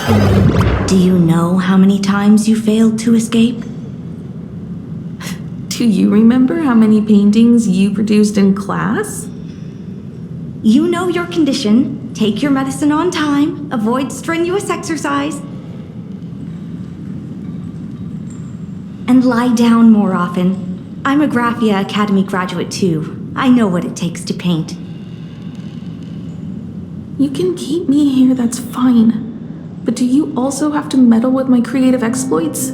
Do you know how many times you failed to escape? Do you remember how many paintings you produced in class? You know your condition. Take your medicine on time. Avoid strenuous exercise. And lie down more often. I'm a Graphia Academy graduate too. I know what it takes to paint. You can keep me here, that's fine. But do you also have to meddle with my creative exploits?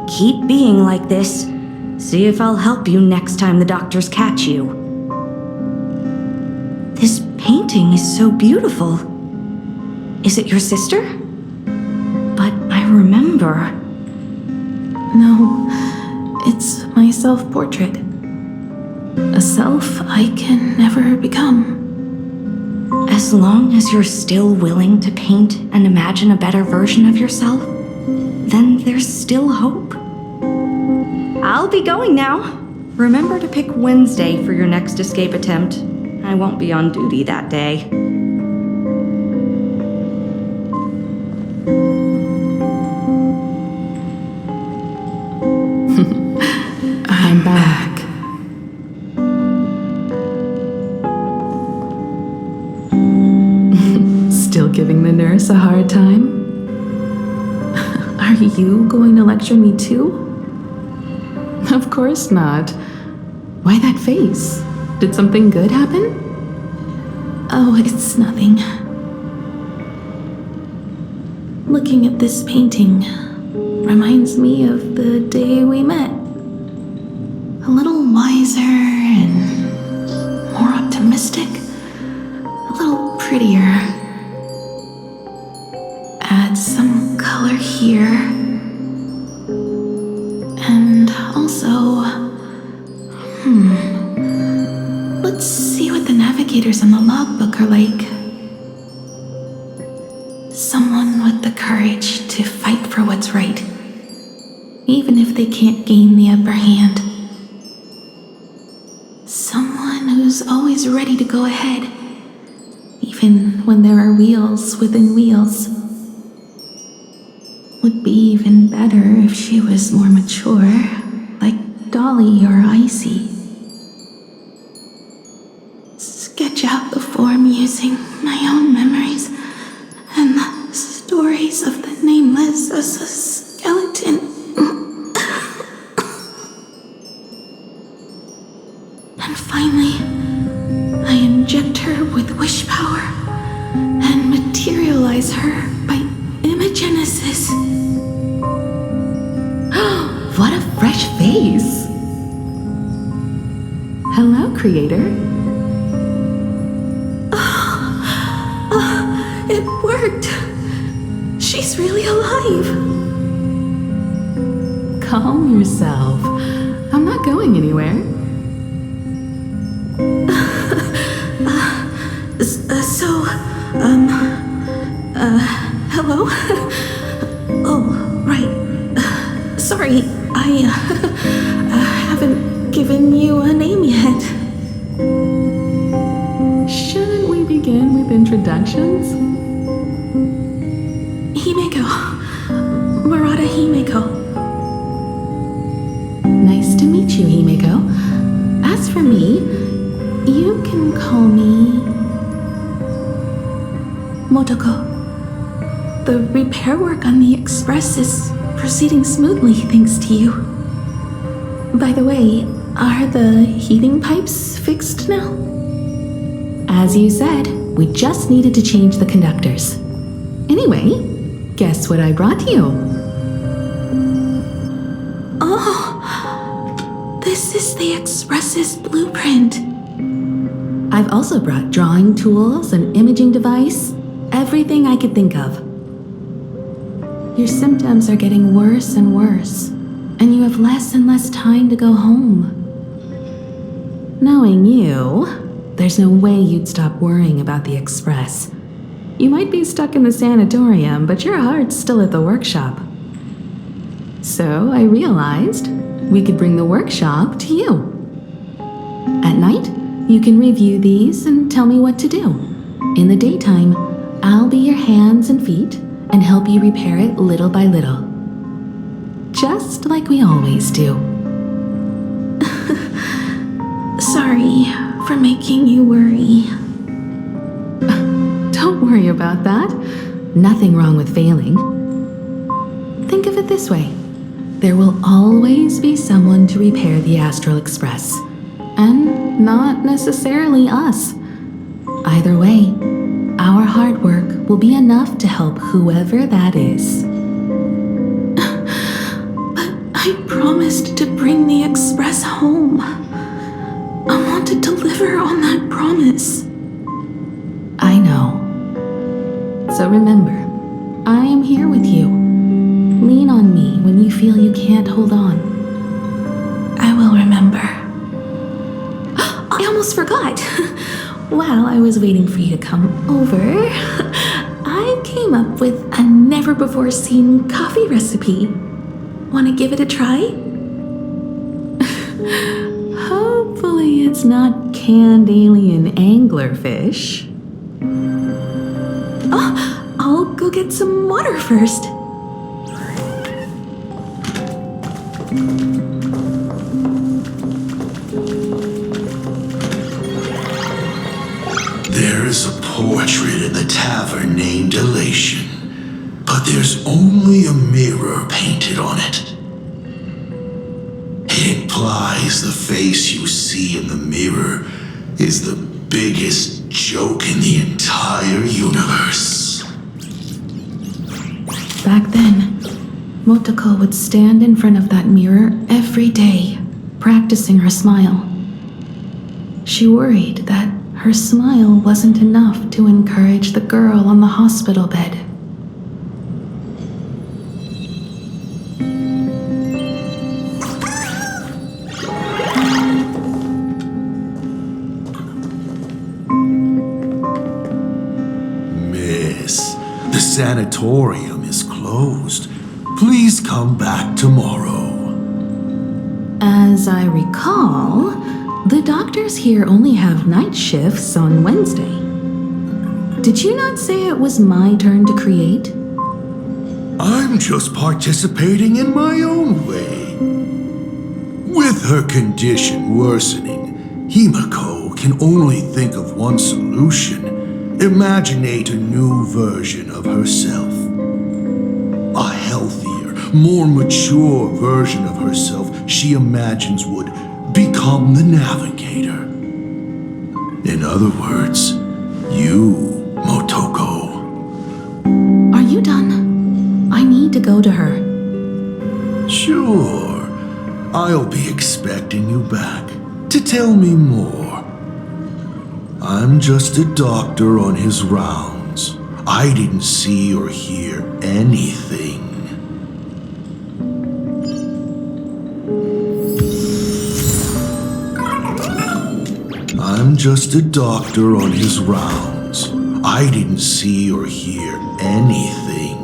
Keep being like this. See if I'll help you next time the doctors catch you. This painting is so beautiful. Is it your sister? But I remember. No, it's my self-portrait. A self I can never become. As long as you're still willing to paint and imagine a better version of yourself, then there's still hope. I'll be going now. Remember to pick Wednesday for your next escape attempt. I won't be on duty that day. I'm back. Still giving the nurse a hard time? Are you going to lecture me too? Of course not. Why that face? Did something good happen? Oh, it's nothing. Looking at this painting reminds me of the day we met. A little wiser and more optimistic. A little prettier. Add some color here. And also, let's see what the navigators on the logbook are like. Someone with the courage to fight for what's right, even if they can't gain the upper hand. Someone who's always ready to go ahead, even when there are wheels within wheels. Would be even better if she was more mature, like Dolly or Icy. Sketch out the form using my own memories and the stories of the nameless as a skeleton. And finally, I inject her with wish power and materialize her by imagenesis. What a fresh face! Hello, creator. It worked! She's really alive! Calm yourself. I'm not going anywhere. Hello? Oh, right. Sorry, I haven't given you a name yet. Shouldn't we begin with introductions? Himeko. Murata Himeko. Nice to meet you, Himeko. As for me, you can call me Motoko. The repair work on the Express is proceeding smoothly thanks to you. By the way, are the heating pipes fixed now? As you said, we just needed to change the conductors. Anyway, guess what I brought you? Oh, this is the Express's blueprint. I've also brought drawing tools, an imaging device, everything I could think of. Your symptoms are getting worse and worse, and you have less and less time to go home. Knowing you, there's no way you'd stop worrying about the Express. You might be stuck in the sanatorium, but your heart's still at the workshop. So I realized we could bring the workshop to you. At night, you can review these and tell me what to do. In the daytime, I'll be your hands and feet and help you repair it little by little. Just like we always do. Sorry for making you worry. Don't worry about that. Nothing wrong with failing. Think of it this way. There will always be someone to repair the Astral Express. And not necessarily us. Either way, our hard work will be enough to help whoever that is. But I promised to bring the Express home. I want to deliver on that promise. I know. So remember, I am here with you. Lean on me when you feel you can't hold on. I will remember. I almost forgot. While I was waiting for you to come over, I came up with a never-before-seen coffee recipe. Want to give it a try? Hopefully it's not canned alien anglerfish. Oh, I'll go get some water first. There is a portrait in the tavern named Elation, but there's only a mirror painted on it. It implies the face you see in the mirror is the biggest joke in the entire universe. Back then, Motoko would stand in front of that mirror every day, practicing her smile. She worried that her smile wasn't enough to encourage the girl on the hospital bed. Miss, the sanatorium is closed. Please come back tomorrow. As I recall, the doctors here only have night shifts on Wednesday. Did you not say it was my turn to create? I'm just participating in my own way. With her condition worsening, Himiko can only think of one solution. Imaginate a new version of herself. A healthier, more mature version of herself she imagines would become the navigator. In other words, you, Motoko. Are you done? I need to go to her. Sure. I'll be expecting you back to tell me more. I'm just a doctor on his rounds. I didn't see or hear anything. I'm just a doctor on his rounds. I didn't see or hear anything.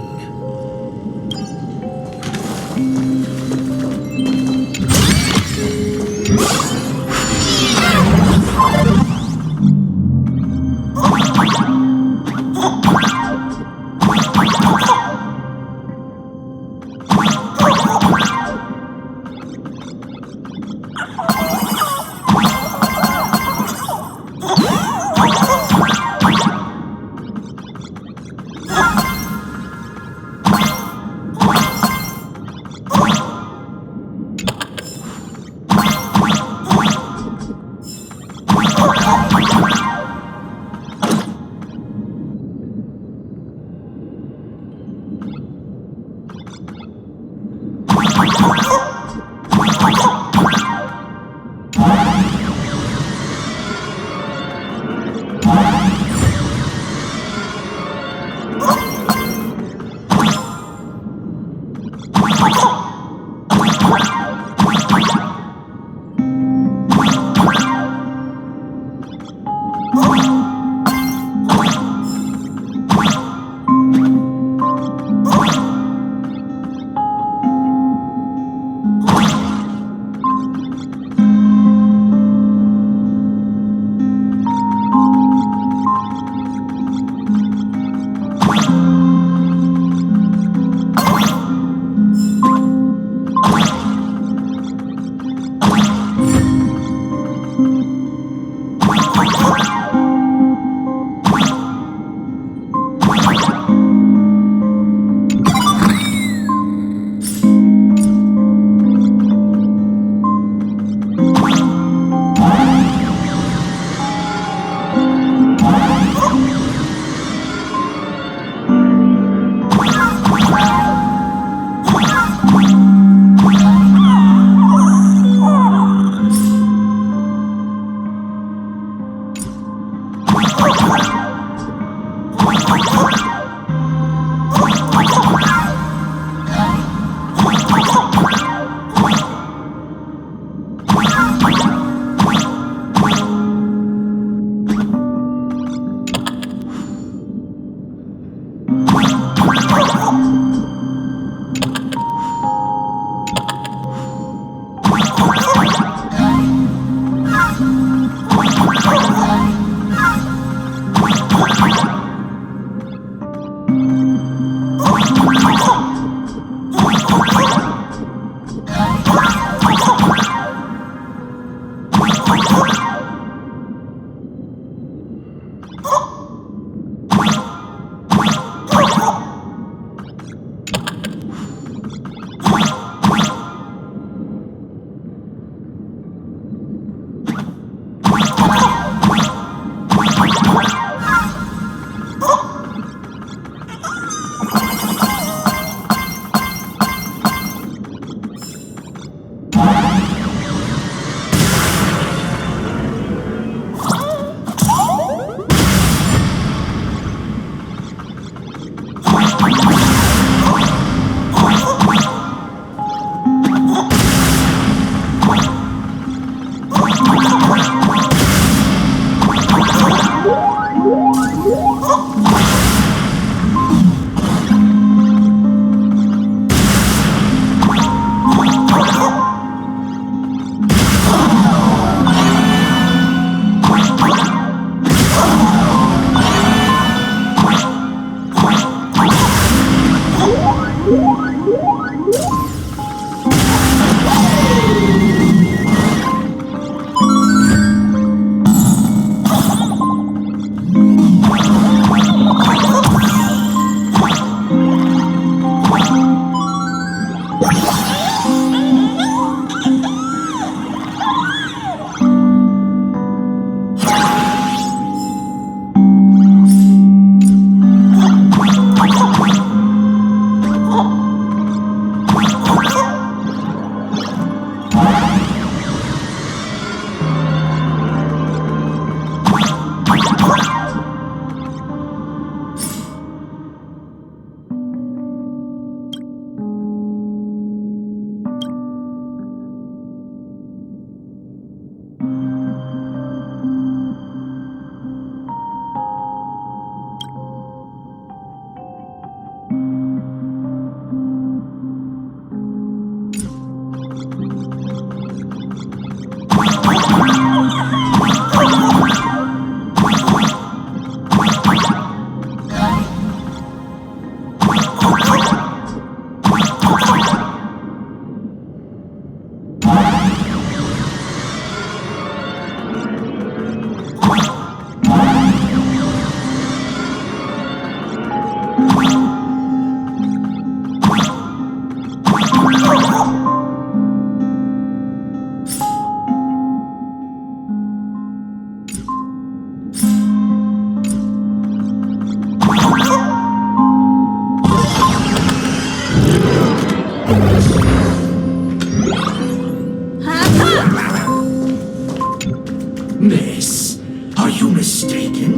Miss, are you mistaken?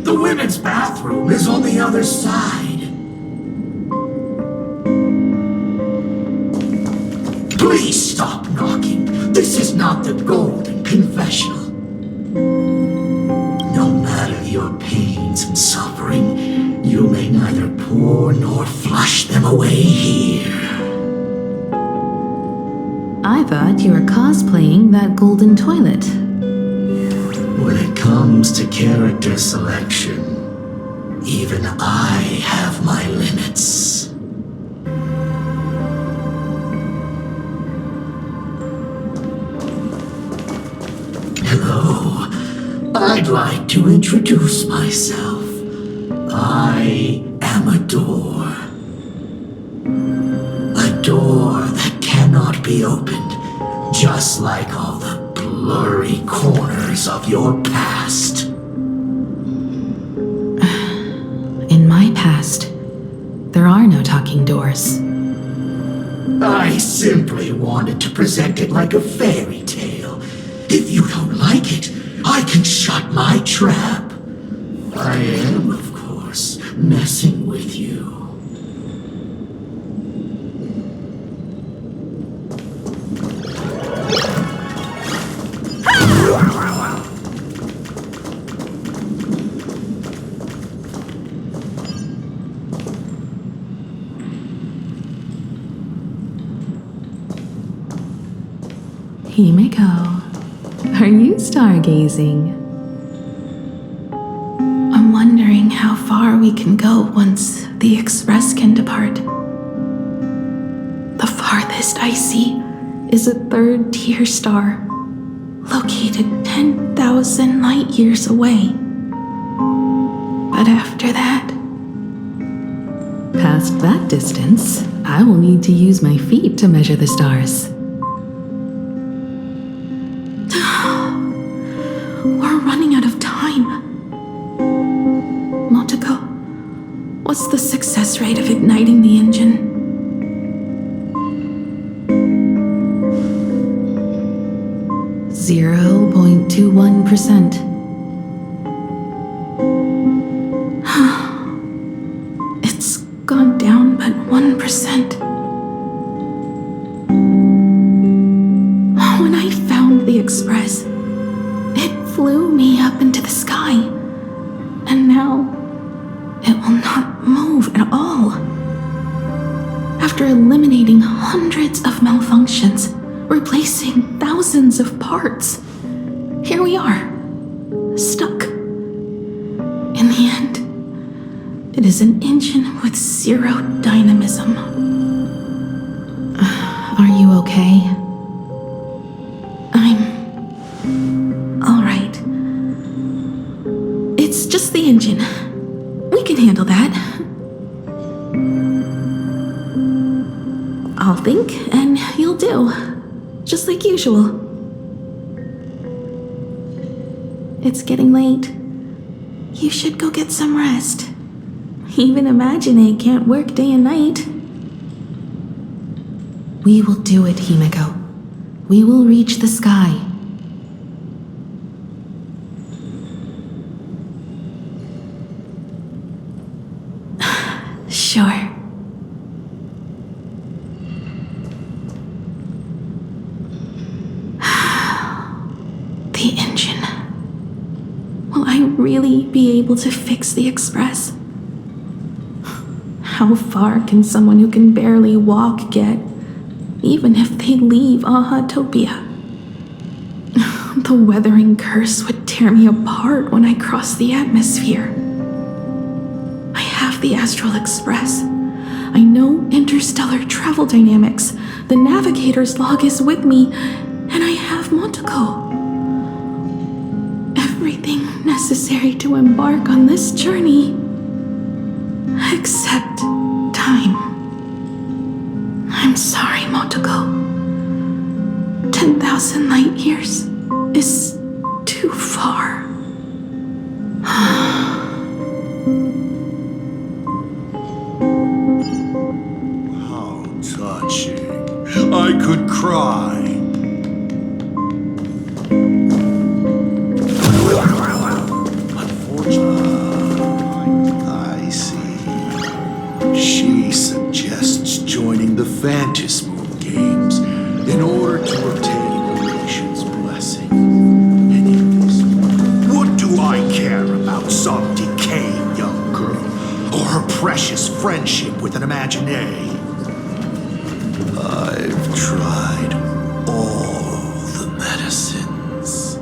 The women's bathroom is on the other side. Please stop knocking. This is not the Golden Confessional. No matter your pains and suffering, you may neither pour nor flush them away here. I thought you were cosplaying that golden toilet. When it comes to character selection, even I have my limits. Hello? I'd like to introduce myself. I am a door. A door that cannot be opened, just like all the blurry corners of your past. In my past, there are no talking doors. I simply wanted to present it like a fairy tale. If you don't like it, I can shut my trap. I am, of course, messing with you. Himeko, are you stargazing? I'm wondering how far we can go once the Express can depart. The farthest I see is a third-tier star, located 10,000 light years away. But after that... Past that distance, I will need to use my feet to measure the stars. We're running out of time. Motoko, what's the success rate of igniting the engine? 0.21%. It's gone down but 1%. When I found the Express, it flew me up into the sky, and now it will not move at all. After eliminating hundreds of malfunctions, replacing thousands of parts, here we are, stuck. In the end, it is an engine with zero dynamism. Are you okay? I'm all right. It's just the engine. We can handle that. I'll think, and you'll do. Just like usual. It's getting late. You should go get some rest. Even Imagine can't work day and night. We will do it, Himeko. We will reach the sky. Sure. The engine. Will I really be able to fix the Express? How far can someone who can barely walk get, even if they leave Ahatopia? The weathering curse would tear me apart when I cross the atmosphere. I have the Astral Express. I know interstellar travel dynamics. The navigator's log is with me, and I have Motoko. Everything necessary to embark on this journey. Except time. I'm sorry, Motoko. 10,000 light years is too far. How touching. I could cry. I see. She suggests joining the Phantasmoon Games in order to obtain Horatian's blessing. What do I care about some decaying young girl or her precious friendship with an Imaginary? I've tried all the medicines.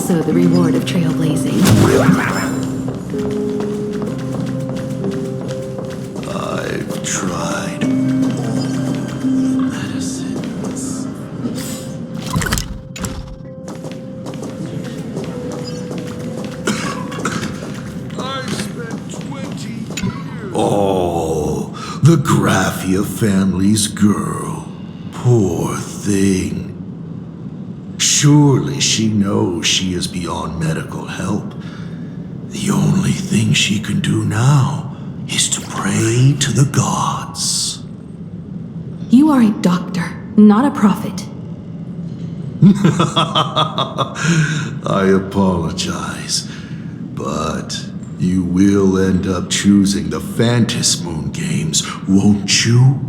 also the reward of trailblazing. I've tried all medicines. I spent 20 years. Oh, the Graphia family's girl. Poor thing. Surely she knows she is beyond medical help. The only thing she can do now is to pray to the gods. You are a doctor, not a prophet. I apologize, but you will end up choosing the Phantasm Moon games, won't you?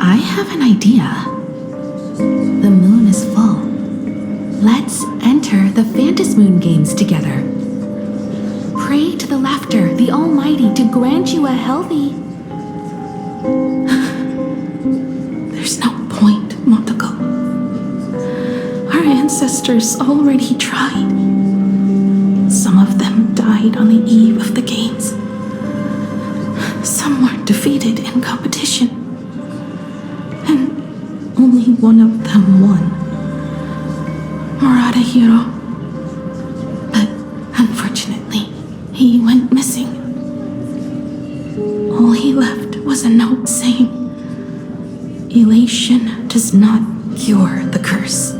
I have an idea. The moon is full. Let's enter the Phantasm Moon games together. Pray to the Laughter, the Almighty, to grant you a healthy... There's no point, Motoko. Our ancestors already tried. Some of them died on the eve of the games. Some were defeated in competition. And only one of them won. Murata Hiro. But unfortunately, he went missing. All he left was a note saying, "Elation does not cure the curse."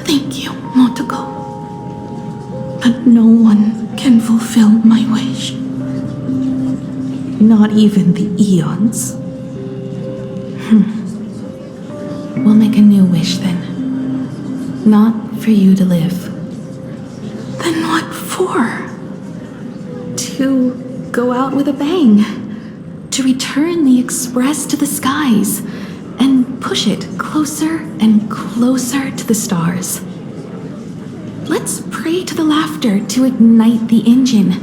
Thank you, Motoko. But no one can fulfill my wish. Not even the eons. We'll make a new wish then. Not for you to live. Then what for? To go out with a bang. To return the Express to the skies and push it closer and closer to the stars. Let's pray to the Laughter to ignite the engine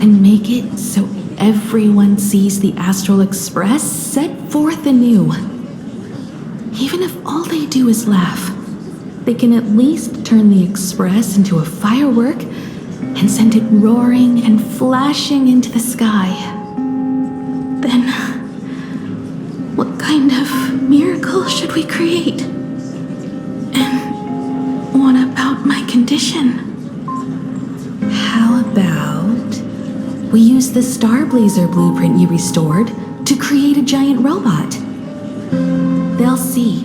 and make it so everyone sees the Astral Express set forth anew. Even if all they do is laugh, they can at least turn the Express into a firework and send it roaring and flashing into the sky. Then, what kind of miracle should we create? And what about my condition? How about we use the Starblazer blueprint you restored to create a giant robot? They'll see.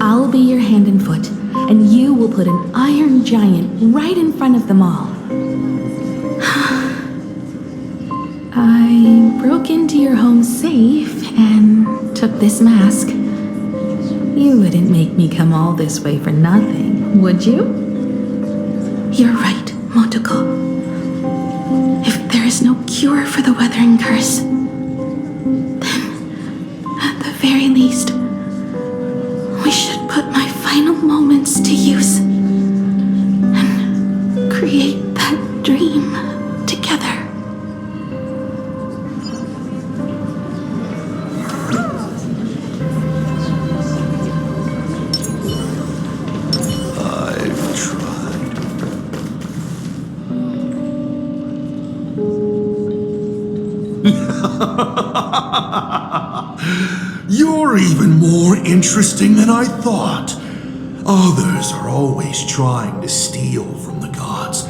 I'll be your hand and foot, and you will put an iron giant right in front of them all. I broke into your home safe and took this mask. You wouldn't make me come all this way for nothing, would you? You're right, Motoko. If there is no cure for the weathering curse, then, at the very least, we should put my final moments to use and create that dream together. I've tried. You're even more interesting than I thought. Others are always trying to steal from the gods,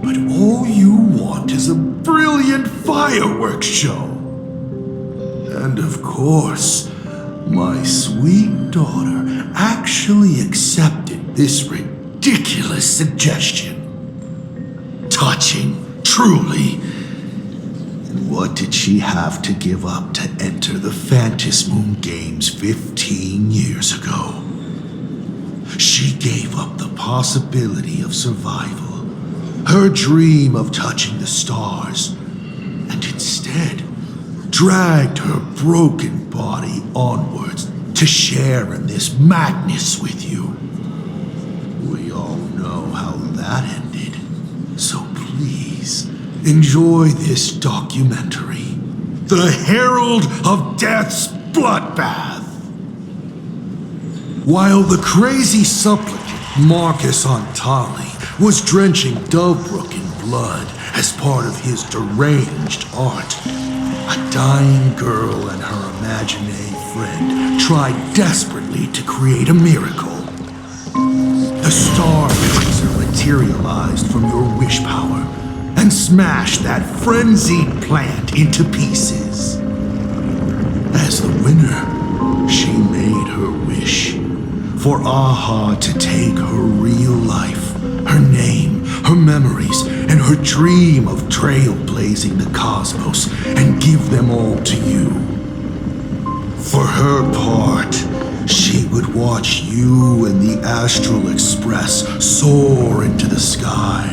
but all you want is a brilliant fireworks show. And of course, my sweet daughter actually accepted this ridiculous suggestion. Touching, truly. And what did she have to give up to enter the Phantasmoon Games 15 years ago? She gave up the possibility of survival, her dream of touching the stars, and instead dragged her broken body onwards to share in this madness with you. We all know how that ended, so please enjoy this documentary, The Herald of Death's Bloodbath. While the crazy supplicant Marcus Antali was drenching Dovebrook in blood as part of his deranged art, a dying girl and her imaginary friend tried desperately to create a miracle. The star tracer materialized from your wish power and smashed that frenzied plant into pieces. As the winner, she made her wish for Aha to take her real life, her name, her memories, and her dream of trailblazing the cosmos and give them all to you. For her part, she would watch you and the Astral Express soar into the sky,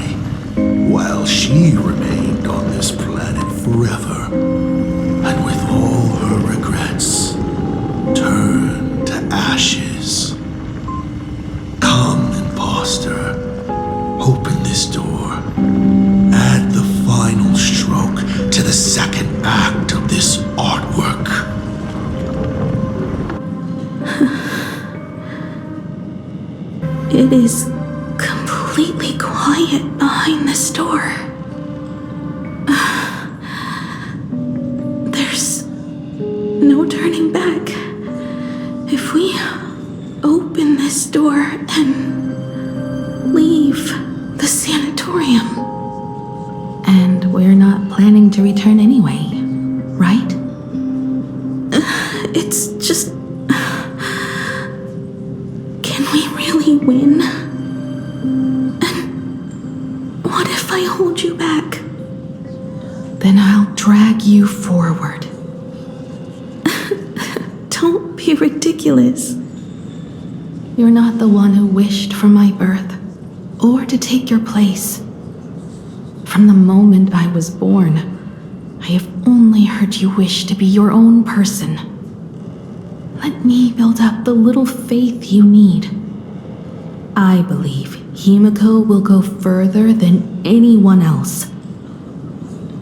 while she remained on this planet forever, and with all her regrets, turned to ashes. Come, imposter, open this door. Add the final stroke to the second act of this artwork. It is completely quiet behind this door. There's no turning back. If we open this door and leave the sanatorium. And we're not planning to return anyway, right? It's just... Can we really win? And what if I hold you back? Then I'll drag you forward. Don't be ridiculous. You're not the one who wished for my birth, or to take your place. From the moment I was born, I have only heard you wish to be your own person. Let me build up the little faith you need. I believe Himiko will go further than anyone else.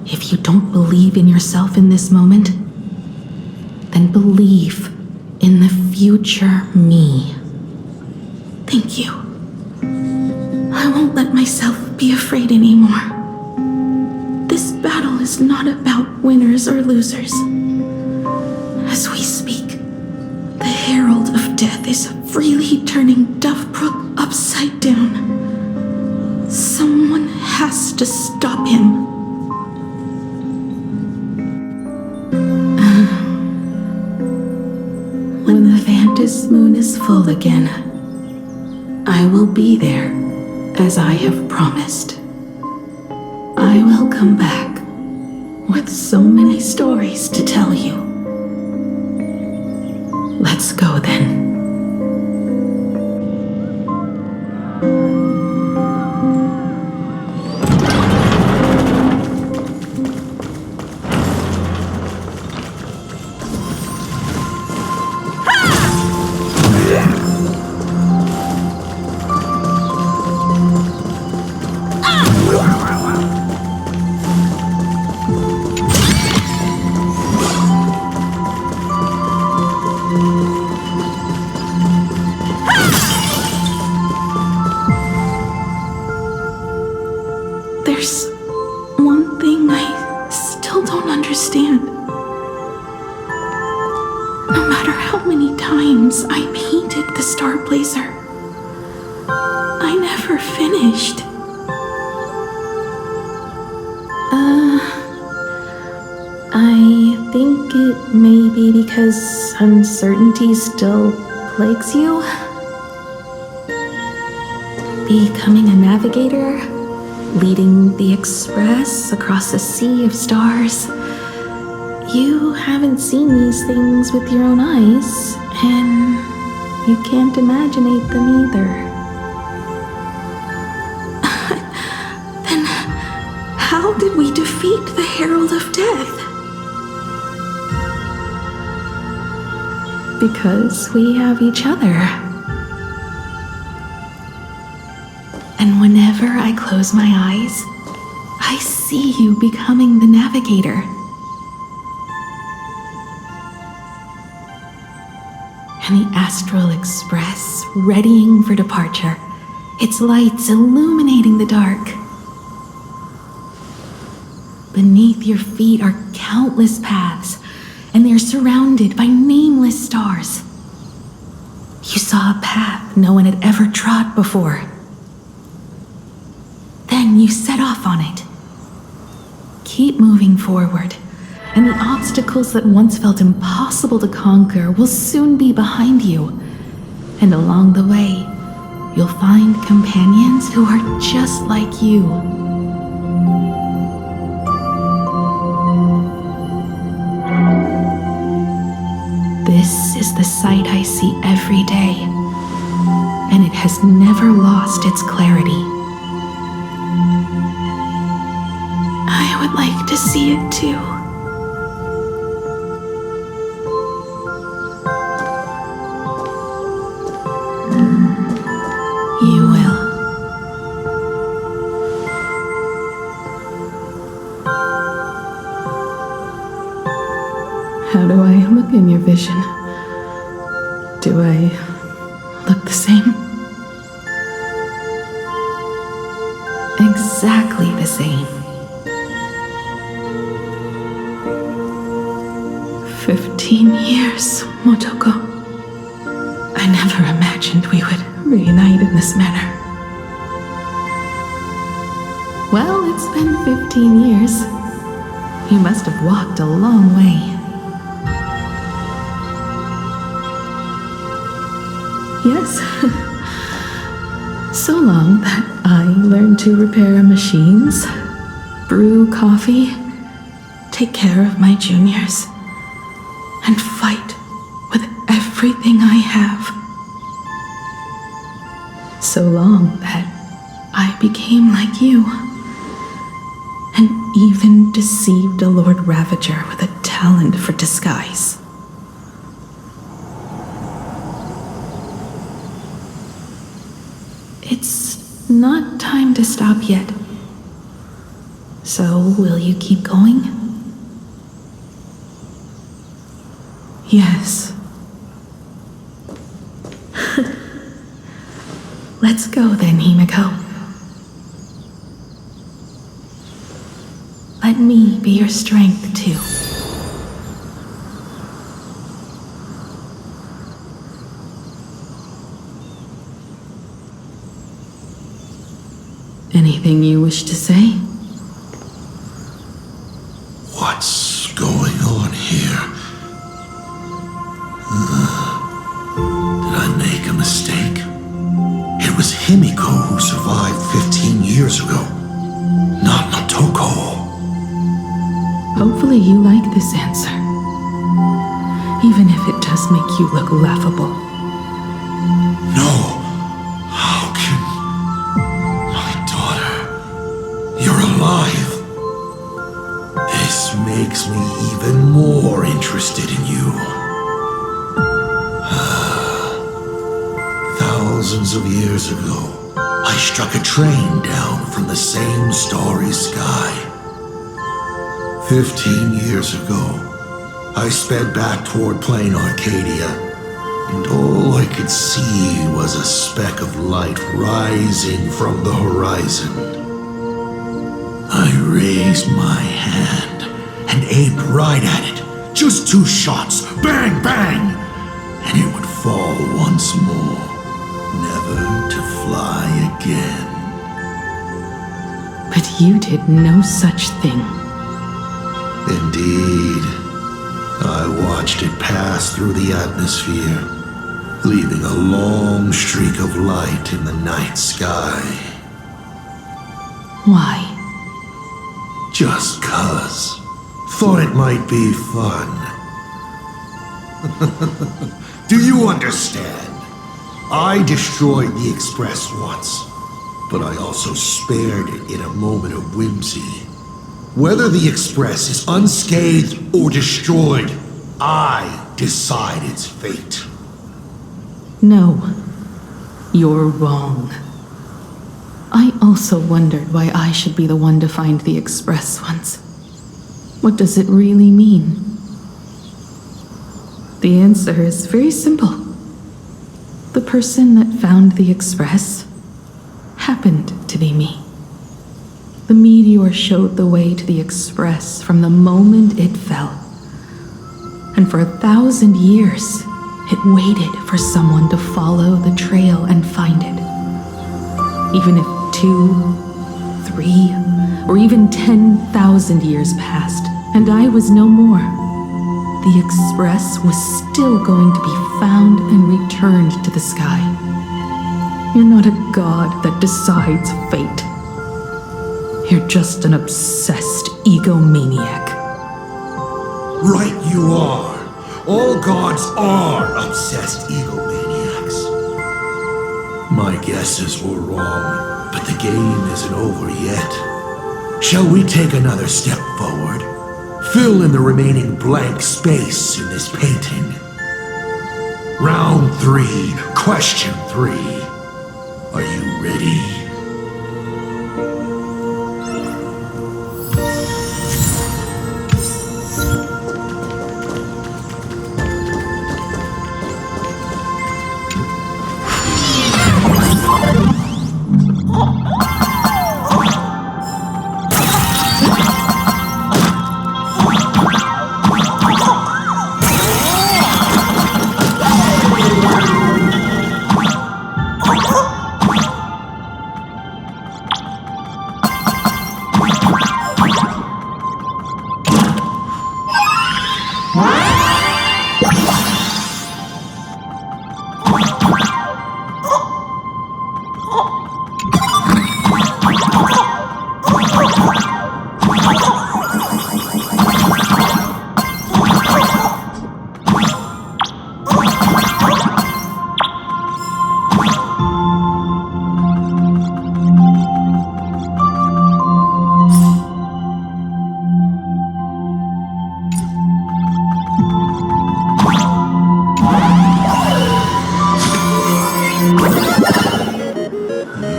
If you don't believe in yourself in this moment, then believe in the future me. Thank you. I won't let myself be afraid anymore. This battle is not about winners or losers. As we speak, the Herald of Death is freely turning Dovebrook upside down. Someone has to stop him. When the Vantis moon is full again, I will be there, as I have promised. I will come back with so many stories to tell you. Let's go then. There's one thing I still don't understand. No matter how many times I painted the Star Blazer, I never finished. I think it may be because uncertainty still plagues you. Becoming a navigator, leading the Express across a sea of stars. You haven't seen these things with your own eyes, and you can't imaginate them either. Then how did we defeat the Herald of Death? Because we have each other. And whenever I close my eyes, I see you becoming the navigator. And the Astral Express readying for departure, its lights illuminating the dark. Beneath your feet are countless paths, and they're surrounded by nameless stars. You saw a path no one had ever trod before. Then you set off on it. Keep moving forward, and the obstacles that once felt impossible to conquer will soon be behind you. And along the way, you'll find companions who are just like you. This is the sight I see every day, and it has never lost its clarity. I would like to see it too. You will. How do I look in your vision? Do I look the same? Exactly the same. 15 years, Motoko. I never imagined we would reunite in this manner. Well, it's been 15 years. You must have walked a long way. Yes. So long that I learned to repair machines, brew coffee, take care of my juniors, and fight with everything I have. So long that I became like you, and even deceived a Lord Ravager with a talent for disguise. It's not time to stop yet. So, will you keep going? Yes. Let's go then, Himiko. me be your strength, too. Anything you wish to say? What's going on here? Did I make a mistake? It was Himiko who survived 15 years ago, not Motoko. Hopefully you like this answer. Even if it does make you look laughable. No. How can... My daughter... You're alive. This makes me even more interested in you. Thousands of years ago, I struck a train down from the same starry sky. 15 years ago, I sped back toward plain Arcadia, and all I could see was a speck of light rising from the horizon. I raised my hand and aimed right at it. Just 2 shots, bang, bang, and it would fall once more, never to fly again. But you did no such thing. Indeed. I watched it pass through the atmosphere, leaving a long streak of light in the night sky. Why? Just 'cause. Thought it might be fun. Do you understand? I destroyed the Express once, but I also spared it in a moment of whimsy. Whether the Express is unscathed or destroyed, I decide its fate. No, you're wrong. I also wondered why I should be the one to find the Express once. What does it really mean? The answer is very simple. The person that found the Express happened to be me. The meteor showed the way to the Express from the moment it fell. And for 1,000 years, it waited for someone to follow the trail and find it. Even if 2, 3, or even 10,000 years passed, and I was no more, the Express was still going to be found and returned to the sky. You're not a god that decides fate. You're just an obsessed egomaniac. Right you are. All gods are obsessed egomaniacs. My guesses were wrong, but the game isn't over yet. Shall we take another step forward? Fill in the remaining blank space in this painting. Round 3, question 3. Are you ready?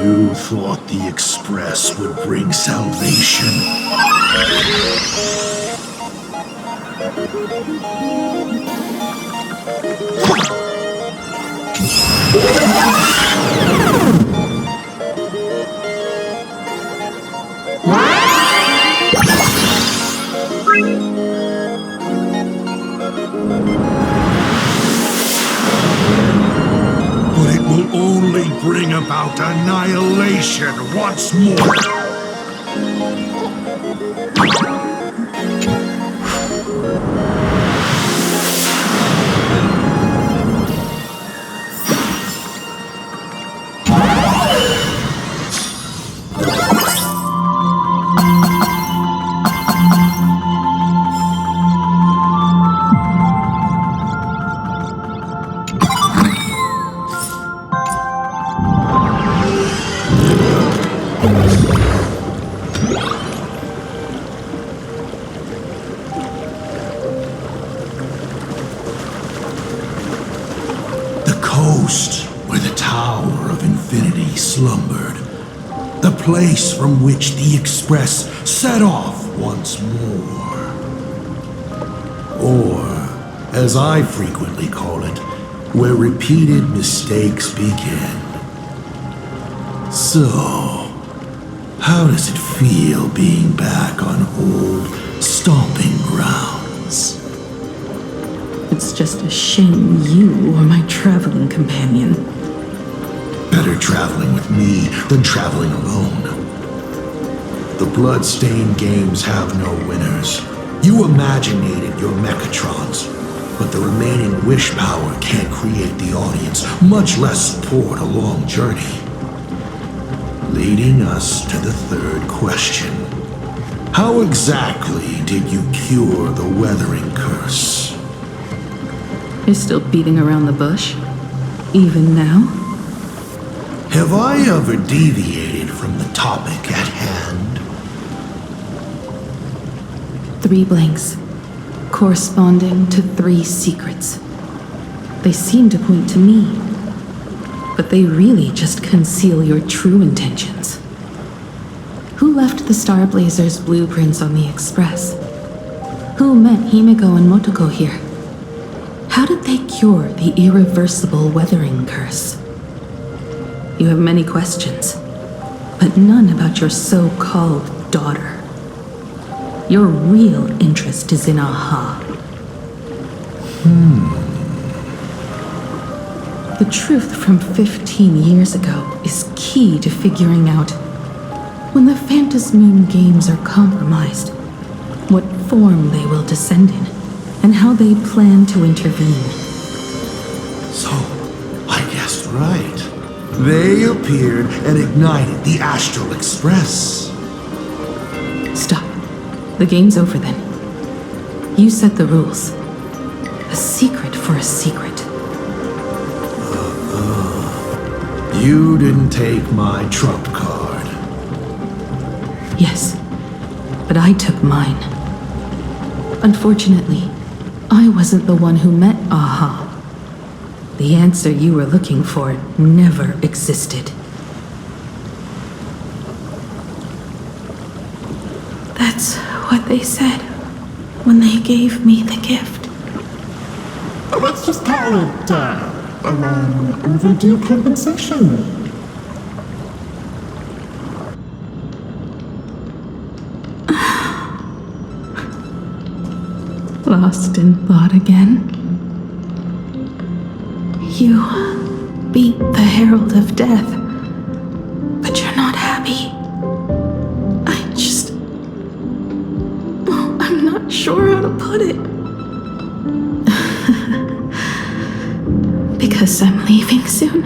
You thought the Express would bring salvation. only bring about annihilation once more. Coast where the Tower of Infinity slumbered, the place from which the Express set off once more. Or, as I frequently call it, where repeated mistakes begin. So, how does it feel being back on old stomping grounds? It's just a shame you are my traveling companion. Better traveling with me than traveling alone. The blood-stained games have no winners. You imaginated your Mechatrons, but the remaining wish power can't create the audience, much less support a long journey. Leading us to the third question. How exactly did you cure the weathering curse? You're still beating around the bush? Even now? Have I ever deviated from the topic at hand? 3 blanks, corresponding to 3 secrets. They seem to point to me, but they really just conceal your true intentions. Who left the Star Blazer's blueprints on the Express? Who met Himiko and Motoko here? How did they cure the irreversible weathering curse? You have many questions, but none about your so-called daughter. Your real interest is in Aha. The truth from 15 years ago is key to figuring out when the Phantasmoon games are compromised, what form they will descend in, and how they plan to intervene. So, I guessed right. They appeared and ignited the Astral Express. Stop. The game's over then. You set the rules. A secret for a secret. You didn't take my trump card. Yes, but I took mine. Unfortunately, I wasn't the one who met Aha. The answer you were looking for never existed. That's what they said when they gave me the gift. Let's just call it, a long overdue compensation. Lost in thought again? You beat the Herald of Death, but you're not happy. I'm not sure how to put it. Because I'm leaving soon.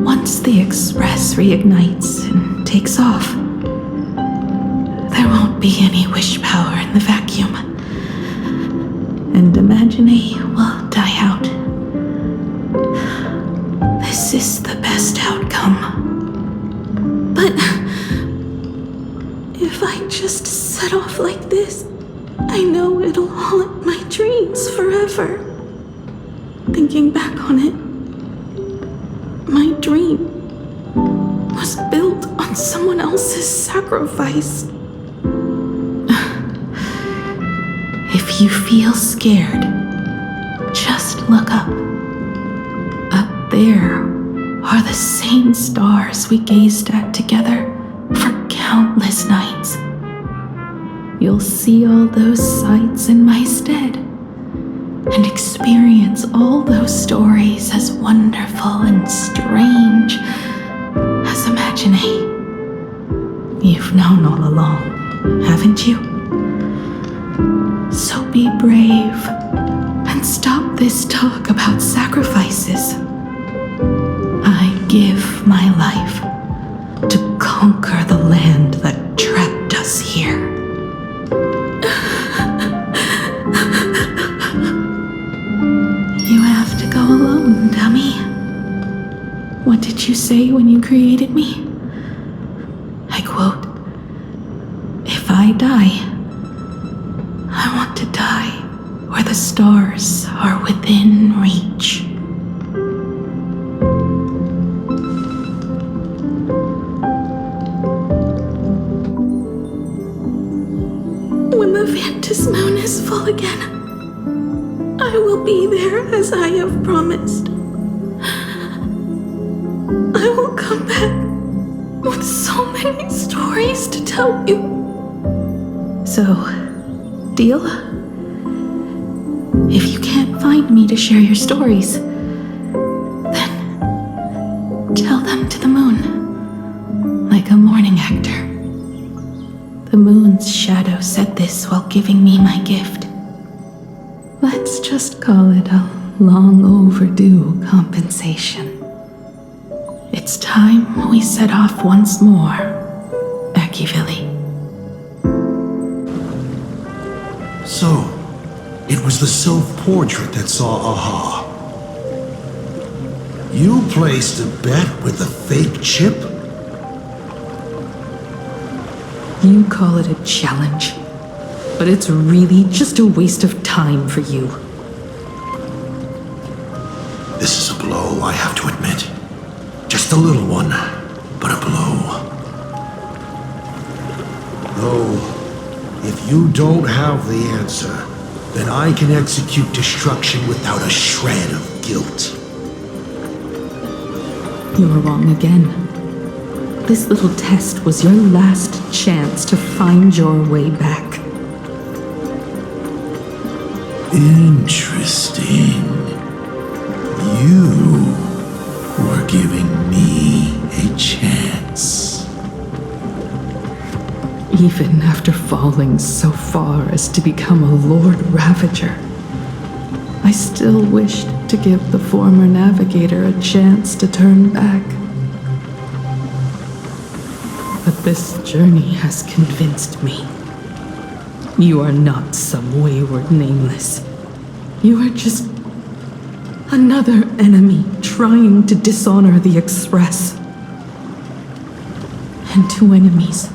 Once the Express reignites and takes off, there won't be any wish power in the vacuum. And Imagine will die out. This is the best outcome. But if I just set off like this, I know it'll haunt my dreams forever. Thinking back on it, my dream was built on someone else's sacrifice. If you feel scared, just look up. Up there are the same stars we gazed at together for countless nights. You'll see all those sights in my stead, and experience all those stories as wonderful and strange as imagining. You've known all along, haven't you? So be brave and stop this talk about sacrifices. I give my life to conquer the land that trapped us here. You have to go alone, dummy. What did you say when you created me? I quote, "If I die, I want to die where the stars are within reach." When the Ventus moon is full again, I will be there as I have promised. I will come back with so many stories to tell you. So, deal? If you can't find me to share your stories, then tell them to the moon, like a morning actor. The moon's shadow said this while giving me my gift. Let's just call it a long overdue compensation. It's time we set off once more, Akivili. So, it was the self-portrait that saw Aha. You placed a bet with a fake chip? You call it a challenge, but it's really just a waste of time for you. This is a blow, I have to admit. Just a little one, but a blow. Though, if you don't have the answer, then I can execute destruction without a shred of guilt. You're wrong again. This little test was your last chance to find your way back. Interesting. You were giving me a chance. Even after falling so far as to become a Lord Ravager, I still wished to give the former navigator a chance to turn back. But this journey has convinced me. You are not some wayward nameless. You are just another enemy trying to dishonor the Express. And to enemies,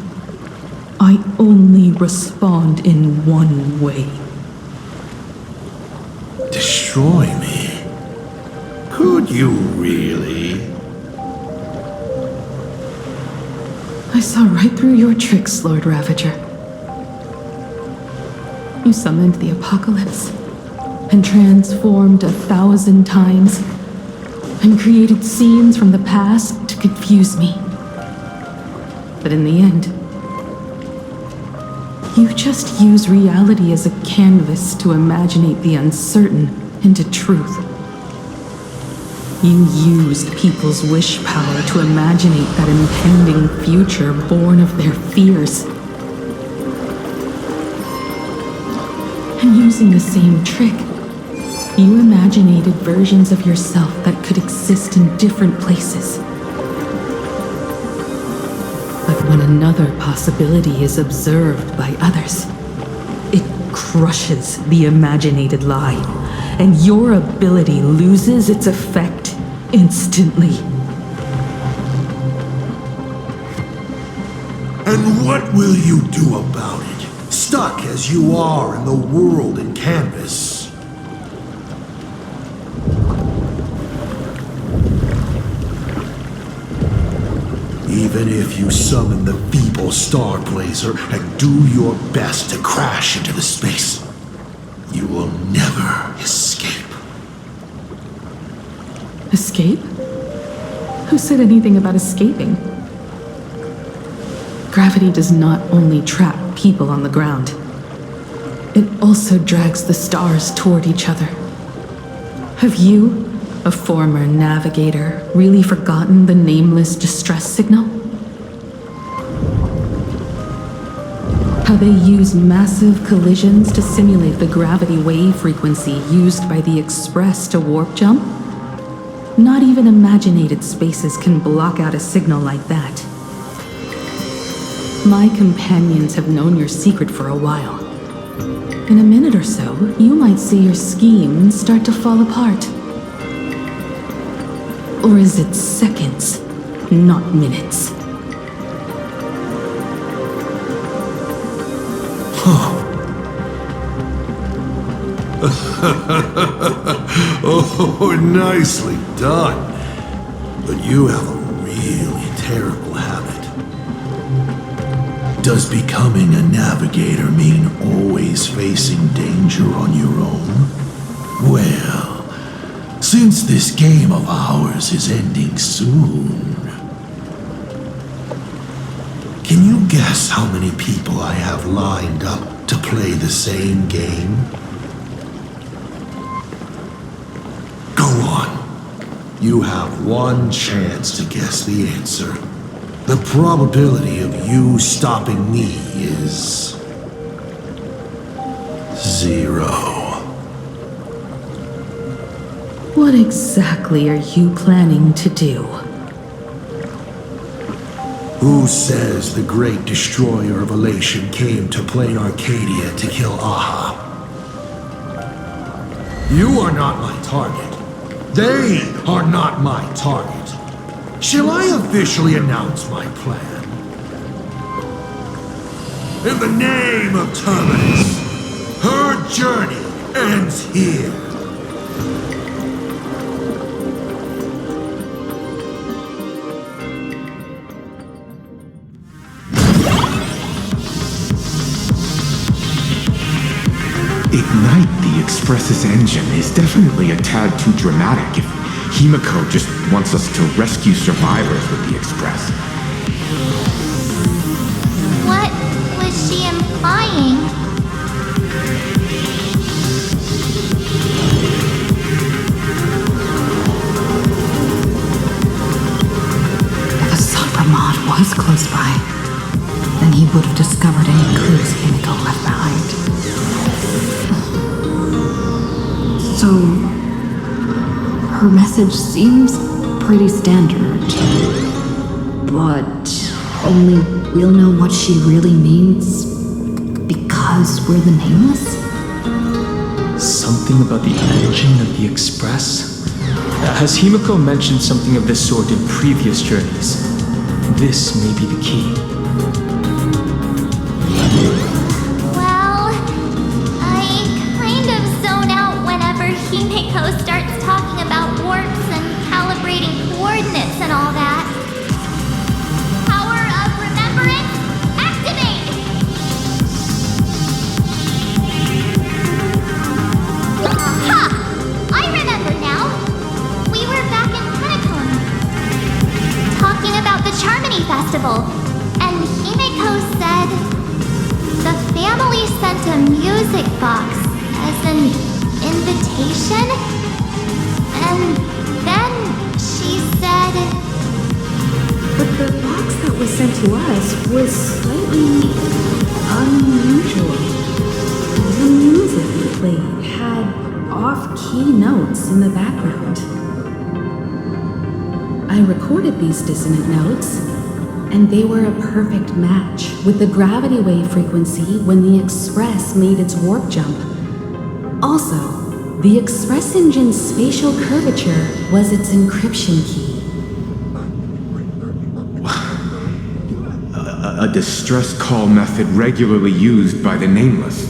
I only respond in one way. Destroy me? Could you really? I saw right through your tricks, Lord Ravager. You summoned the apocalypse and transformed 1,000 times and created scenes from the past to confuse me. But in the end, you just use reality as a canvas to imaginate the uncertain into truth. You used people's wish power to imaginate that impending future born of their fears. And using the same trick, you imaginated versions of yourself that could exist in different places. But when another possibility is observed by others, it crushes the imaginated lie, and your ability loses its effect instantly. And what will you do about it? Stuck as you are in the world in canvas. Even if you summon the feeble star blazer and do your best to crash into the space, you will never escape. Escape? Who said anything about escaping? Gravity does not only trap people on the ground, it also drags the stars toward each other. Have you, a former navigator, really forgotten the nameless distress signal? How they use massive collisions to simulate the gravity wave frequency used by the Express to warp jump? Not even imaginated spaces can block out a signal like that. My companions have known your secret for a while. In a minute or so, you might see your scheme start to fall apart. Or is it seconds, not minutes? Oh, nicely done. But you have a really terrible habit. Does becoming a navigator mean always facing danger on your own? Well, since this game of ours is ending soon, can you guess how many people I have lined up to play the same game? Go on. You have one chance to guess the answer. The probability of you stopping me is 0. What exactly are you planning to do? Who says the great destroyer of Elation came to plain Arcadia to kill Aha? You are not my target. They are not my target. Shall I officially announce my plan? In the name of Terminus, her journey ends here. Ignite the Express's engine is definitely a tad too dramatic if Himiko just wants us to rescue survivors with the Express. What was she implying? If a Sopromod was close by, then he would have discovered any clues Himiko left behind. So, her message seems pretty standard, but only we'll know what she really means because we're the Nameless? Something about the engine of the Express? Has Himiko mentioned something of this sort in previous journeys? This may be the key. Well, I kind of zone out whenever Himiko starts talking about warps and calibrating coordinates and all that. Power of remembrance, activate! Ha! I remember now. We were back in Penacon, talking about the Charmony Festival, and Himiko said the family sent a music box as an invitation, and then she said... But the box that was sent to us was slightly unusual. The music it played had off-key notes in the background. I recorded these dissonant notes, and they were a perfect match with the gravity wave frequency when the Express made its warp jump. Also, the Express engine's spatial curvature was its encryption key. A distress call method regularly used by the Nameless.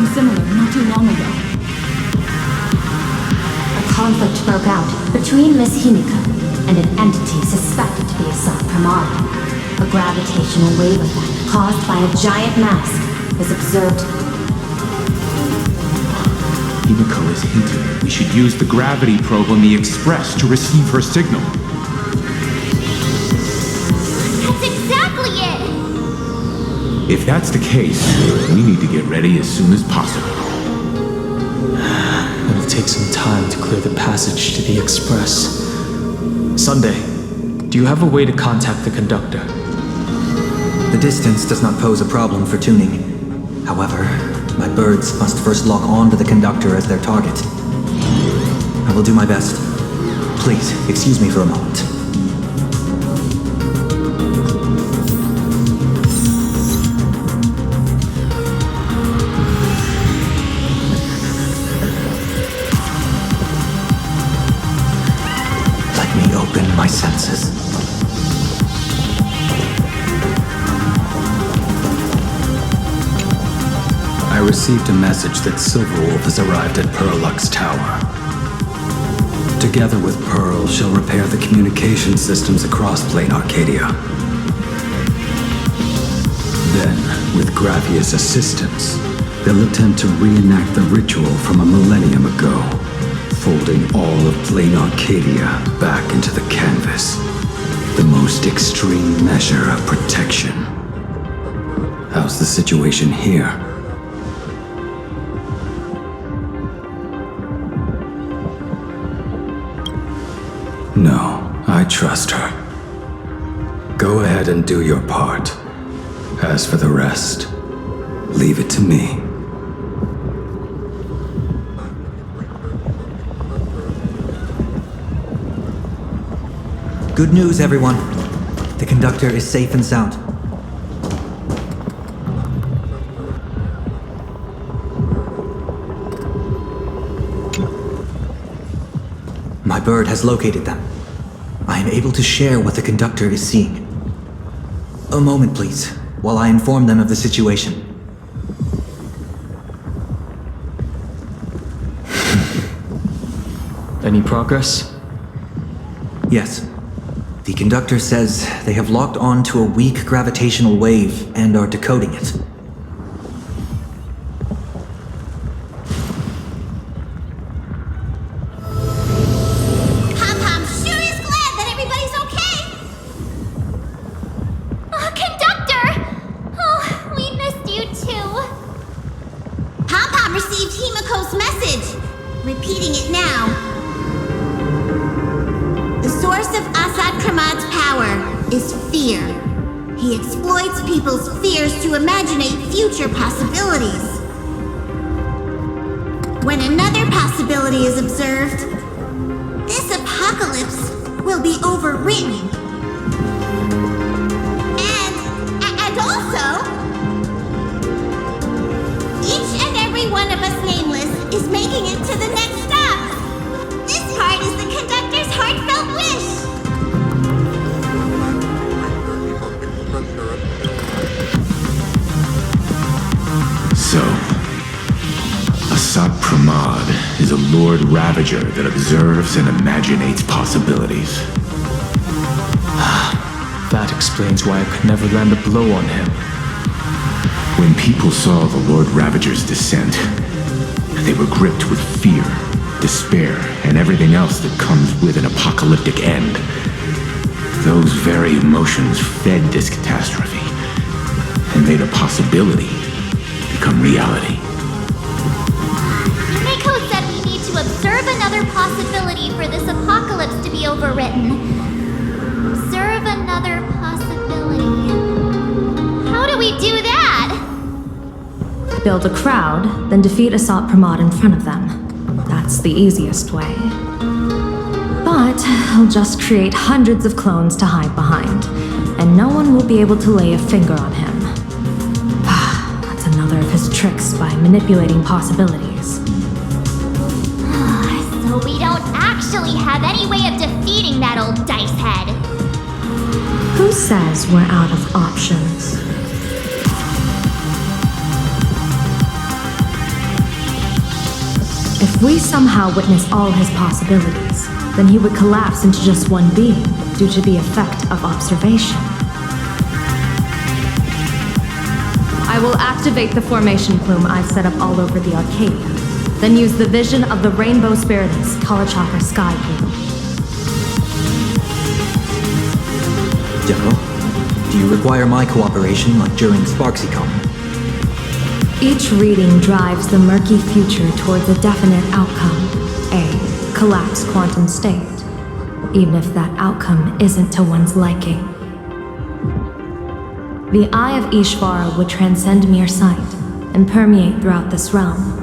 something similar not too long ago. A conflict broke out between Miss Himiko and an entity suspected to be a sub-Pramod. A gravitational wave effect caused by a giant mask is observed. Himiko has hinted we should use the gravity probe on the Express to receive her signal. That's exactly it! If that's the case, we need to get ready as soon as possible. It'll take some time to clear the passage to the Express. Sunday, do you have a way to contact the conductor? The distance does not pose a problem for tuning. However, my birds must first lock on to the conductor as their target. I will do my best. Please, excuse me for a moment. Let me open my senses. I received a message that Silverwolf has arrived at Pearlux Tower. Together with Pearl, she'll repair the communication systems across Plain Arcadia. Then, with Graphia's assistance, they'll attempt to reenact the ritual from a millennium ago, folding all of Plain Arcadia back into the canvas. The most extreme measure of protection. How's the situation here? No, I trust her. Go ahead and do your part. As for the rest, leave it to me. Good news, everyone. The conductor is safe and sound. My bird has located them. I am able to share what the conductor is seeing. A moment, please, while I inform them of the situation. Any progress? Yes. The conductor says they have locked on to a weak gravitational wave and are decoding it. Pom-Pom sure is glad that everybody's okay! Oh, Conductor! Oh, we missed you too. Pom-Pom received Himiko's message. Repeating it now. The source of Assad Kramad's power is fear. He exploits people's fears to imaginate future possibilities. When another possibility is observed, this apocalypse will be overwritten. And also, each and every one of us nameless is making it to the next stop. This part is the conductor's heartfelt wish. So, Assad Pramod is a Lord Ravager that observes and imaginates possibilities. That explains why I could never land a blow on him. When people saw the Lord Ravager's descent, they were gripped with fear, despair, and everything else that comes with an apocalyptic end. Those very emotions fed this catastrophe and made a possibility become reality. Mako said we need to observe another possibility for this apocalypse to be overwritten. Observe another possibility. How do we do that? Build a crowd, then defeat Assault Pramod in front of them. That's the easiest way. But I'll just create hundreds of clones to hide behind, and no one will be able to lay a finger on him. That's another of his tricks by manipulating possibilities. So we don't actually have any way of defeating that old dice head. Who says we're out of options? If we somehow witness all his possibilities, then he would collapse into just one being due to the effect of observation. I will activate the formation plume I've set up all over the Arcadia, then use the vision of the Rainbow Spirit's Kalachakra Sky Plume. General, do you require my cooperation like during SparksyCon? Each reading drives the murky future towards a definite outcome, a collapsed quantum state, even if that outcome isn't to one's liking. The Eye of Ishvara would transcend mere sight and permeate throughout this realm.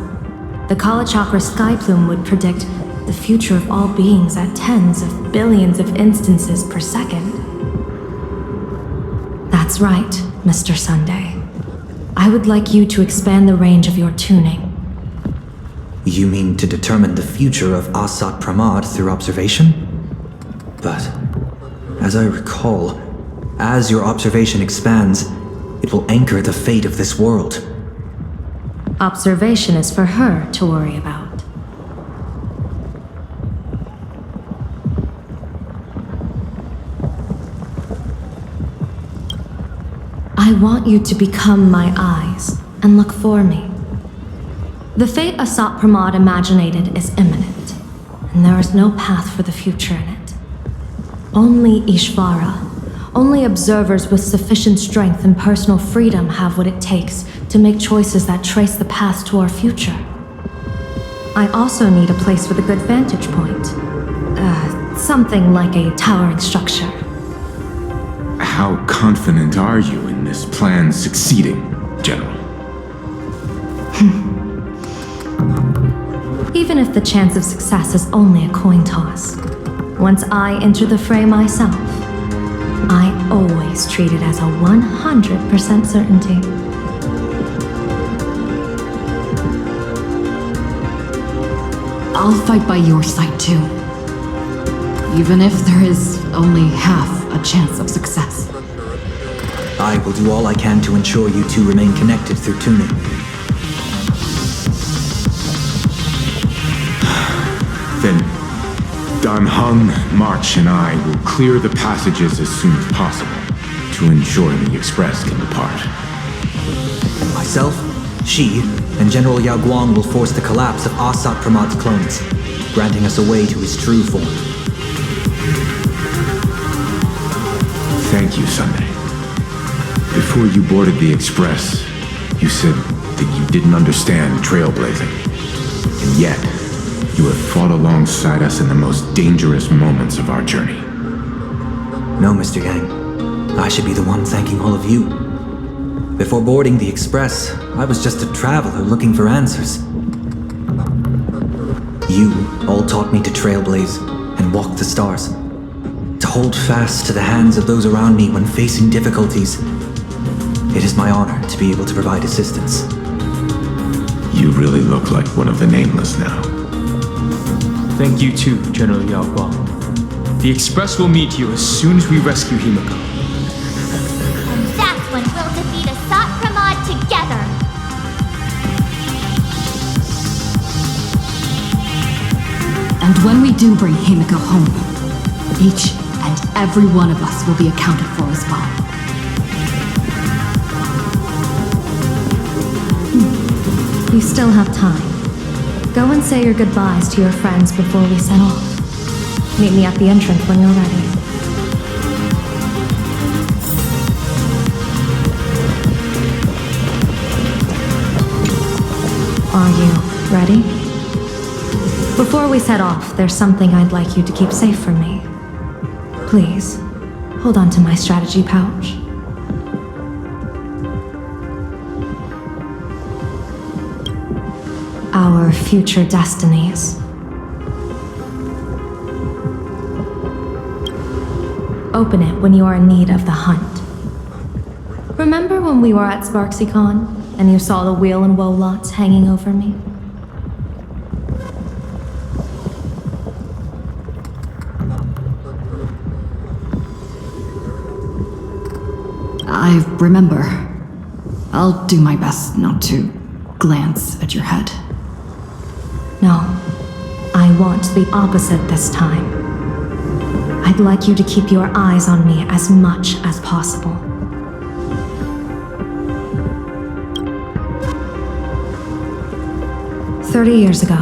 The Kalachakra Sky Plume would predict the future of all beings at tens of billions of instances per second. That's right, Mr. Sunday. I would like you to expand the range of your tuning. You mean to determine the future of Asat Pramad through observation? But, as I recall, as your observation expands, it will anchor the fate of this world. Observation is for her to worry about. I want you to become my eyes and look for me. The fate Asat Pramad imaginated is imminent, and there is no path for the future in it. Only Ishvara, only observers with sufficient strength and personal freedom have what it takes to make choices that trace the path to our future. I also need a place with a good vantage point. Something like a towering structure. How confident are you in this plan succeeding, General? Even if the chance of success is only a coin toss, once I enter the fray myself, I always treat it as a 100% certainty. I'll fight by your side too. Even if there is only half a chance of success. I will do all I can to ensure you two remain connected through tuning. Then Dan Heng, March, and I will clear the passages as soon as possible to ensure the Express can depart. Myself, Shi, and General Yao Guang will force the collapse of Asat Pramad's clones, granting us a way to his true form. Thank you, Sunday. Before you boarded the Express, you said that you didn't understand trailblazing. And yet, you have fought alongside us in the most dangerous moments of our journey. No, Mr. Yang. I should be the one thanking all of you. Before boarding the Express, I was just a traveler looking for answers. You all taught me to trailblaze and walk the stars. To hold fast to the hands of those around me when facing difficulties. It is my honor to be able to provide assistance. You really look like one of the Nameless now. Thank you too, General Yao Guang. The Express will meet you as soon as we rescue Himiko. And that's when we'll defeat Asat Pramad together. And when we do bring Himiko home, each and every one of us will be accounted for as well. You still have time. Go and say your goodbyes to your friends before we set off. Meet me at the entrance when you're ready. Are you ready? Before we set off, there's something I'd like you to keep safe from me. Please, hold on to my strategy pouch. Our future destinies. Open it when you are in need of the hunt. Remember when we were at SparksyCon and you saw the wheel and woe lots hanging over me? I remember. I'll do my best not to glance at your head. No, I want the opposite this time. I'd like you to keep your eyes on me as much as possible. "30 years ago,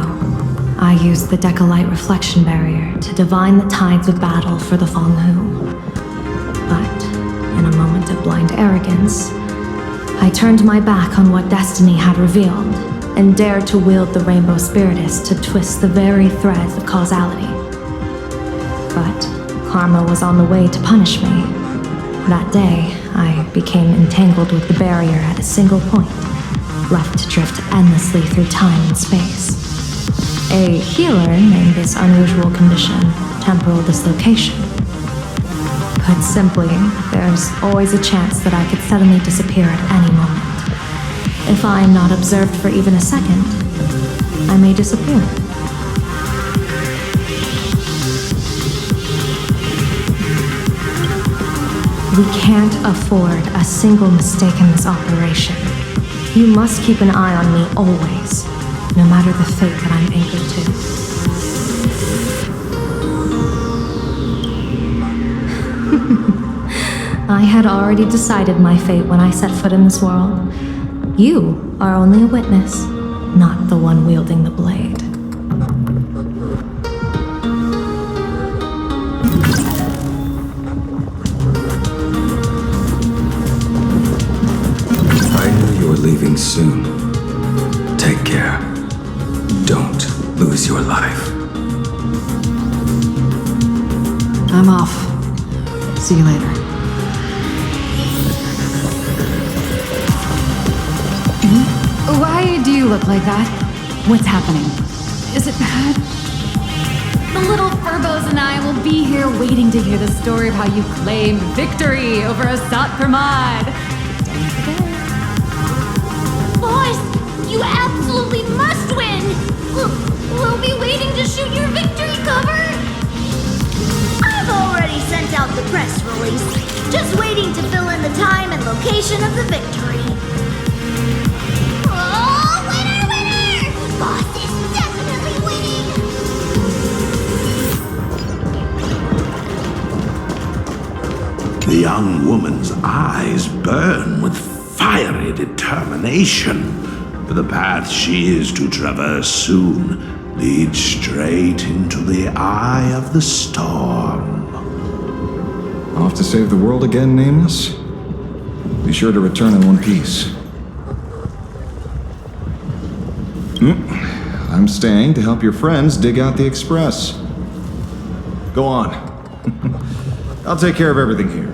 I used the Decalite reflection barrier to divine the tides of battle for the Fonghu. But, in a moment of blind arrogance, I turned my back on what destiny had revealed and dared to wield the Rainbow Spiritus to twist the very threads of causality. But karma was on the way to punish me. That day, I became entangled with the barrier at a single point, left to drift endlessly through time and space. A healer named this unusual condition temporal dislocation. Put simply, there's always a chance that I could suddenly disappear at any moment. If I am not observed for even a second, I may disappear. We can't afford a single mistake in this operation. You must keep an eye on me always, no matter the fate that I'm anchored to. I had already decided my fate when I set foot in this world. You are only a witness, not the one wielding the blade. Leaving soon. Take care. Don't lose your life. I'm off. See you later. Why do you look like that? What's happening? Is it bad? The little Furbos and I will be here waiting to hear the story of how you claimed victory over Asat Pramad. Don't forget. Boss, you absolutely must win! We'll be waiting to shoot your victory cover! I've already sent out the press release. Just waiting to fill in the time and location of the victory. Oh, winner, winner! Boss is definitely winning! The young woman's eyes burn with fiery determination, for the path she is to traverse soon leads straight into the eye of the storm. Off to save the world again, Nameless? Be sure to return in one piece. I'm staying to help your friends dig out the Express. Go on. I'll take care of everything here.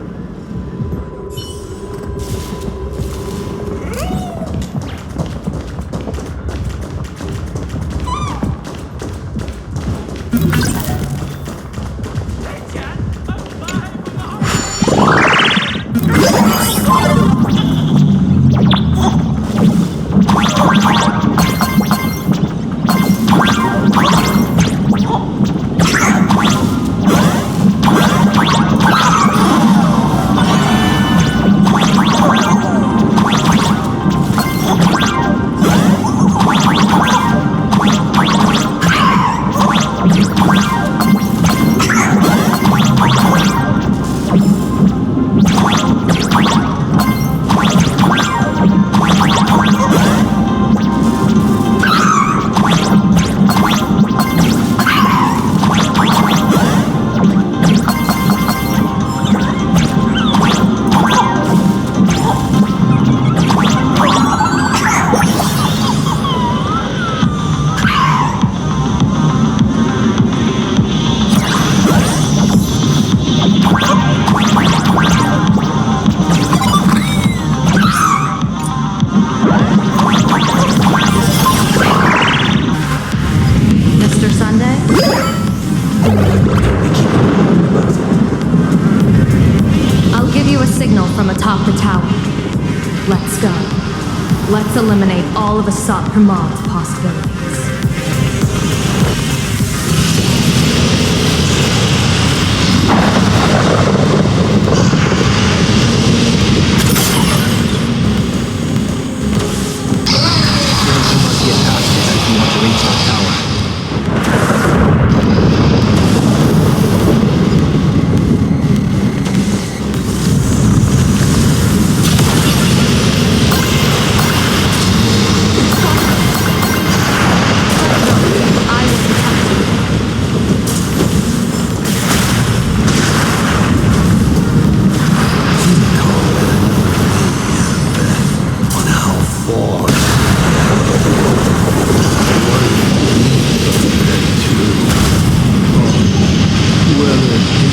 Let's eliminate all of Asat Pramad's possibilities. You must get past this if you want to reach our tower. fought. What it means to whether he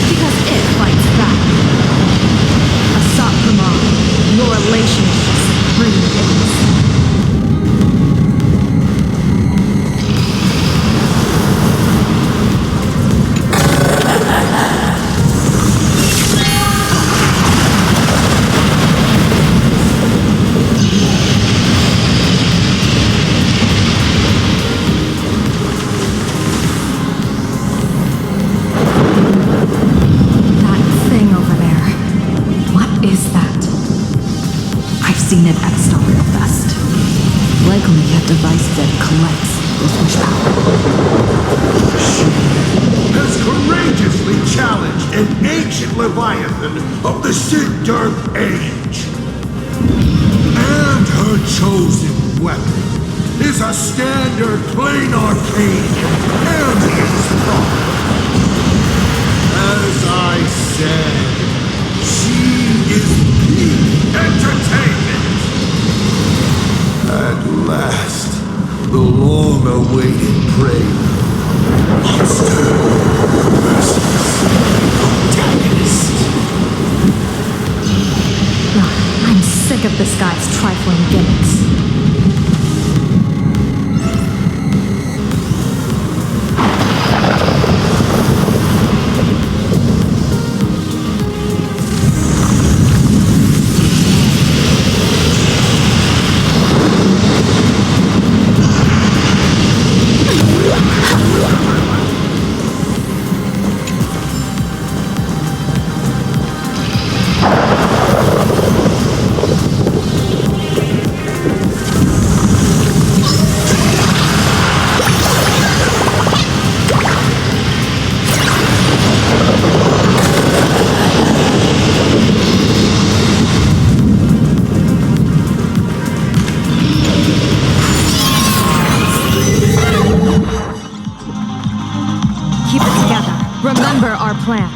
Because it fights back. Asat Kamal, your relationship's supreme innocence. That thing over there. What is that? I've seen it at Star Fest. Likely a device that collects British power. has courageously challenged an ancient Leviathan of the Sigurd Age. And her chosen weapon is a standard planar cane ambient thought. As I said, she is peak entertainment. At last, the long-awaited prey. Monster versus protagonist. I'm sick of this guy's trifling gimmicks. Keep it together. Remember our plan.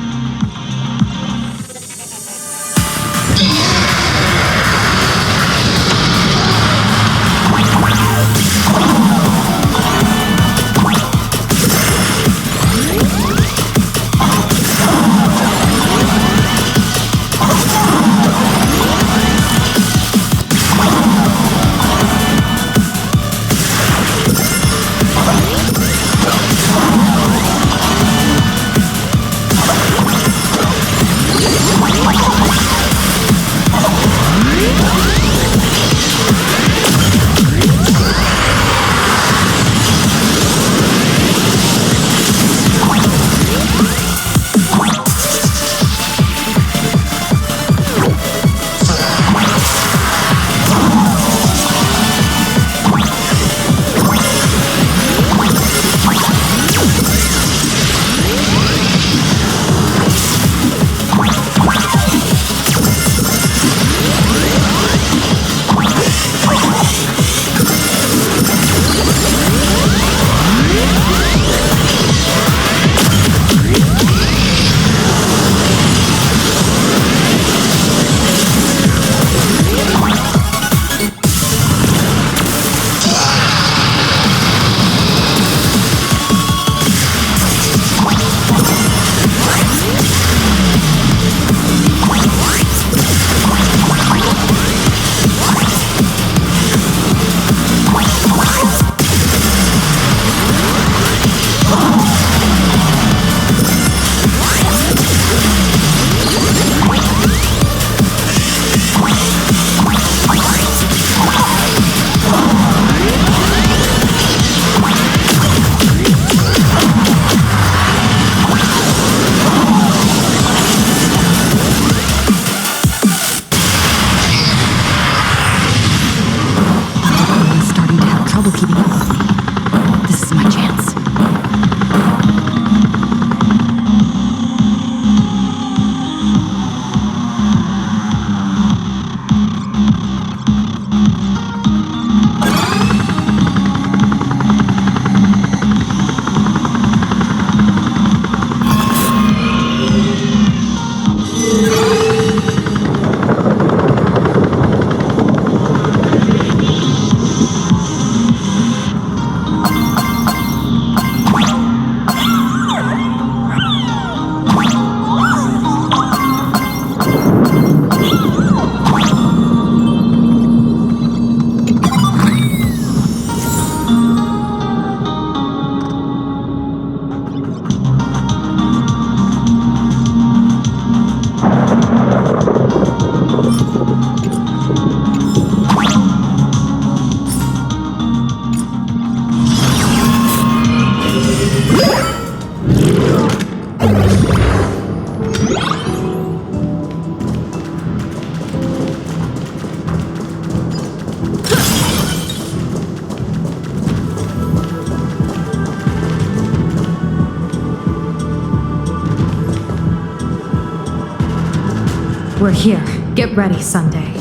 We're here. Get ready, Sunday.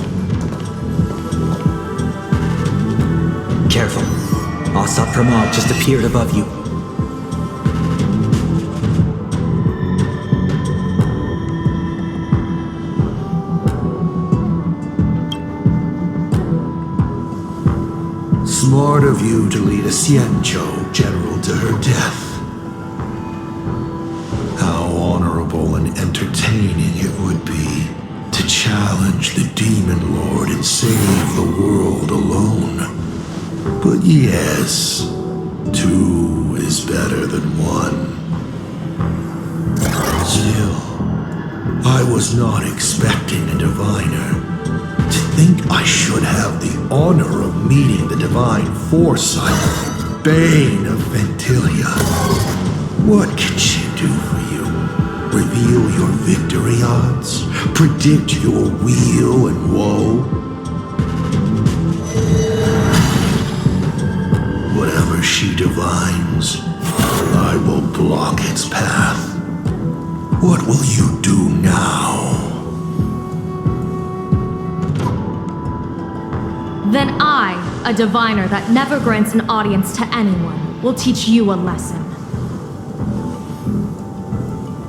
Careful. Asat Pramod just appeared above you. Smart of you to lead a Xianzhou general to her death. How honorable and entertaining it would be to challenge the Demon Lord and save the world alone. But yes, two is better than one. Still, I was not expecting a diviner. To think I should have the honor of meeting the divine foresight, Bane of Ventilia. What can she do for you? Reveal your victory odds? Predict your weal and woe? Whatever she divines, I will block its path. What will you do now? Then I, a diviner that never grants an audience to anyone, will teach you a lesson.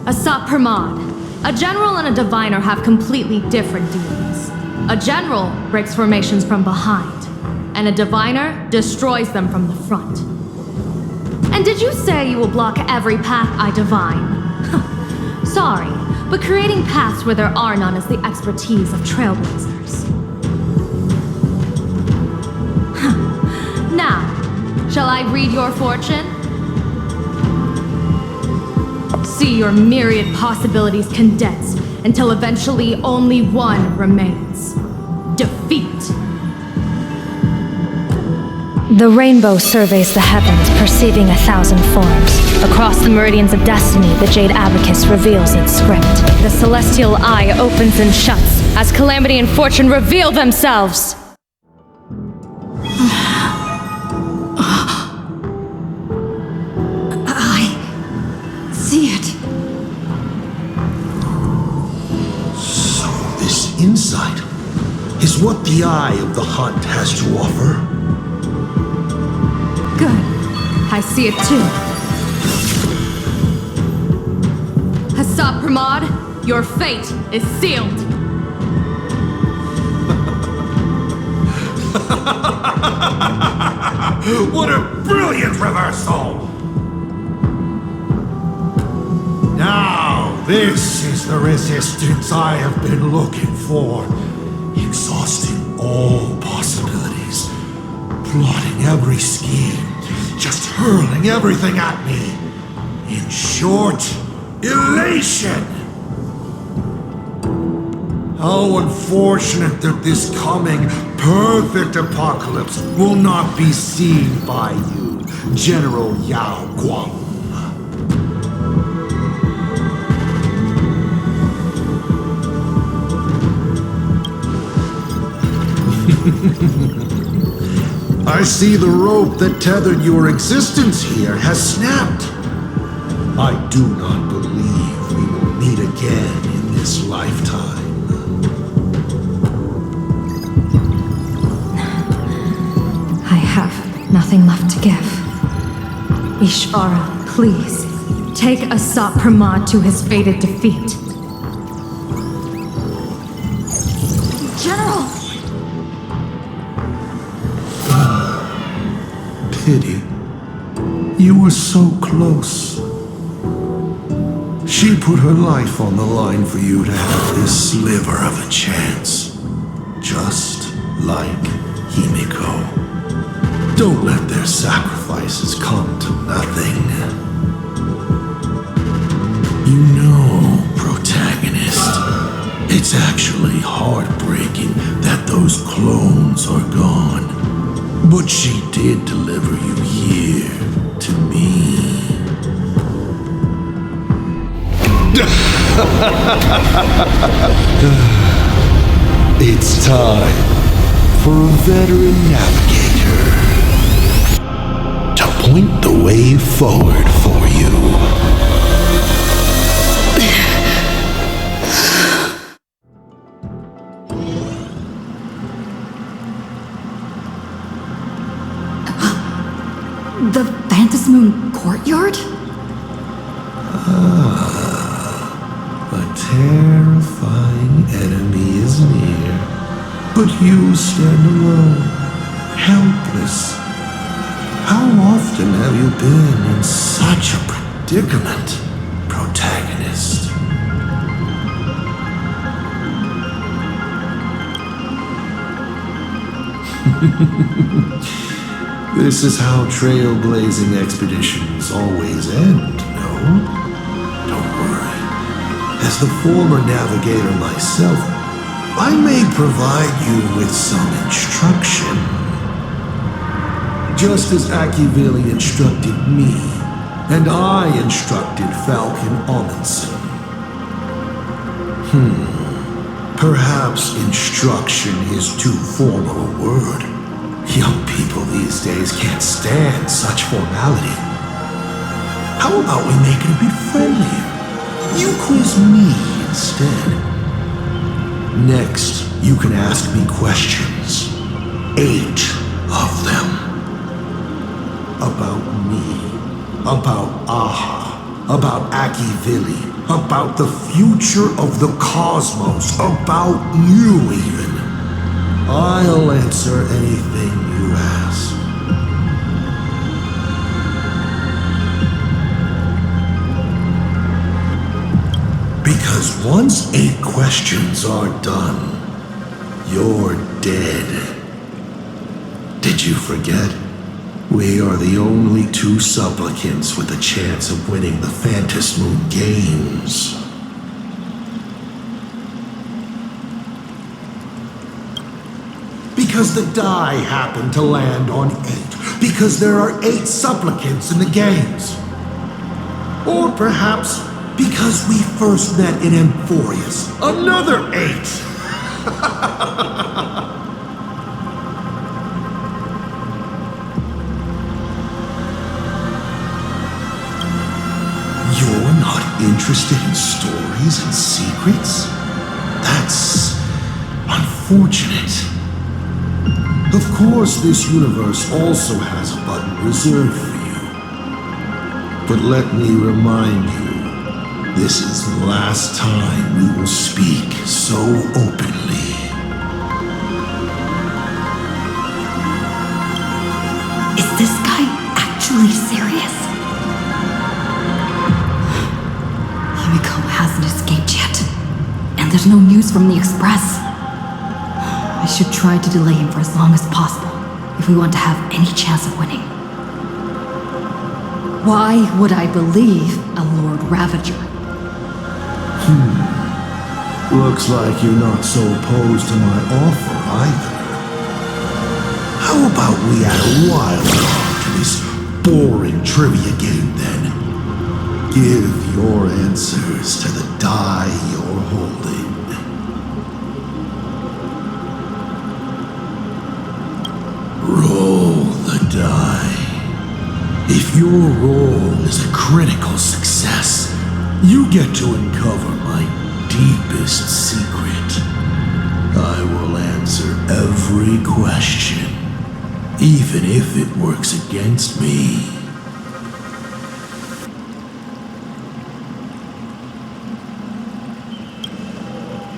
Asat Pramod, a general and a diviner have completely different duties. A general breaks formations from behind, and a diviner destroys them from the front. And did you say you will block every path I divine? Sorry, but creating paths where there are none is the expertise of trailblazers. Now, shall I read your fortune? See your myriad possibilities condensed until eventually only one remains. Defeat. The rainbow surveys the heavens, perceiving 1,000 forms. Across the meridians of destiny, the jade abacus reveals its script. The celestial eye opens and shuts as calamity and fortune reveal themselves. See it. So this insight is what the eye of the hunt has to offer. Good. I see it too. Asat Pramod, your fate is sealed. What a brilliant reversal! Now, this is the resistance I have been looking for. Exhausting all possibilities. Plotting every scheme. Just hurling everything at me. In short, elation! How unfortunate that this coming perfect apocalypse will not be seen by you, General Yao Guang. I see the rope that tethered your existence here has snapped. I do not believe we will meet again in this lifetime. I have nothing left to give. Ishvara, please, take Asat Pramod to his fated defeat. General! Pity. You were so close. She put her life on the line for you to have this sliver of a chance. Just like Himiko. Don't let their sacrifices come to nothing. You know, protagonist, it's actually heartbreaking that those clones are gone. But she did deliver you here to me. It's time for a veteran navigator to point the way forward for you. terrifying enemy is near, but you stand alone, helpless. How often have you been in such a predicament, protagonist? This is how trailblazing expeditions always end, no? Don't worry. As the former navigator myself, I may provide you with some instruction. Just as Akivili instructed me, and I instructed Falcon Amundsen. Perhaps instruction is too formal a word. Young people these days can't stand such formality. How about we make it a bit friendlier? You quiz me instead. Next, you can ask me questions. 8 of them. About me. About Aha. About Akivili. About the future of the cosmos. About you, even. I'll answer anything you ask. Because once 8 questions are done, you're dead. Did you forget? We are the only 2 supplicants with a chance of winning the Phantasm Moon Games. Because the die happened to land on 8. Because there are 8 supplicants in the games. Or perhaps because we first met in Amphorius. Another 8! You're not interested in stories and secrets? That's unfortunate. Of course, this universe also has a button reserved for you. But let me remind you, this is the last time we will speak so openly. Is this guy actually serious? Himiko hasn't escaped yet. And there's no news from the Express. I should try to delay him for as long as possible, if we want to have any chance of winning. Why would I believe a Lord Ravager? Looks like you're not so opposed to my offer either. How about we add a wild card to this boring trivia game then? Give your answers to the die you're holding. Roll the die. If your roll is a critical success, you get to uncover my deepest secret. I will answer every question, even if it works against me.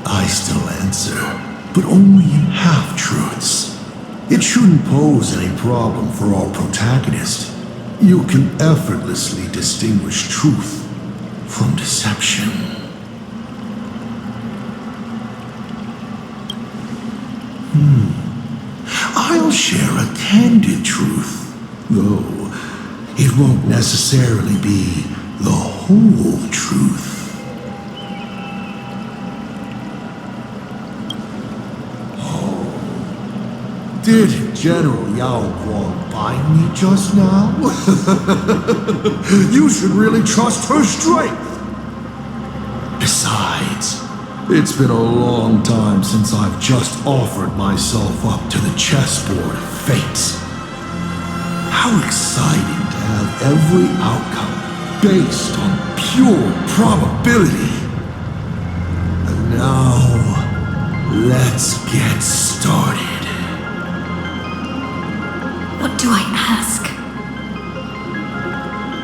I still answer, but only half-truths. It shouldn't pose any problem for our protagonist. You can effortlessly distinguish truth from deception. I'll share a candid truth, though it won't necessarily be the whole truth. Did General Yao Guang bind me just now? You should really trust her strength. Besides, it's been a long time since I've just offered myself up to the chessboard of fate. How exciting to have every outcome based on pure probability. And now, let's get started. What do I ask?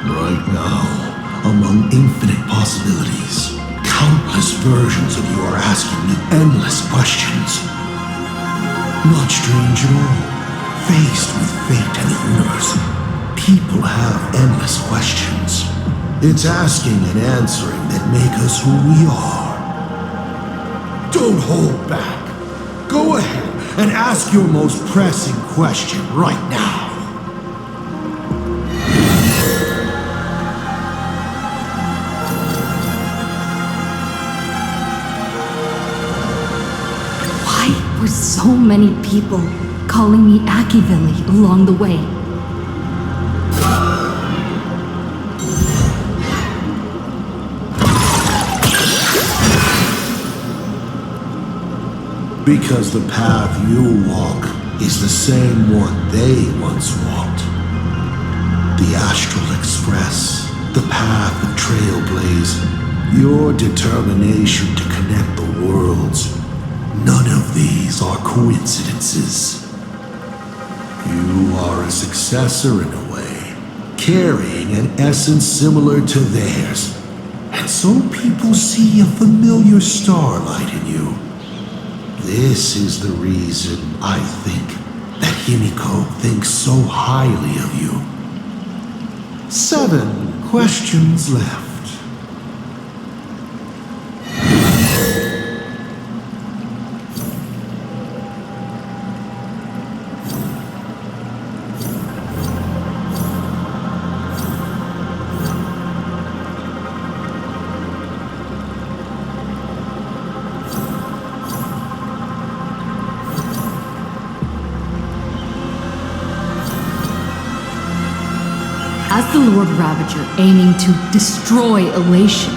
Right now, among infinite possibilities, countless versions of you are asking me endless questions. Not strange at all. Faced with fate and the universe, people have endless questions. It's asking and answering that make us who we are. Don't hold back. Go ahead and ask your most pressing question right now. Why were so many people calling me Akivilli along the way? Because the path you walk is the same one they once walked. The Astral Express, the path of Trailblaze, your determination to connect the worlds. None of these are coincidences. You are a successor in a way, carrying an essence similar to theirs. And so people see a familiar starlight in you. This is the reason I think that Himiko thinks so highly of you. 7 questions left. As the Lord Ravager aiming to destroy Elation,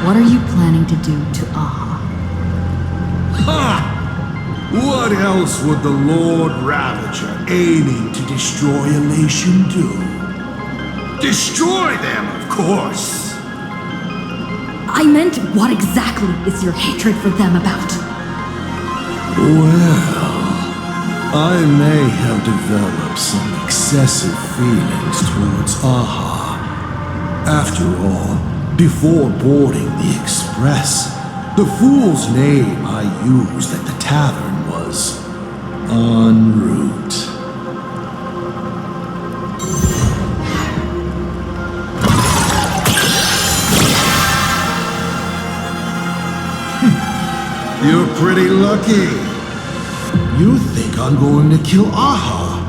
what are you planning to do to Aha? Ha! What else would the Lord Ravager aiming to destroy Elation do? Destroy them, of course! I meant, what exactly is your hatred for them about? Well, I may have developed some excessive feelings towards Aha. After all, before boarding the Express, the fool's name I used at the tavern was En route. You're pretty lucky. You think I'm going to kill Aha?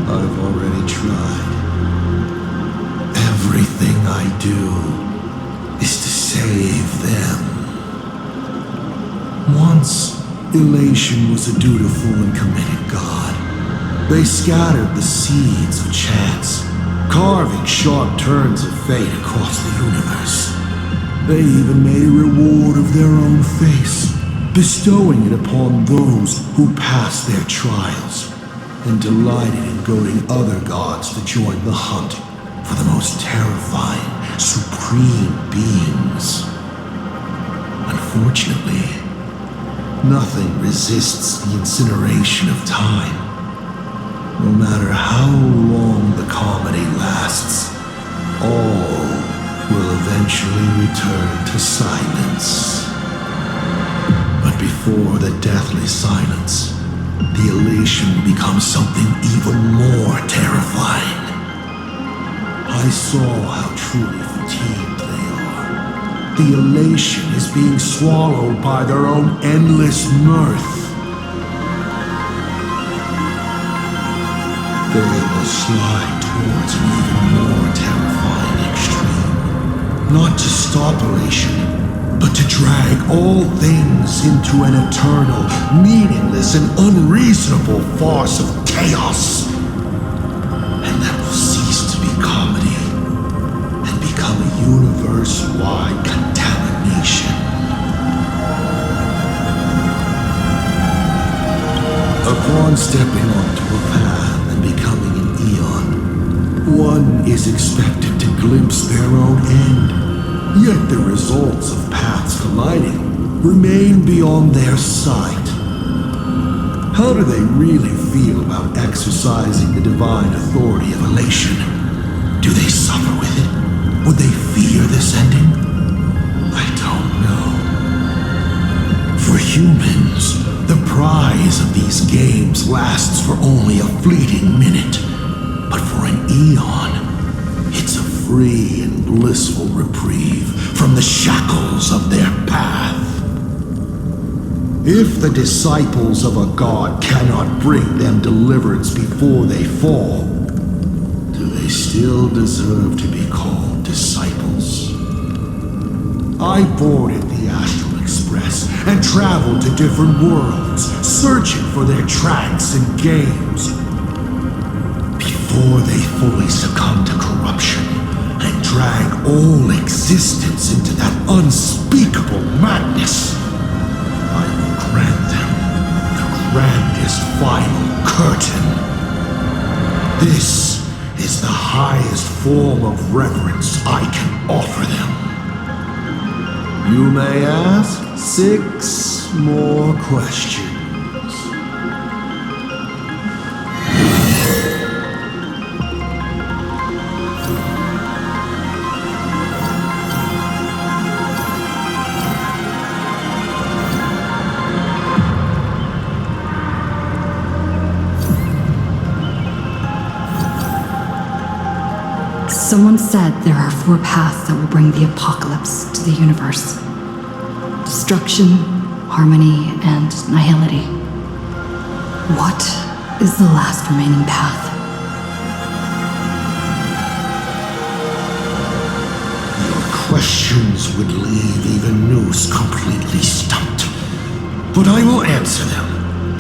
I've already tried. Everything I do is to save them. Once, Elation was a dutiful and committed god. They scattered the seeds of chance, carving sharp turns of fate across the universe. They even made a reward of their own face, bestowing it upon those who passed their trials, and delighted in goading other gods to join the hunt for the most terrifying, supreme beings. Unfortunately, nothing resists the incineration of time. No matter how long the comedy lasts, all will eventually return to silence. But before the deathly silence, the elation becomes something even more terrifying. I saw how truly fatigued they are. The elation is being swallowed by their own endless mirth. They will slide towards an even more terrifying extreme. Not to stop elation, but to drag all things into an eternal, meaningless, and unreasonable farce of chaos. And that will cease to be comedy and become a universe-wide contamination. Upon stepping onto a path and becoming an eon, one is expected to glimpse their own end. Yet the results of paths colliding remain beyond their sight. How do they really feel about exercising the divine authority of elation? Do they suffer with it? Would they fear this ending? I don't. rise of these games lasts for only a fleeting minute, but for an eon, it's a free and blissful reprieve from the shackles of their path. If the disciples of a god cannot bring them deliverance before they fall, do they still deserve to be called disciples? I boarded the Astral Express and traveled to different worlds, searching for their tracks and games. Before they fully succumb to corruption and drag all existence into that unspeakable madness, I will grant them the grandest final curtain. This is the highest form of reverence I can offer them. You may ask 6 more questions. Someone said there are 4 paths that will bring the apocalypse to the universe. Destruction, harmony, and nihility. What is the last remaining path? Your questions would leave even Noose completely stumped. But I will answer them,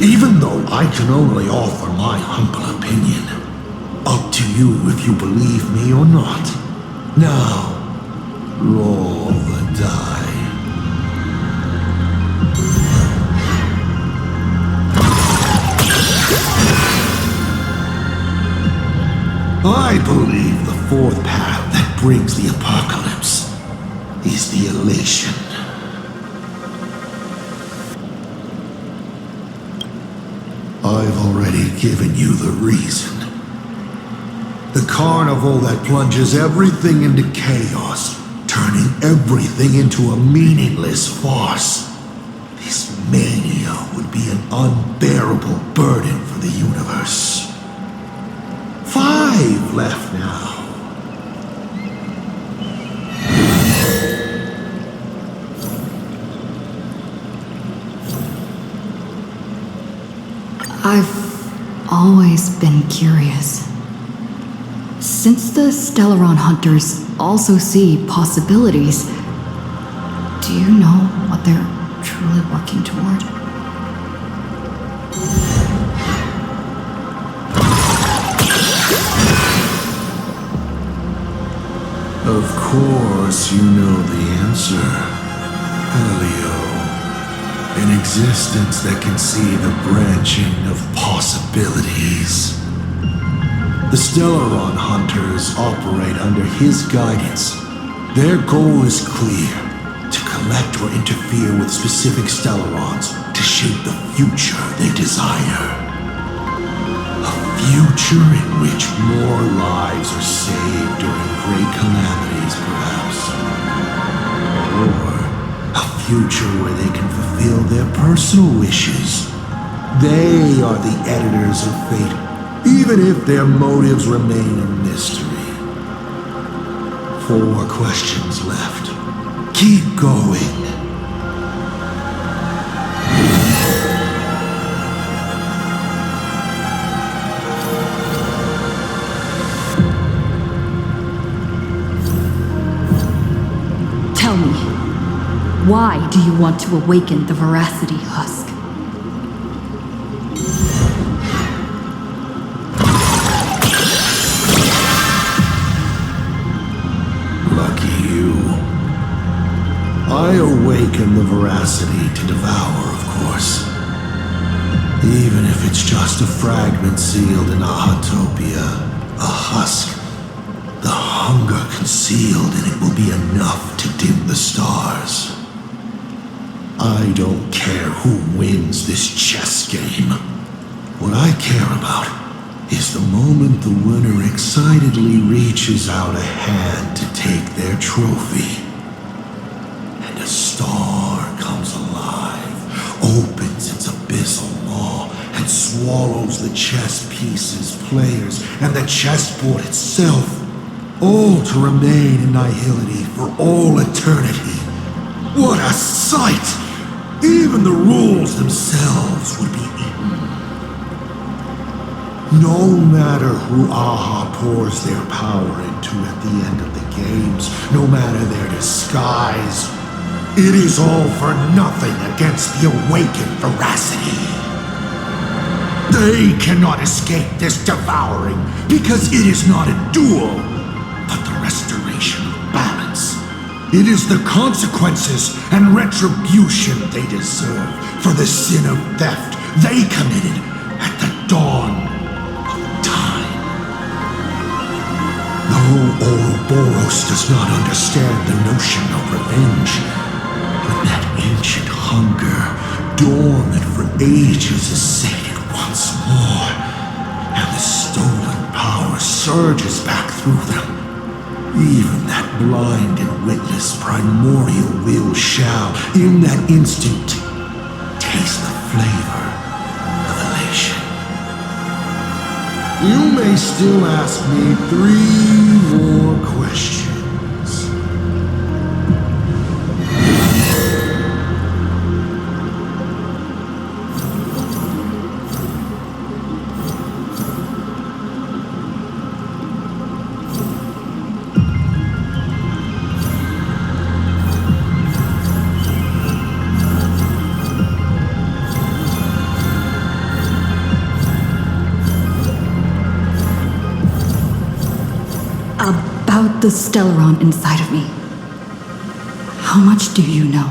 even though I can only offer my humble opinion. Up to you if you believe me or not. Now, roll the die. I believe the 4th path that brings the apocalypse is the elation. I've already given you the reason. The carnival that plunges everything into chaos, turning everything into a meaningless farce. This mania would be an unbearable burden for the universe. 5 left now. I've always been curious. Since the Stellaron Hunters also see possibilities, do you know what they're truly working toward? Of course you know the answer, Elio. An existence that can see the branching of possibilities. The Stellaron Hunters operate under his guidance. Their goal is clear: to collect or interfere with specific Stellarons to shape the future they desire. A future in which more lives are saved during great calamities, perhaps. Or a future where they can fulfill their personal wishes. They are the editors of fate, even if their motives remain a mystery. 4 questions left. Keep going. Tell me, why do you want to awaken the Veracity Husk? I awaken the Veracity to devour, of course. Even if it's just a fragment sealed in a Hutopia, a husk, the hunger concealed in it will be enough to dim the stars. I don't care who wins this chess game. What I care about is the moment the winner excitedly reaches out a hand to take their trophy. A star comes alive, opens its abyssal maw, swallows the chess pieces, players, and the chessboard itself, all to remain in nihility for all eternity. What a sight! Even the rules themselves would be eaten. No matter who Aha pours their power into at the end of the games, no matter their disguise, it is all for nothing against the awakened veracity. They cannot escape this devouring because it is not a duel, but the restoration of balance. It is the consequences and retribution they deserve for the sin of theft they committed at the dawn of time. Though Ouroboros does not understand the notion of revenge, when that ancient hunger, dormant for ages, is sated once more, and the stolen power surges back through them, even that blind and witless primordial will shall, in that instant, taste the flavor of elation. You may still ask me 3 more questions. About the Stellaron inside of me. How much do you know?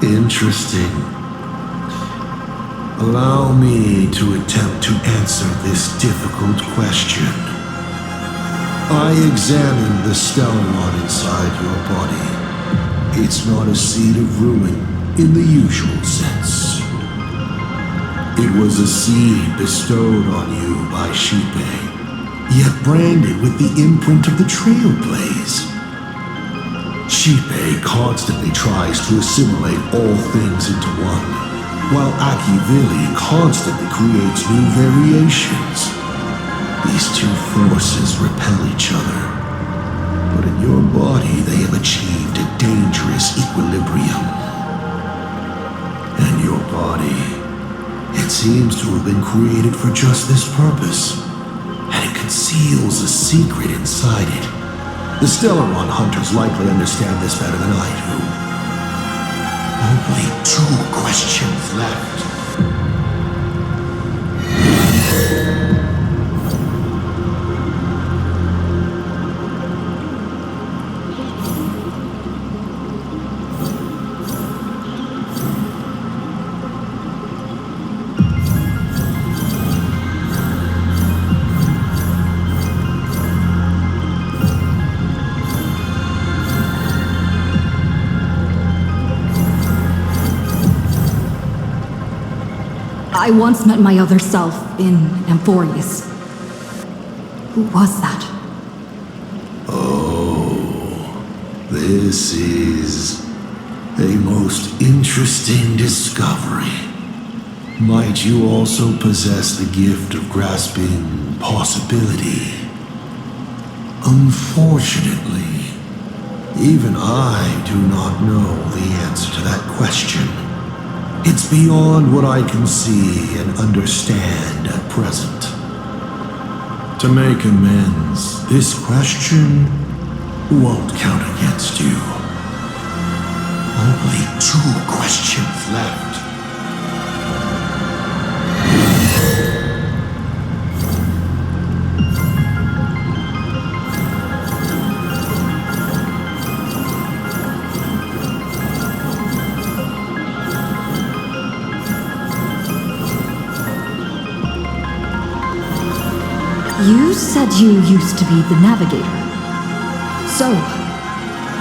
Interesting. Allow me to attempt to answer this difficult question. I examined the Stellaron inside your body. It's not a seed of ruin in the usual sense. It was a seed bestowed on you by Shipe, yet branded with the imprint of the Trailblaze. Shipe constantly tries to assimilate all things into one, while Akivili constantly creates new variations. These two forces repel each other, but in your body they have achieved a dangerous equilibrium. And your body, it seems to have been created for just this purpose, and it conceals a secret inside it. The Stellaron hunters likely understand this better than I do. Only 2 questions left. I once met my other self in Amphorius. Who was that? Oh, this is a most interesting discovery. Might you also possess the gift of grasping possibility? Unfortunately, even I do not know the answer to that question. It's beyond what I can see and understand at present. To make amends, this question won't count against you. Only 2 questions left. You said you used to be the navigator. So,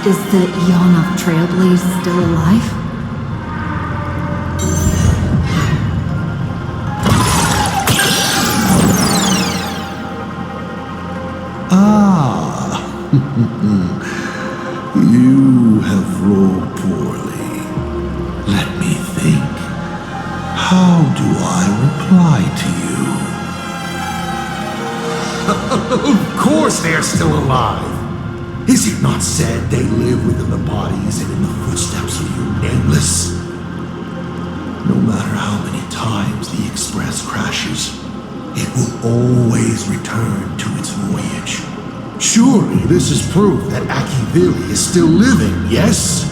is the Eon of Trailblaze still alive? Ah, You have rolled poorly. Let me think. How do I reply to you? Of course they're still alive. Is it not said they live within the bodies and in the footsteps of you nameless? No matter how many times the Express crashes, it will always return to its voyage. Surely this is proof that Akiviri is still living, yes?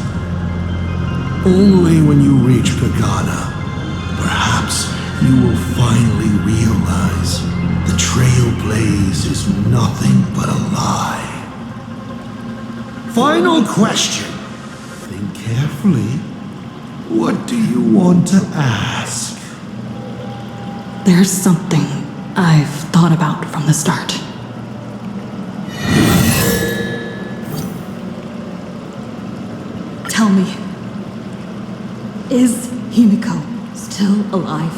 Only when you reach Pagana, perhaps you will finally realize the Trailblaze is nothing but a lie. Final question. Think carefully. What do you want to ask? There's something I've thought about from the start. Tell me, is Himiko still alive?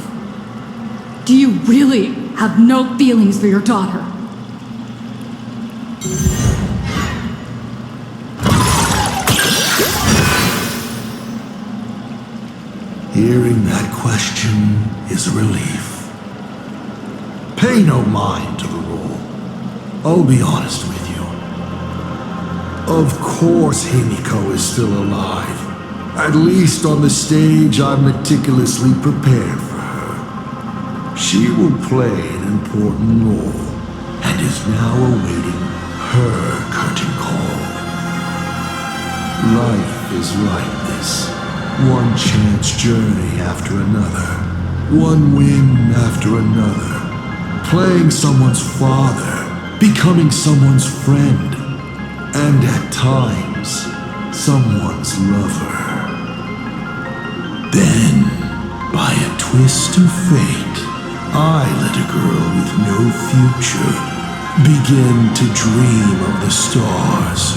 Do you really have no feelings for your daughter? Hearing that question is a relief. Pay no mind to the roll. I'll be honest with you. Of course Himiko is still alive. At least on the stage I've meticulously prepared for her. She will play an important role and is now awaiting her curtain call. Life is like this. One chance journey after another. One win after another. Playing someone's father. Becoming someone's friend. And at times, someone's lover. Then, by a twist of fate, I let a girl with no future begin to dream of the stars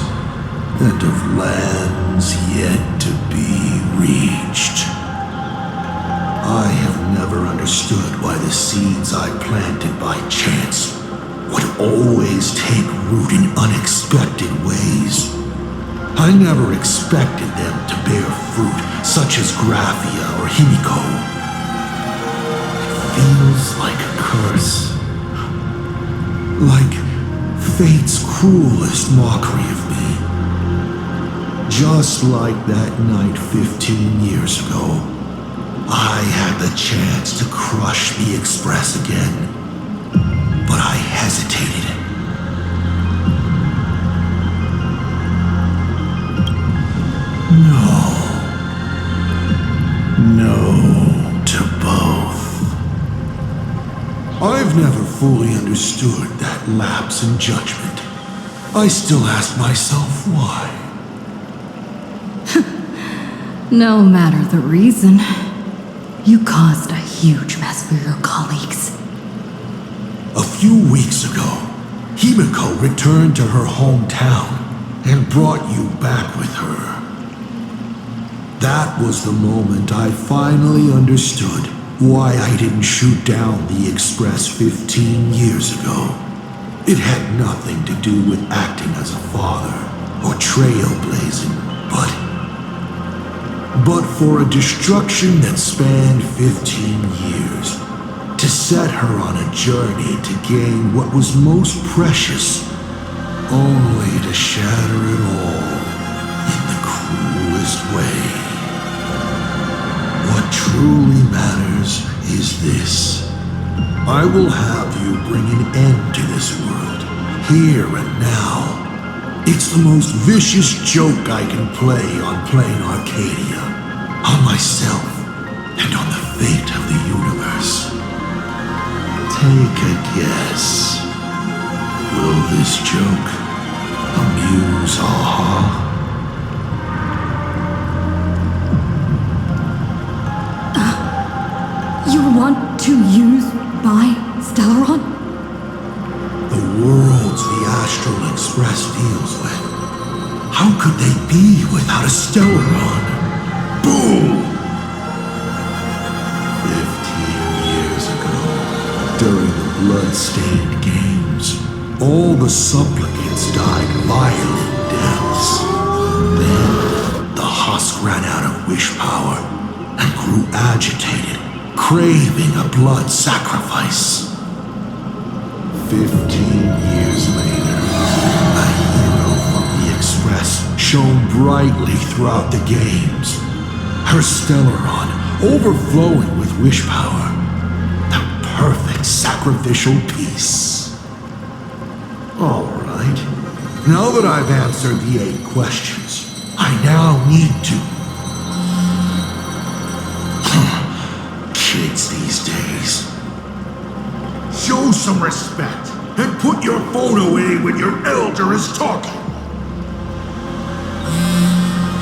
and of lands yet to be reached. I have never understood why the seeds I planted by chance would always take root in unexpected ways. I never expected them to bear fruit such as Graphia or Himiko. It feels like a curse. Like fate's cruelest mockery of me. Just like that night 15 years ago, I had the chance to crush the Express again, but I hesitated. No to both. I've never fully understood that lapse in judgment. I still ask myself why. No matter the reason, you caused a huge mess for your colleagues. A few weeks ago, Himiko returned to her hometown and brought you back with her. That was the moment I finally understood why I didn't shoot down the Express 15 years ago. It had nothing to do with acting as a father or trailblazing, but for a destruction that spanned 15 years, to set her on a journey to gain what was most precious, only to shatter it all in the cruelest way. What truly matters is this. I will have you bring an end to this world, here and now. It's the most vicious joke I can play on Plain Arcadia, on myself, and on the fate of the universe. Take a guess. Will this joke amuse Aha? You want to use my Stellaron? The worlds the Astral Express deals with. How could they be without a Stellaron? Boom! 15 years ago, during the blood-stained games, all the supplicants died violent deaths. Then, the husk ran out of wish power and grew agitated, craving a blood sacrifice. 15 years later, a hero from the Express shone brightly throughout the games. Her Stellaron overflowing with wish power. The perfect sacrificial piece. All right. Now that I've answered the 8 questions, I now need to... Kids these days. Show some respect and put your phone away when your elder is talking.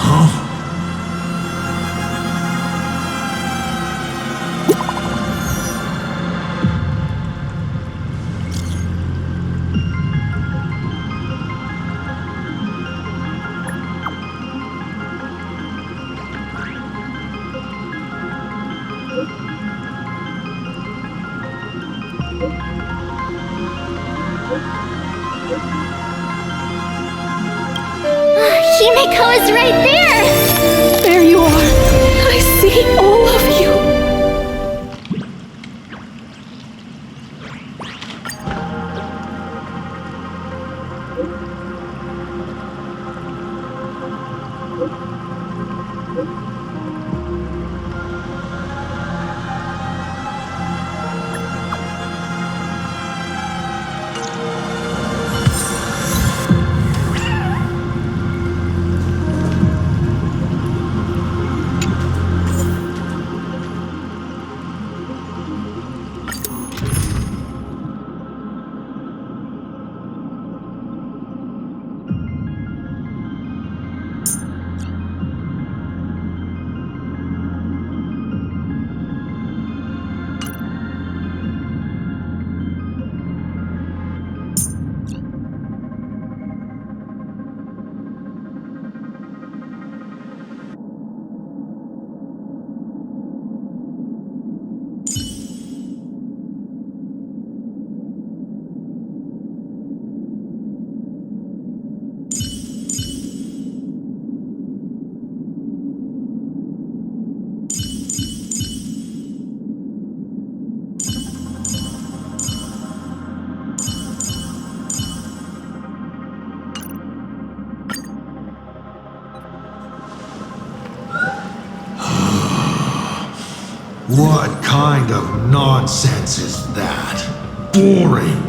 Huh? Himiko is right there! There you are. I see all of you. What kind of nonsense is that? Boring.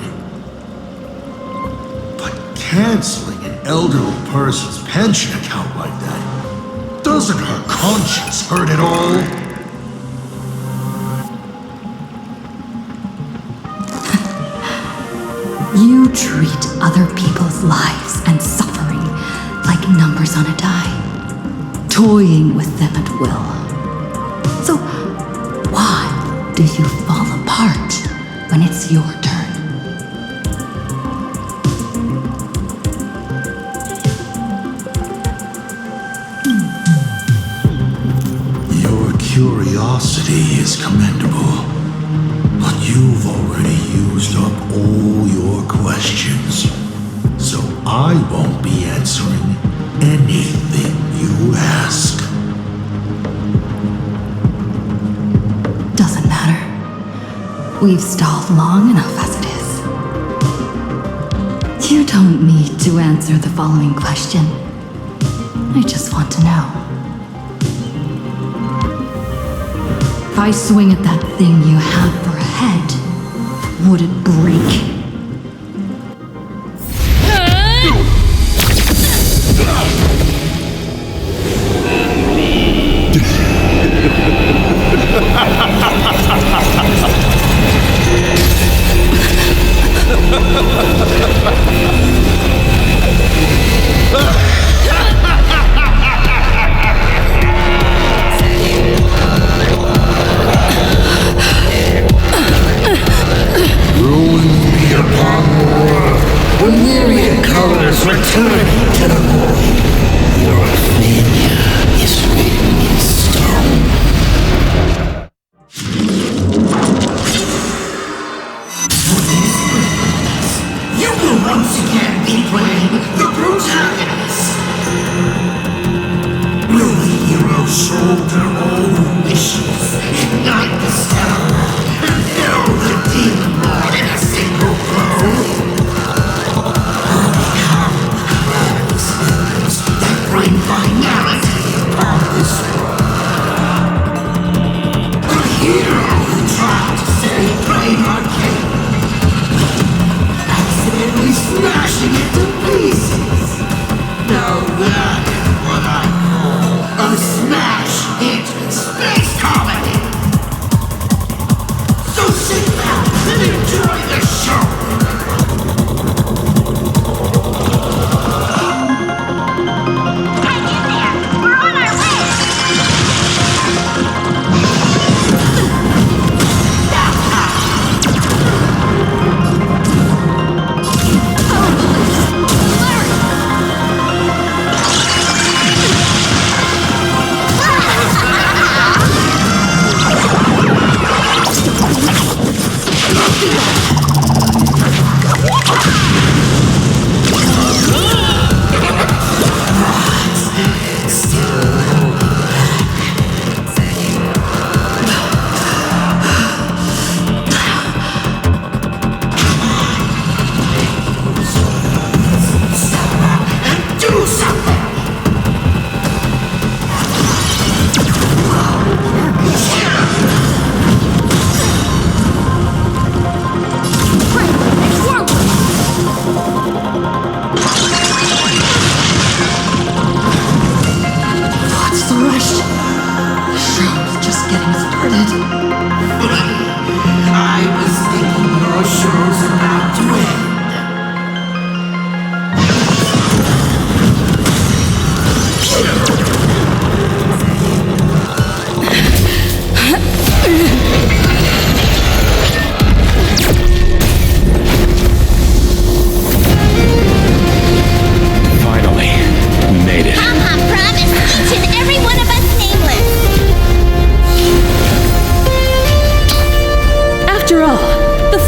But canceling an elderly person's pension account like that, doesn't her conscience hurt at all? You treat other people's lives and suffering like numbers on a die, toying with them at will. So, why do you fall apart when it's your turn? Your curiosity is commendable, but you've already used up all your questions, so I won't be answering anything you ask. Doesn't matter. We've stalled long enough as it is. You don't need to answer the following question. I just want to know. If I swing at that thing you have for a head, would it break? Once again be playing the brutal Will the hero shoulder all the wishes, ignite the stone, and fill the demon lord in a single blow? Or become the cloudless words that bring finality upon this world? A hero who tried to save Brain Arcade, accidentally smashing it to pieces. Now that is what I call a smash hit space comedy. So sit back and enjoy the show. Hang in there! We're on our way!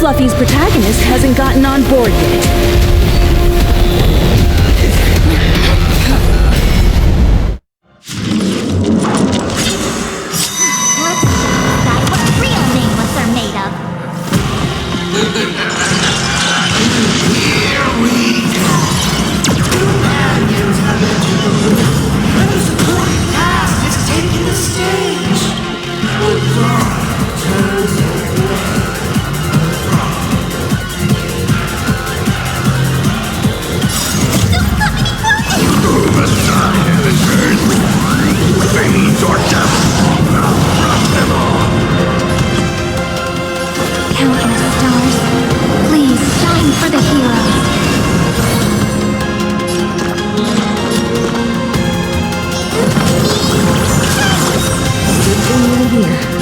Fluffy's protagonist hasn't gotten on board yet. Let's decide what real nameless are made of. Here we go. Companions have entered the room, and the supporting cast is taking the stage. The dark turns away. Fate or death, from them all. Countless stars, please shine for the heroes.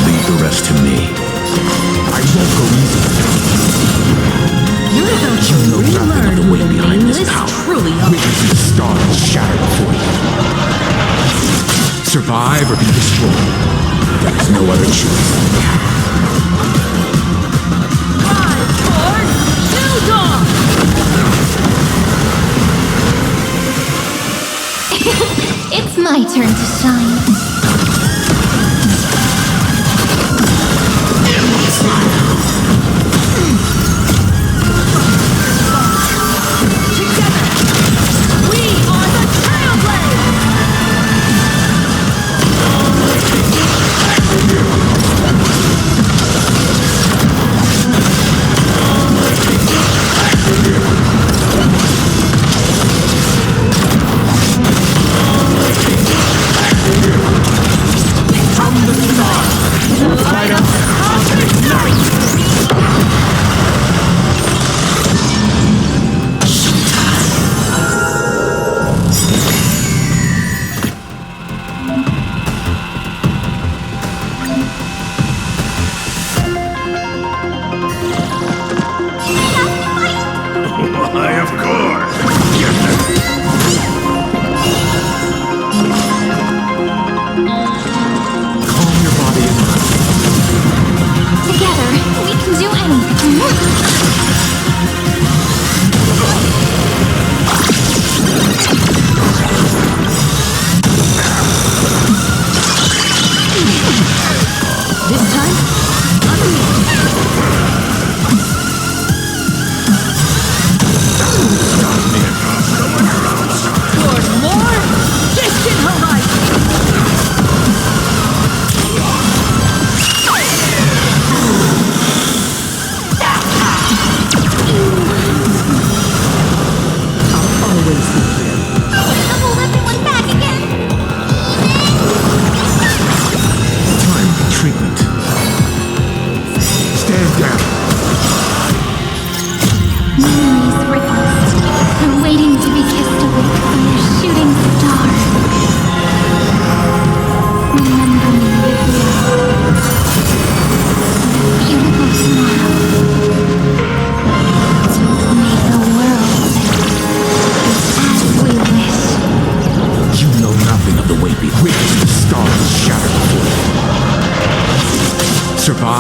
Leave the rest to me. I won't go easy. You're about You know nothing of the way behind this power. Truly Witness the stars shatter before you. Survive or be destroyed. There is no other choice. It's my turn to shine. Why, of course. Calm your body and mind. Together, we can do anything.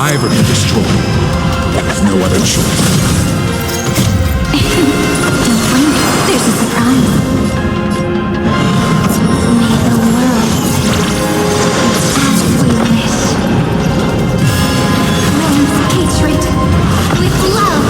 Survive or be destroyed. There is no other choice. Don't blink, there's a surprise. May the world as we wish. Cleanse hatred with love.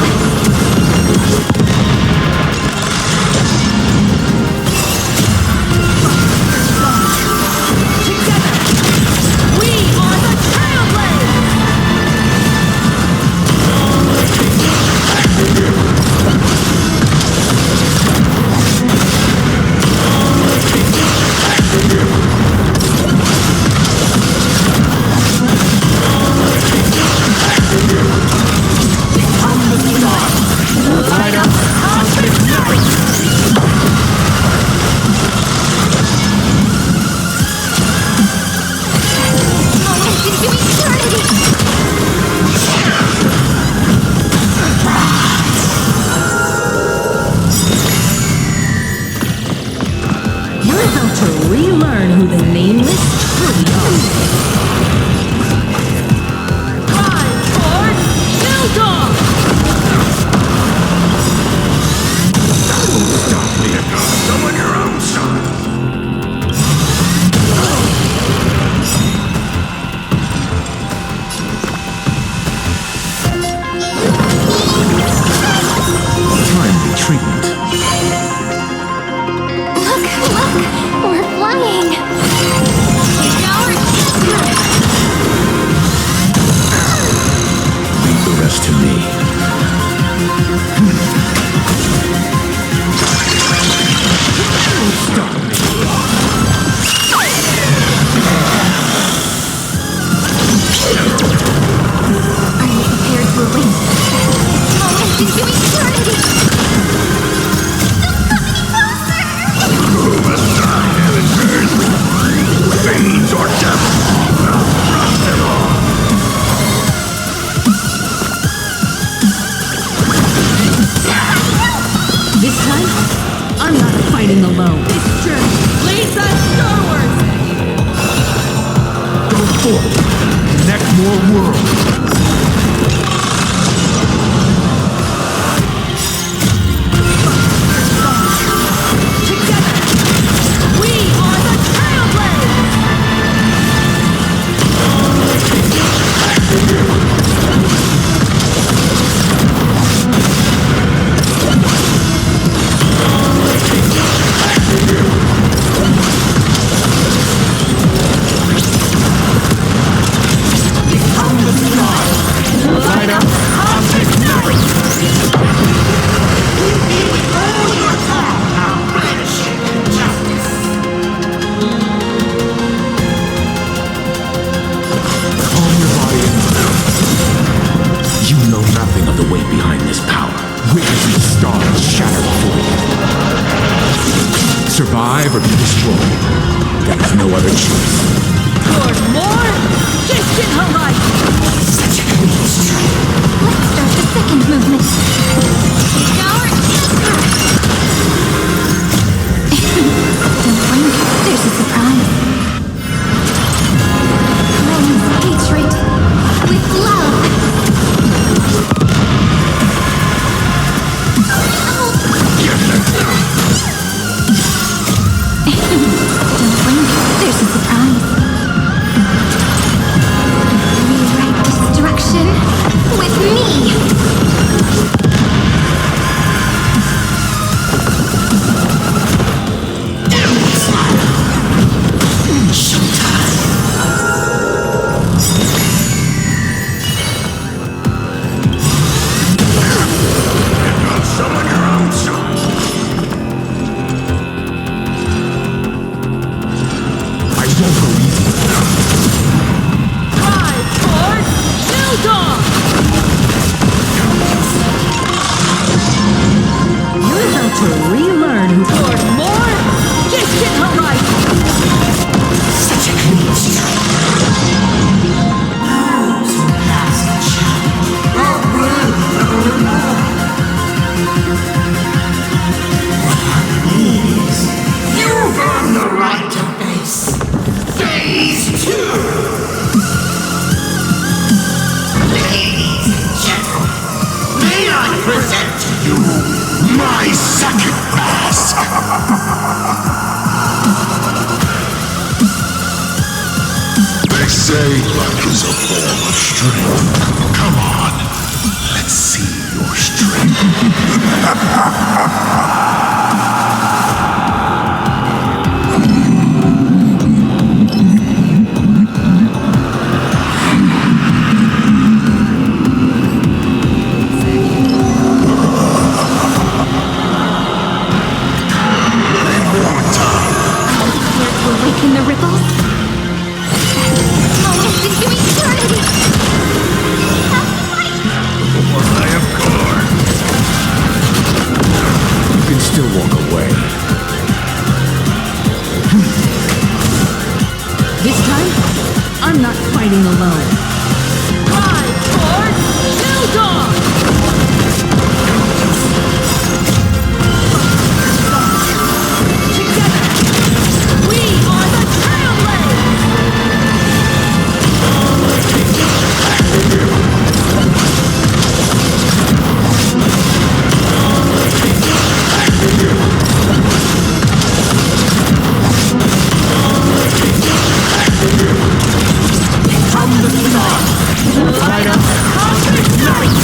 Survive or be destroyed. There is no other choice. For more distant horizon. Such a clean strike. Let's start the second movement. Don't blink, there's a surprise. Cleanse hatred with love. Don't blink, there's a surprise. Rewrite destruction with me. My second mask! They say luck is a form of strength. Come on, let's see your strength. Awaken the ripples? Moments into eternity! I am gone. You can still walk away. This time, I'm not fighting alone. Ride for New Dawn! Together, we are the From the start, light up cosmic night!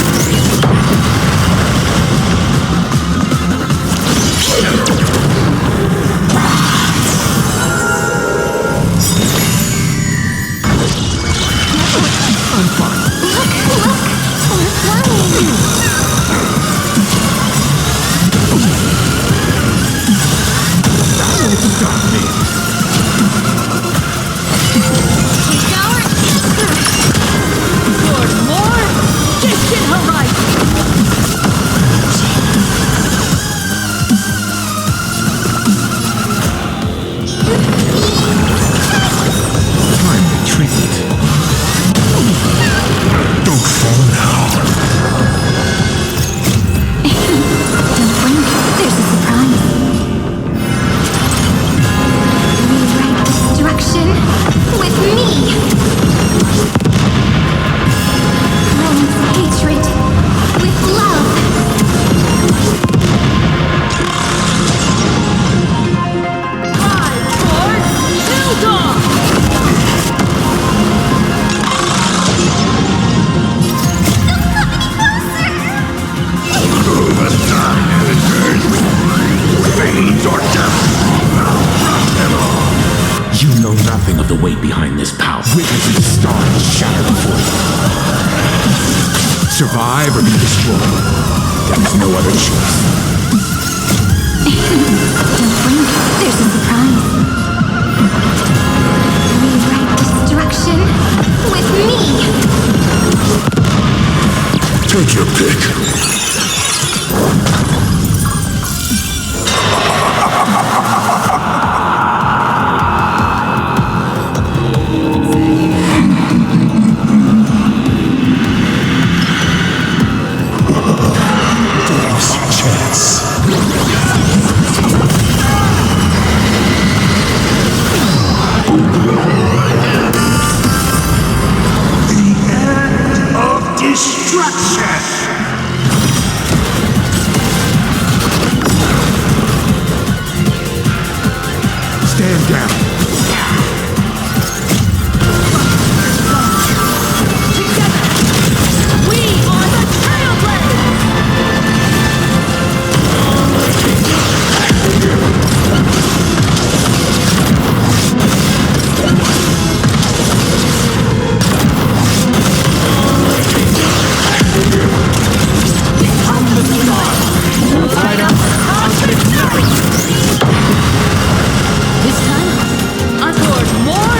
Survive or be destroyed. There's no other choice. Don't blink, there's a surprise. Rewrite destruction with me. Take your pick. Stand down. We are the This time, on towards more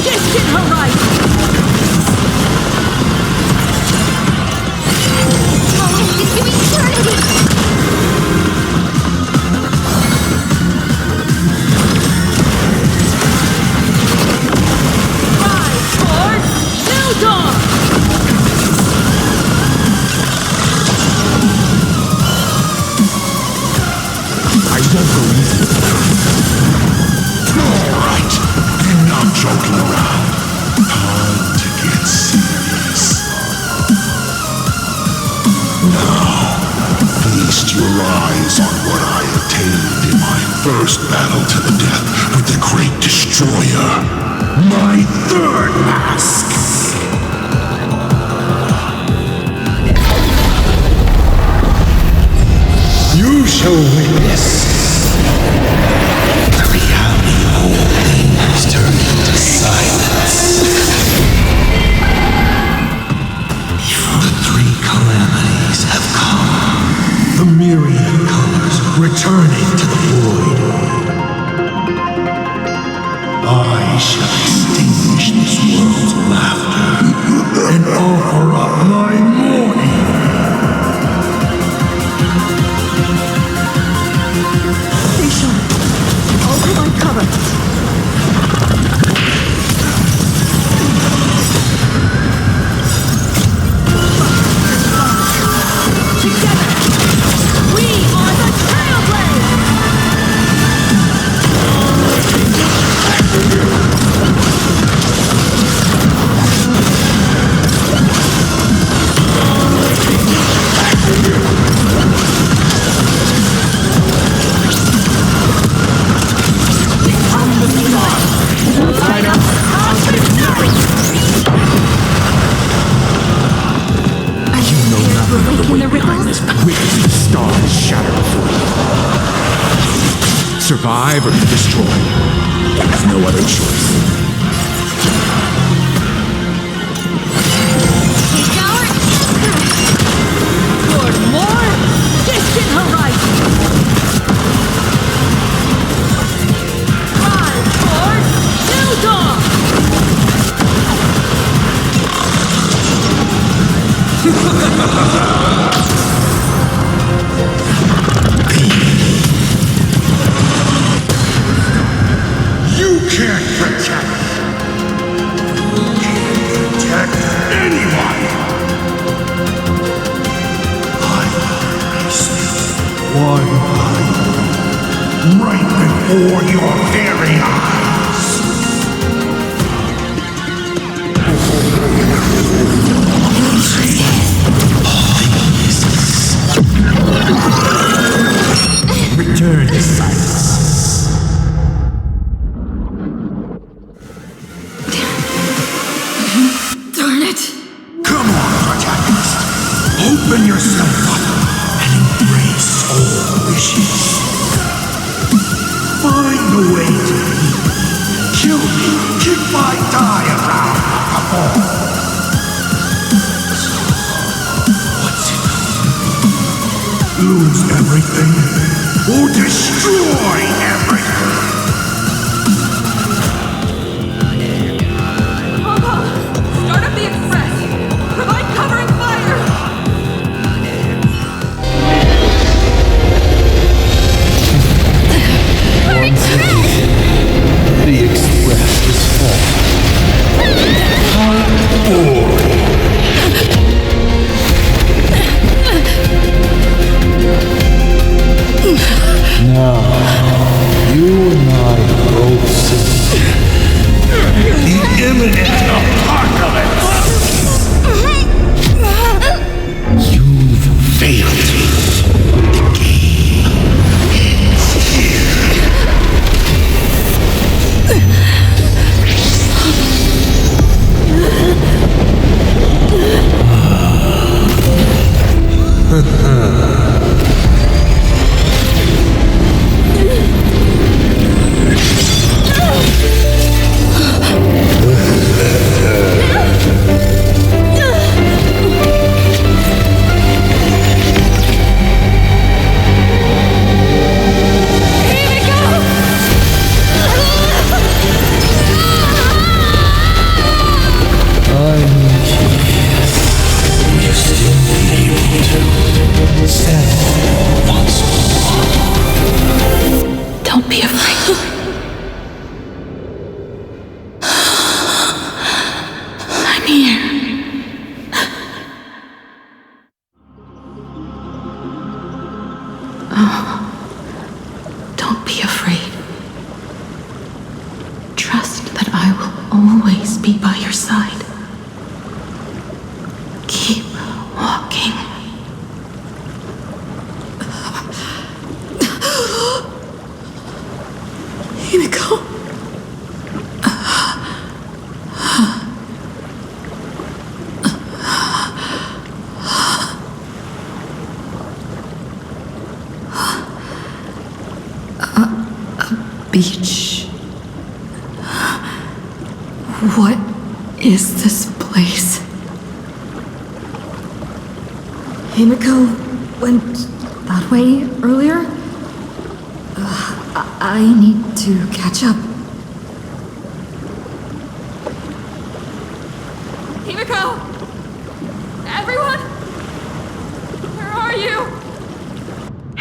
distant horizons. Moments into eternity! Ride towards New Dawn! I won't go easy with you. All right, I'm not joking around. Time to get serious. Now, please feast your eyes on what I attained in my first battle to the death with the Great Destroyer. My third mask! You shall witness the reality of all things turned into silence. The three calamities have come. The myriad colors returning to the void. I shall extinguish this world's laughter and offer up my mourning. Stay sharp. I'll provide cover. Together, we are the Trailblazers! You know nothing of the weight behind this. Witness the stars shatter before you. Survive or be destroyed. There is no other choice. Toward more distant horizons. Rise toward new dawn. You can't protect. You can't protect anyone. I face one by one, right before your very eyes. Return to silence. Darn it! Come on, protagonist. Open yourself up and embrace all wishes. Find a way to leave. Kill me if I die around Acapulco. What's it? Lose everything or destroy everything. Start up the express. Provide covering fire. The express is full. How boring. Now, you and I both see the imminent apocalypse. You've failed. The game ends here. Don't be afraid. I'm here. Oh, don't be afraid. Trust that I will always be by your side. Keep walking. beach. What is this place? Himiko went that way earlier? I need to catch up. Himiko! Everyone? Where are you?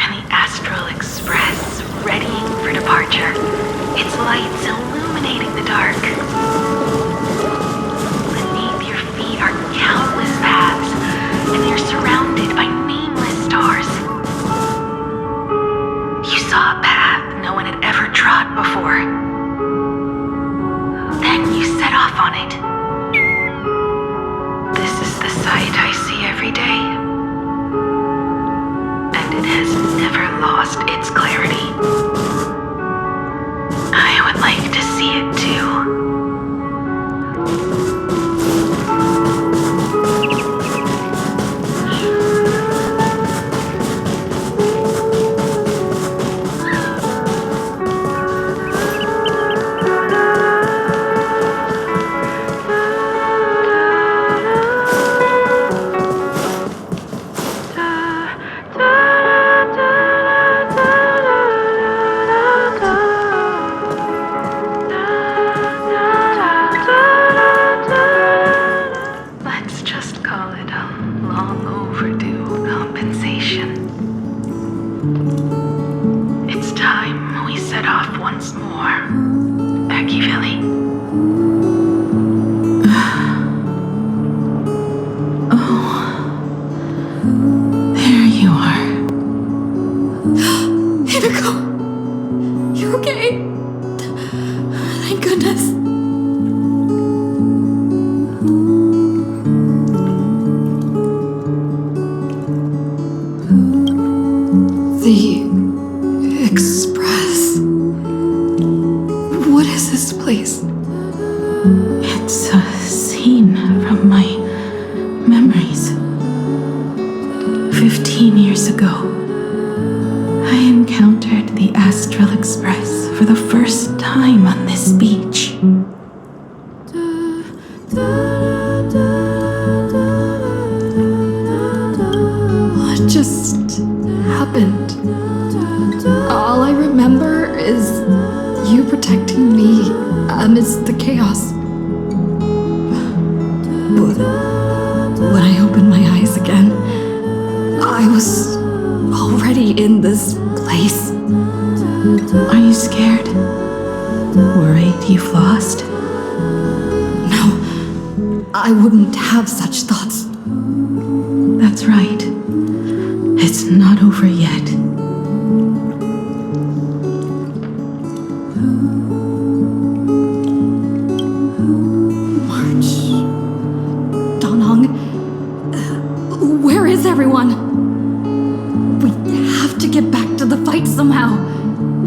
And the Astral Express, readying for departure. Its lights illuminating the dark. Beneath your feet are countless paths, and you're surrounded by nameless stars. You saw a path no one had ever trod before. Then you set off on it. This is the sight I see every day. And it has never lost its clarity. I would like to see it too. Let's just call it a long overdue compensation. It's time we set off once more, Akivilli. There you are. Himiko! You okay? Thank goodness. The Express. What is this place? It's a scene from my memories. 15 years ago, I encountered the Astral Express for the first time on this beach. What just happened? All I remember is you protecting me amidst the chaos. But when I opened my eyes again, I was already in this place. Are you scared? Worried you've lost? No, I wouldn't have such thoughts. That's right. It's not over yet. March. Danong. Where is everyone? We have to get back to the fight somehow.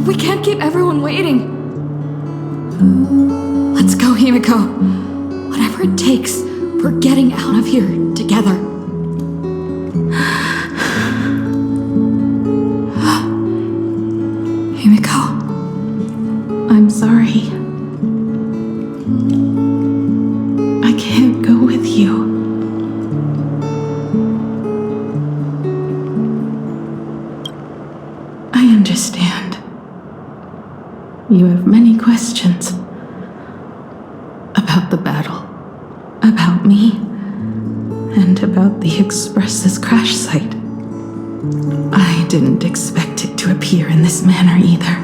We can't keep everyone waiting. Let's go, Himiko. Whatever it takes, we're getting out of here together. Himiko, I'm sorry. I can't go with you. I understand. You have many questions about the battle, about me, and about the Express's crash site. I didn't expect it to appear in this manner either.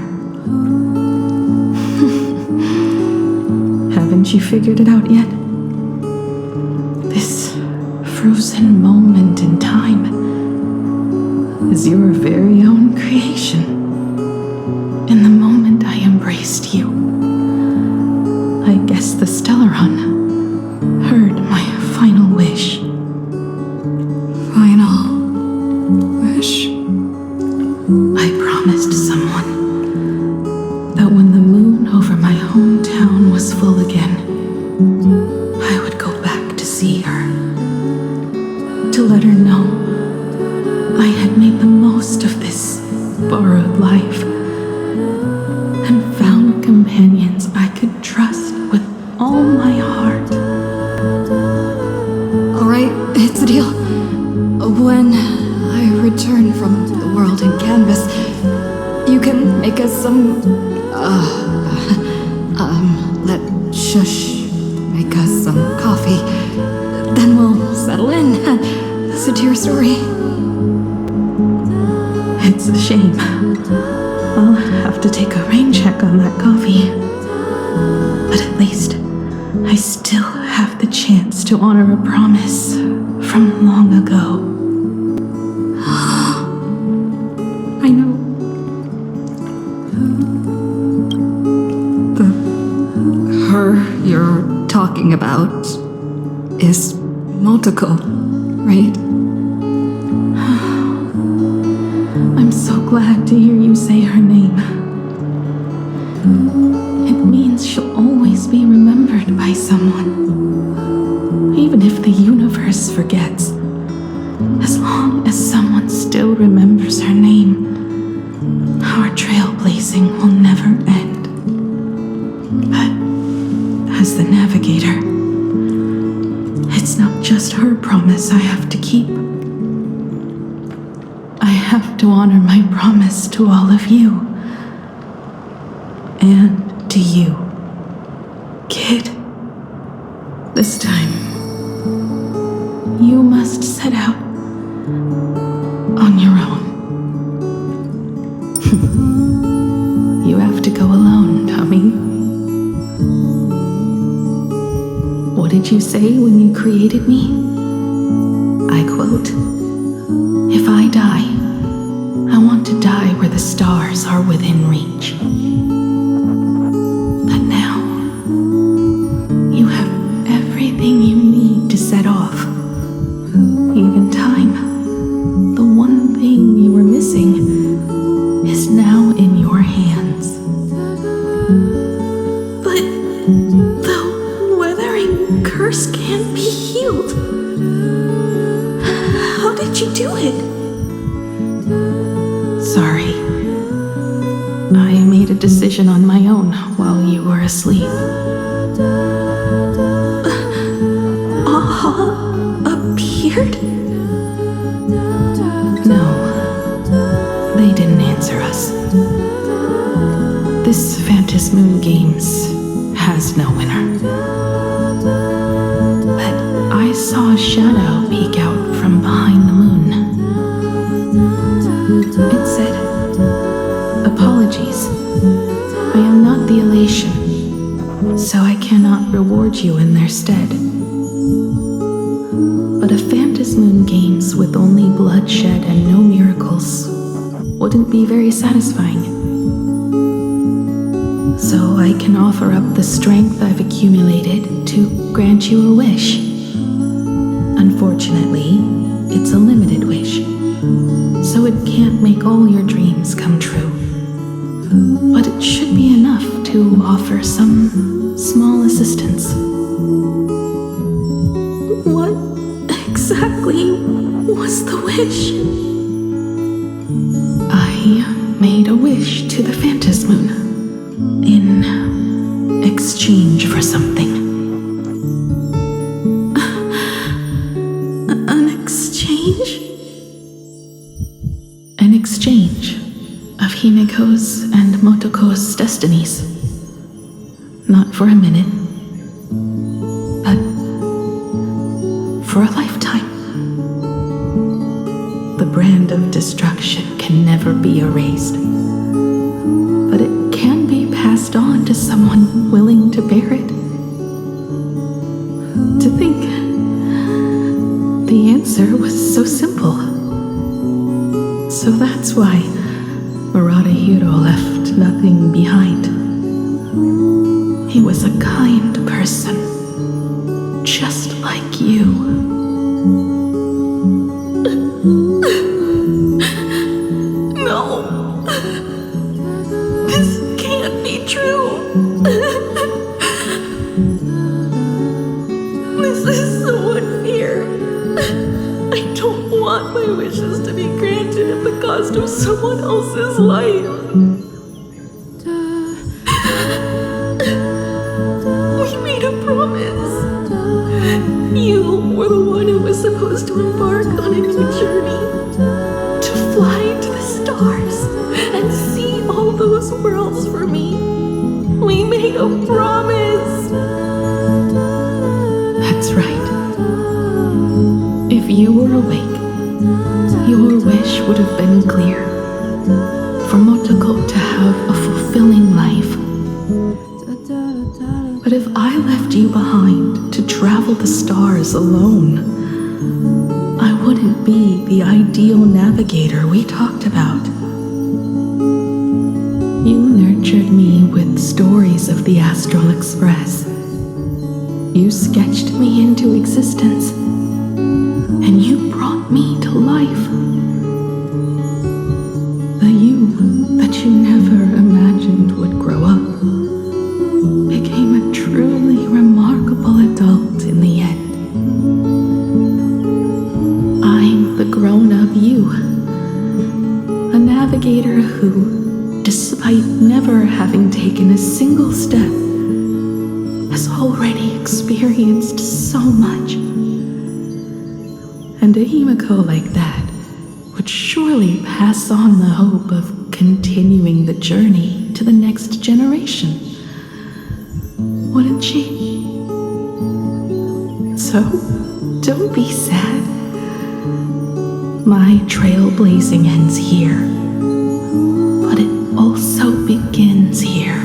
Haven't you figured it out yet? This frozen moment in time is your very own creation. In the moment I embraced you, I guess the Stellaron heard my final wish. Final wish? I promised someone that when the moon over my hometown was full again, I would go back to see her, to let her know I had made the most of this borrowed life and found companions I could trust with all my heart. Alright, it's a deal. When I return from the world in canvas, you can make us some... let Shush make us some coffee. Then we'll settle in, listen to your story. It's a shame. I'll have to take a rain check on that coffee. But at least I still have the chance to honor a promise from long ago. I know. Her you're talking about is Motoko, right? I'm so glad to hear you say her name. It means she'll always be remembered by someone. Even if the universe forgets, as long as someone still remembers her name, our trailblazing will never end. But as the navigator, it's not just her promise I have to keep. I have to honor my promise to all of you. And to you, kid. This time, you must set out on your own. You have to go alone, Tommy. What did you say when you created me? I quote, "If I die, I want to die where the stars are within reach." But now, you have everything you need to set off. Even time. The one thing you were missing is now in your hands. But the weathering curse can't be healed. How did you do it? Sorry. I made a decision on my own while you were asleep. Appeared? No. They didn't answer us. This Phantom Moon Games has no winner. But I saw a shadow peek out from behind the moon. It said, "Apologies. I am not the elation, so I cannot reward you in their stead." But a Phantom Moon Games with only bloodshed and no miracles wouldn't be very satisfying. So I can offer up the strength I've accumulated to grant you a wish. Unfortunately, it's a limited wish, so it can't make all your dreams come true. But it should be enough to offer some small assistance. What exactly was the wish? I made a wish to the Phantom Moon in exchange for something. An exchange? An exchange of Himiko's and Motoko's destinies. Not for a minute, but for a lifetime. The brand of destruction can never be erased, but it can be passed on to someone willing to bear it. To think the answer was so simple. So that's why Murata-Hiro left nothing behind. He was a kind person, just like you. No. This can't be true. This is so unfair. I don't want my wishes to be granted at the cost of someone else's life. wish would have been clear. For Motoko to have a fulfilling life. But if I left you behind to travel the stars alone, I wouldn't be the ideal navigator we talked about. You nurtured me with stories of the Astral Express. You sketched me into existence, and you brought me to life. The you that you never imagined would grow up became a truly remarkable adult in the end. I'm the grown-up you, a navigator who, despite never having taken a single step, has already experienced so much. And a Himiko like that would surely pass on the hope of continuing the journey to the next generation. Wouldn't she? So, don't be sad. My trailblazing ends here, but it also begins here.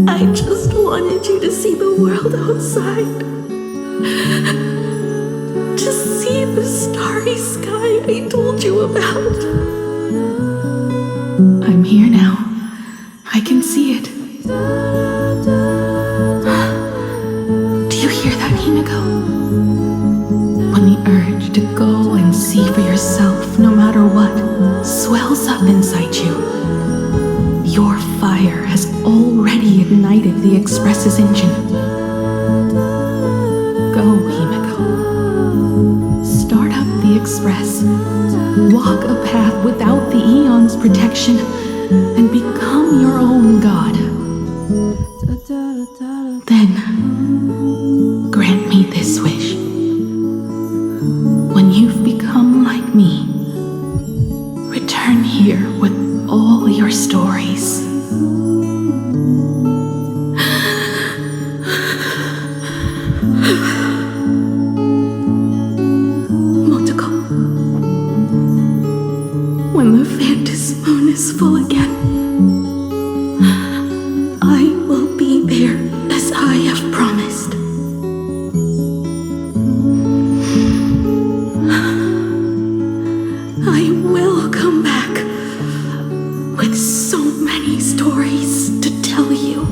I just wanted you to see the world outside. To see the starry sky I told you about. I'm here now. I can see it. Do you hear that, Himiko? When the urge to go and see for yourself, no matter what, swells up inside you, your fire has already ignited the Express's engine. Go, Himiko. Start up the Express. Walk a path without the Aeon's protection and become your own god. Then, grant me this wish. When you've become like me, return here with all your stories. Motoko, when the Phantom Moon is full again, I will be there as I have promised. I will come back with so many stories to tell you.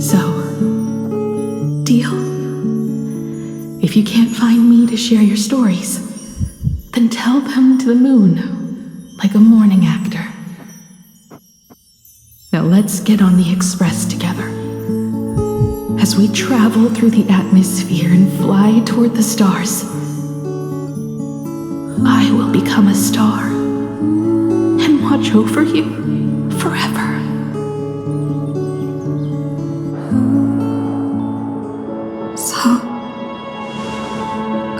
So, deal? If you can't find me to share your stories, then tell them to the moon, like a morning actor. Now let's get on the Express together. As we travel through the atmosphere and fly toward the stars, I will become a star and watch over you forever. So,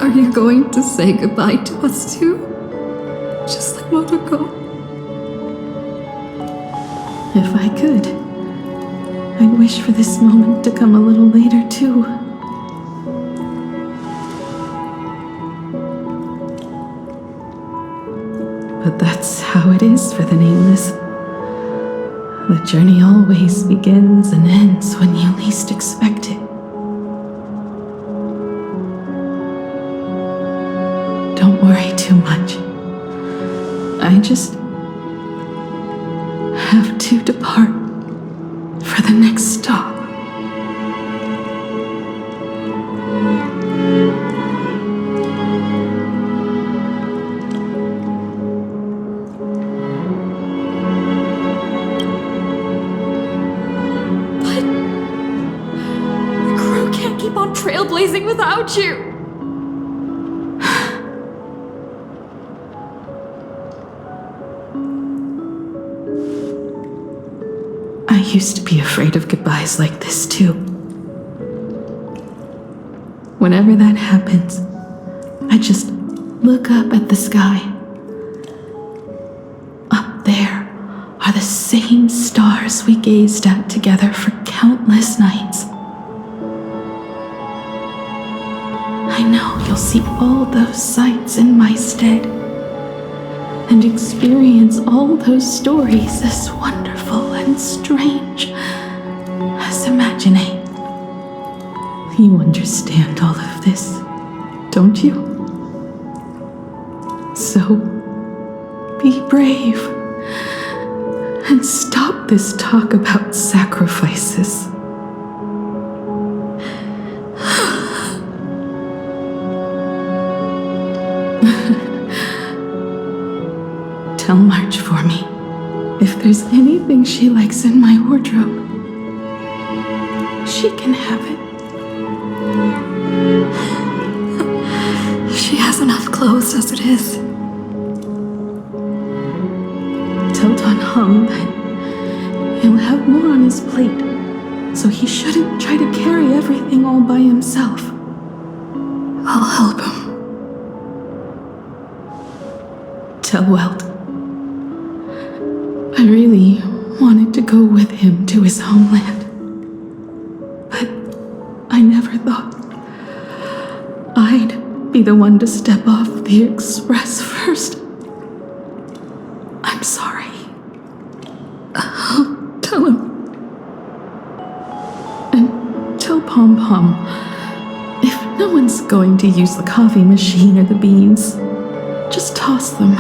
are you going to say goodbye to us too? Just like Motoko? If I could, I'd wish for this moment to come a little later too. But that's how it is for the nameless. The journey always begins and ends when you least expect it. Don't worry too much. I just have to depart for the next stop. Keep on trailblazing without you. used to be afraid of goodbyes like this, too. Whenever that happens, I just look up at the sky. Up there are the same stars we gazed at together for countless nights. I know you'll see all those sights in my stead and experience all those stories as wonderful and strange as imagining. You understand all of this, don't you? So, be brave and stop this talk about sacrifices. Tell March for me if there's anything she likes in my wardrobe. She can have it. She has enough clothes as it is. Tell Don Hung that he'll have more on his plate, so he shouldn't try to carry everything all by himself. I'll help him. Tell Welt I really wanted to go with him to his homeland, but I never thought I'd be the one to step off the express first. I'm sorry. I'll tell him. And tell Pom Pom, if no one's going to use the coffee machine or the beans, just toss them.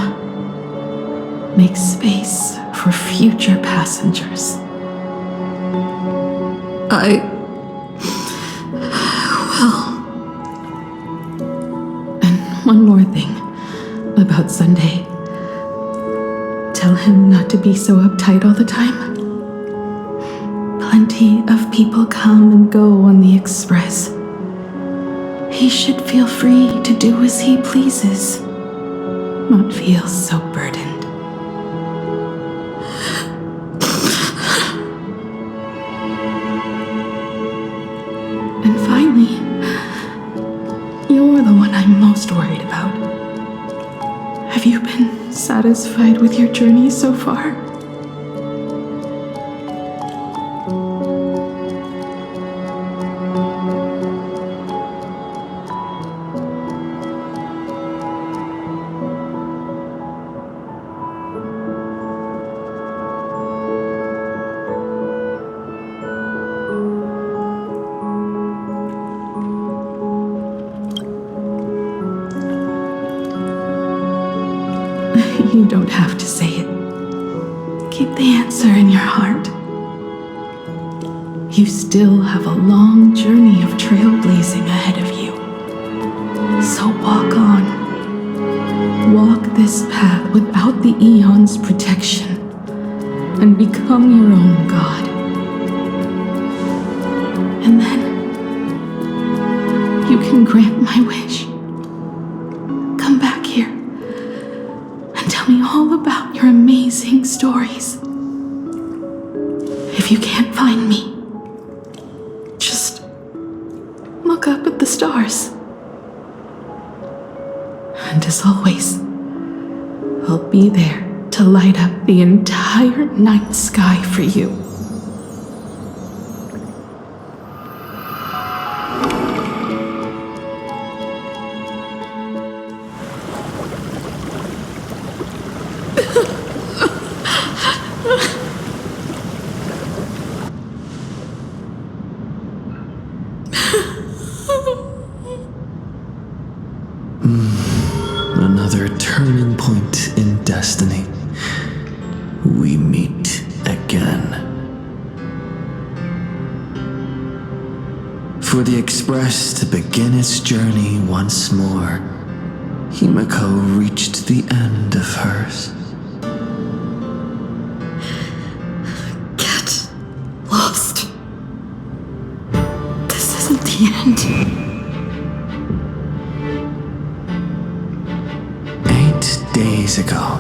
Make space for future passengers. I will. And one more thing about Sunday. Tell him not to be so uptight all the time. Plenty of people come and go on the express. He should feel free to do as he pleases, not feel so burdened. And finally, you're the one I'm most worried about. Have you been satisfied with your journey so far? You don't have to say it. Keep the answer in your heart. You still have a long journey of trailblazing ahead of you. So walk on. Walk this path without the Eon's protection and become your own god. And then you can grant my wish. Come back here. Tell me all about your amazing stories. If you can't find me, just look up at the stars. And as always, I'll be there to light up the entire night sky for you. Another turning point in destiny. We meet again. For the Express to begin its journey once more, Himiko reached the end of hers. Get lost. This isn't the end. 8 days ago,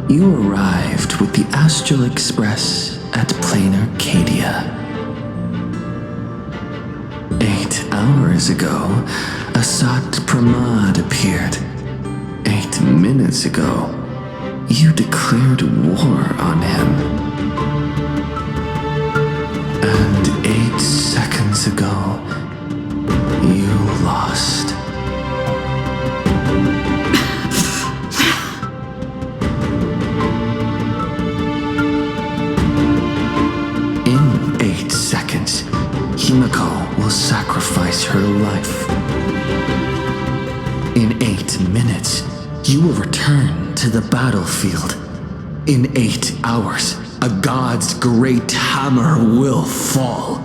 you arrived with the Astral Express at Plain Arcadia. 8 hours ago, Asat Pramad appeared. 8 minutes ago, you declared war on him. And 8 seconds ago, you lost. In 8 seconds, Himiko will sacrifice her life. In 8 minutes, you will return to the battlefield. In 8 hours, a god's great hammer will fall.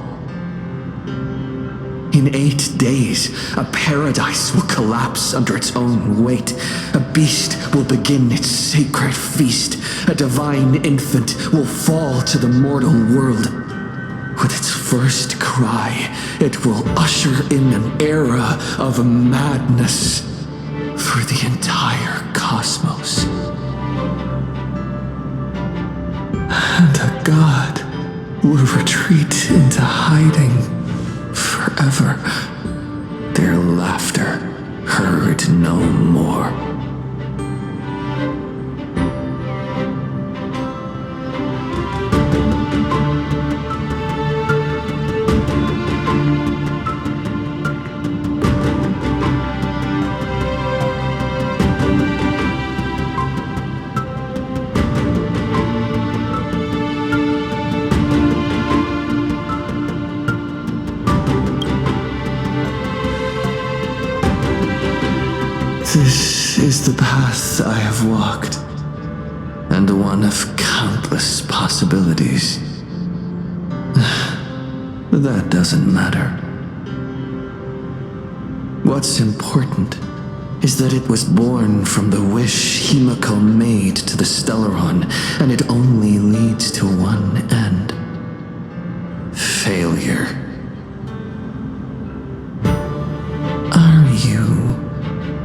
In 8 days, a paradise will collapse under its own weight. A beast will begin its sacred feast. A divine infant will fall to the mortal world. With its first cry, it will usher in an era of madness for the entire cosmos. And a god will retreat into hiding forever. Their laughter heard no more. This is the path I have walked, and one of countless possibilities. That doesn't matter. What's important is that it was born from the wish Himiko made to the Stellaron, and it only leads to one end. Failure. Are you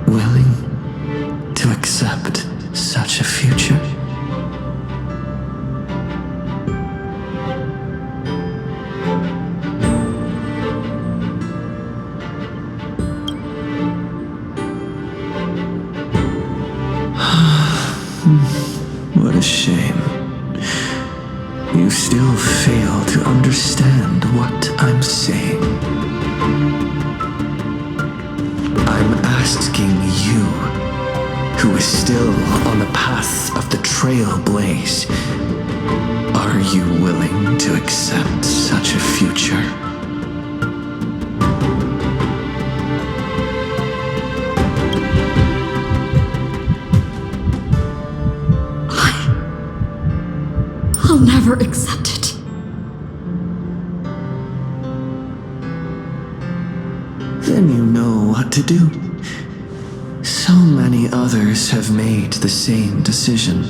willing to accept such a future? What a shame. You still fail to understand what I'm saying. I'm asking you, who is still on the path of the trailblaze, are you willing to accept such a future? I'll never accept it. Then you know what to do. So many others have made the same decision.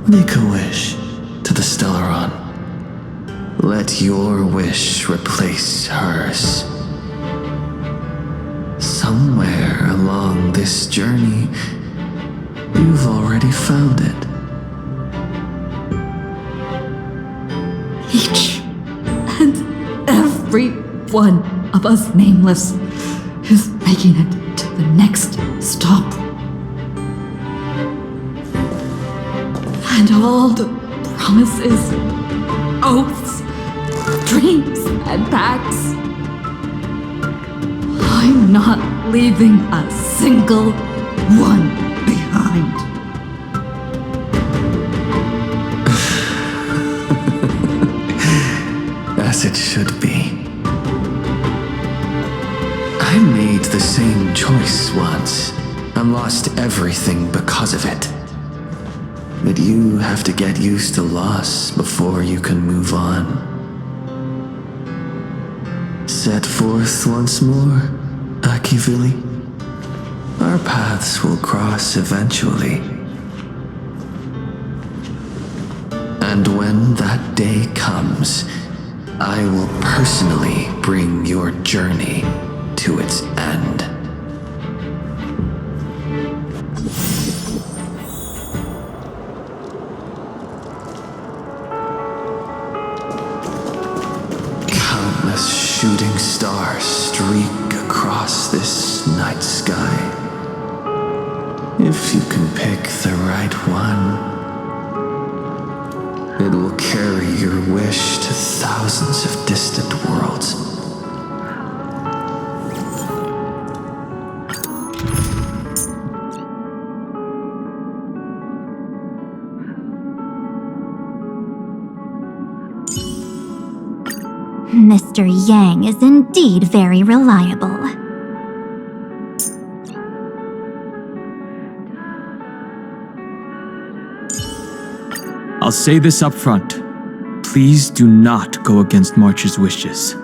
Make a wish to the Stellaron. Let your wish replace hers. Somewhere along this journey, you've already found it. Each and every one of us nameless is making it to the next stop. And all the promises, oaths, dreams, and pacts. I'm not leaving a single one behind. As it should be. I made the same choice once and lost everything because of it. But you have to get used to loss before you can move on. Set forth once more, Akivili. Our paths will cross eventually. And when that day comes, I will personally bring your journey to its end. shooting stars streak across this night sky. If you can pick the right one, it will carry your wish to thousands of distant worlds. Mr. Yang is indeed very reliable. I'll say this up front. Please do not go against March's wishes.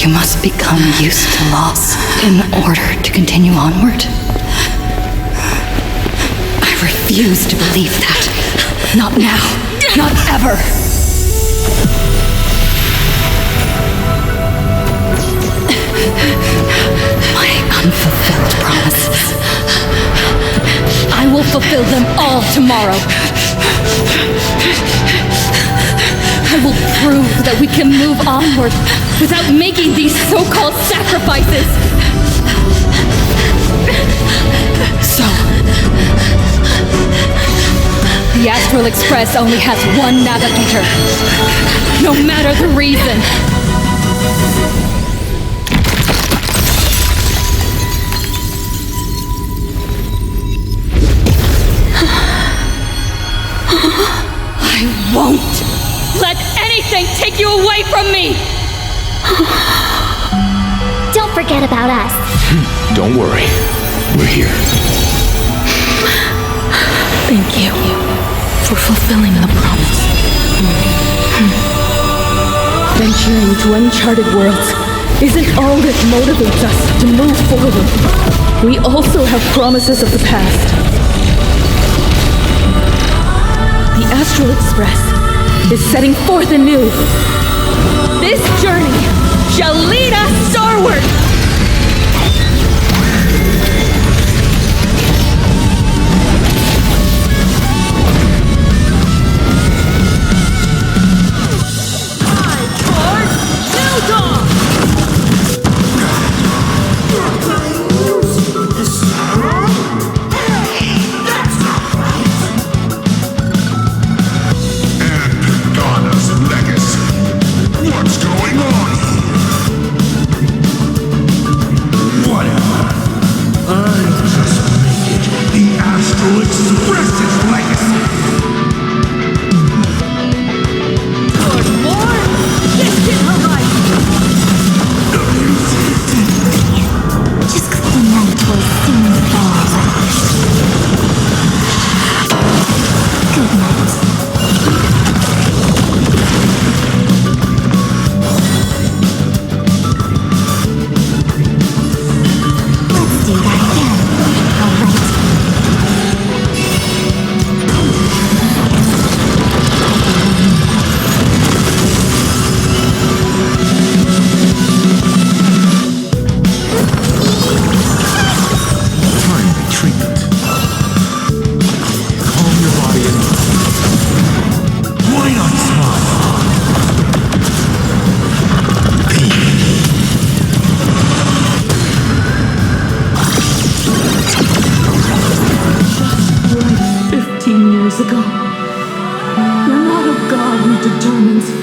You must become used to loss in order to continue onward. I refuse to believe that. Not now. Not ever. My unfulfilled promises. I will fulfill them all tomorrow. I will prove that we can move onward without making these so-called sacrifices. So, the Astral Express only has one navigator, no matter the reason. I won't let anything take you away from me! Don't forget about us. Don't worry. We're here. Thank you for fulfilling the promise. Venturing to uncharted worlds isn't all that motivates us to move forward. We also have promises of the past. The Astral Express is setting forth anew. This journey shall lead us starward!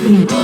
Finish.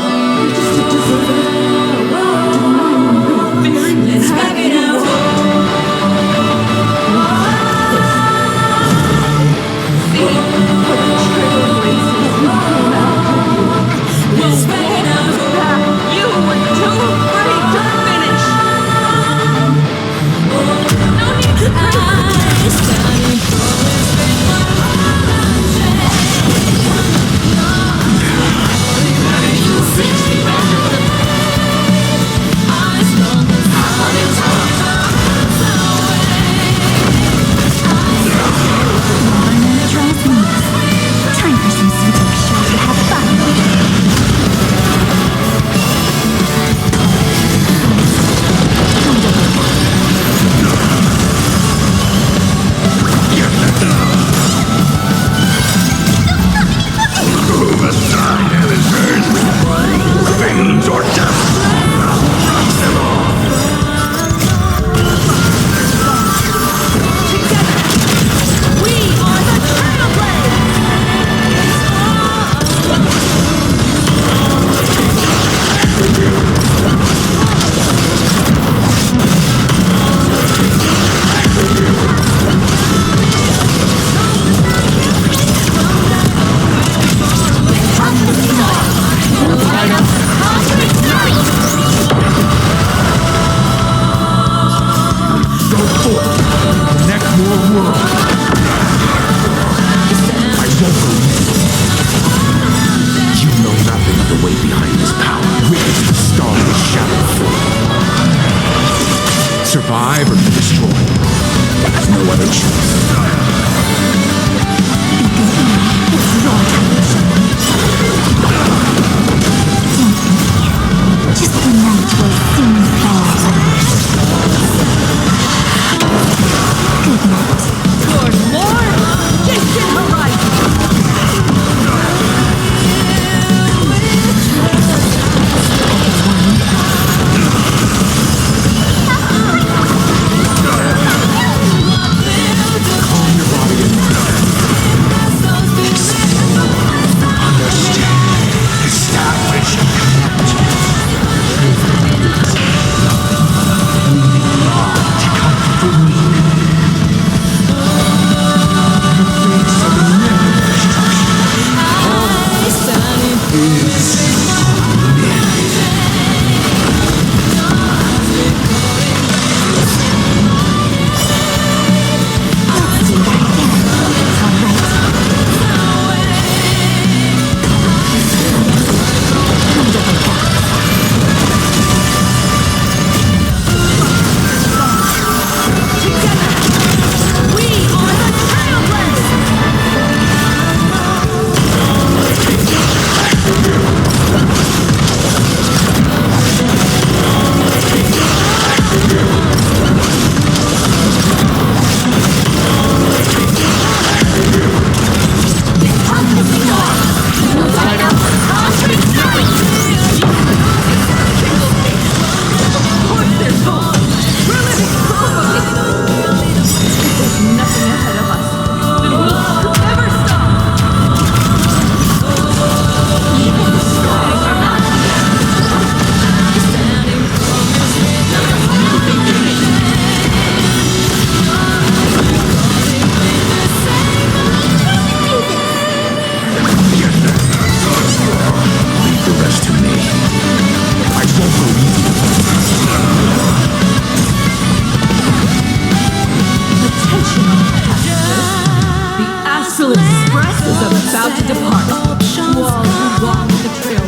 depart. To all who walk the trail,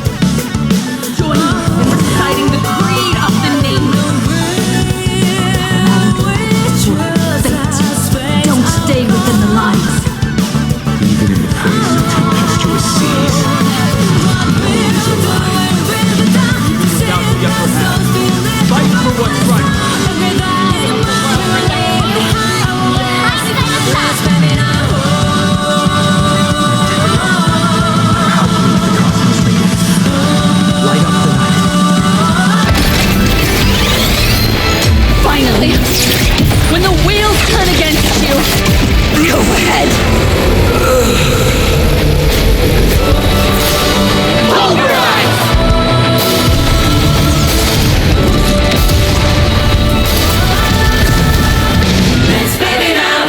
join me in reciting the creed of the nameless. Fate, don't stay within the lines. Even in the face of tempestuous seas, hope is alive. Without the upper hand, fight for what's right. Light up the night. Finally! When the wheels turn against you, go ahead! Pulverize! Let's baby now!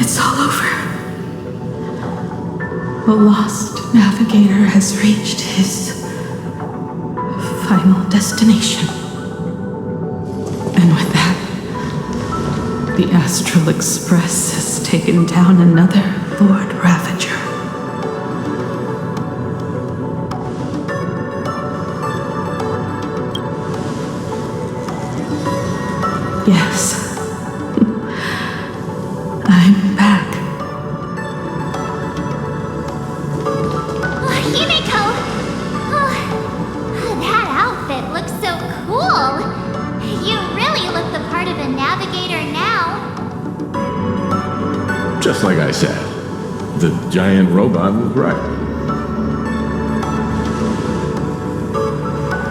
It's all over. The lost navigator has reached his final destination. And with that, the Astral Express has taken down another Lord Ravager. Yes. I'm back. Himiko! Oh, that outfit looks so cool! You really look the part of a navigator now. Just like I said, the giant robot was right.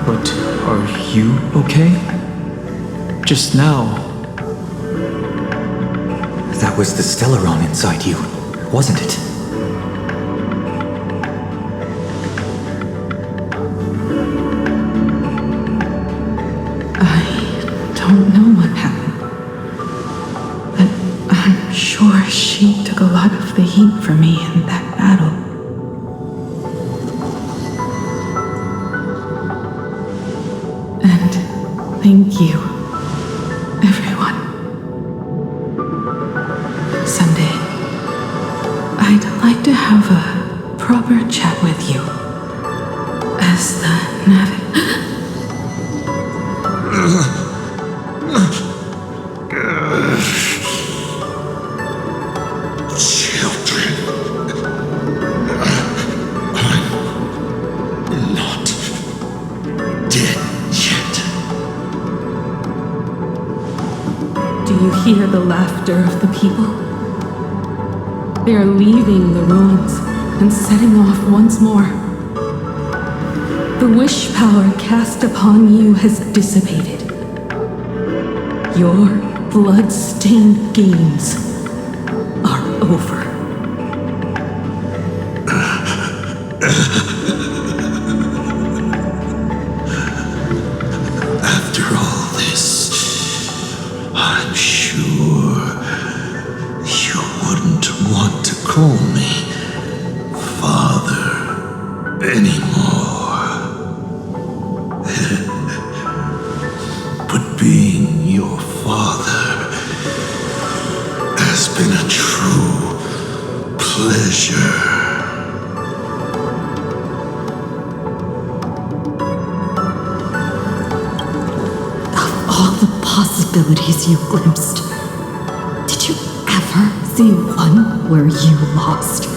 But are you okay? Just now. That was the Stellaron inside you, wasn't it? I don't know what happened, but I'm sure she took a lot of the heat for me in that battle. And thank you, everyone. Someday, I'd like to have a proper chat with you as the Children. I'm not dead yet. Do you hear the laughter of the people? They are leaving the ruins and setting off once more. The wish power cast upon you has dissipated. Your blood-stained games are over. After all this, I'm sure you wouldn't want to call me father anymore. But being your father has been a true pleasure. All the possibilities you glimpsed, did you ever see one where you lost?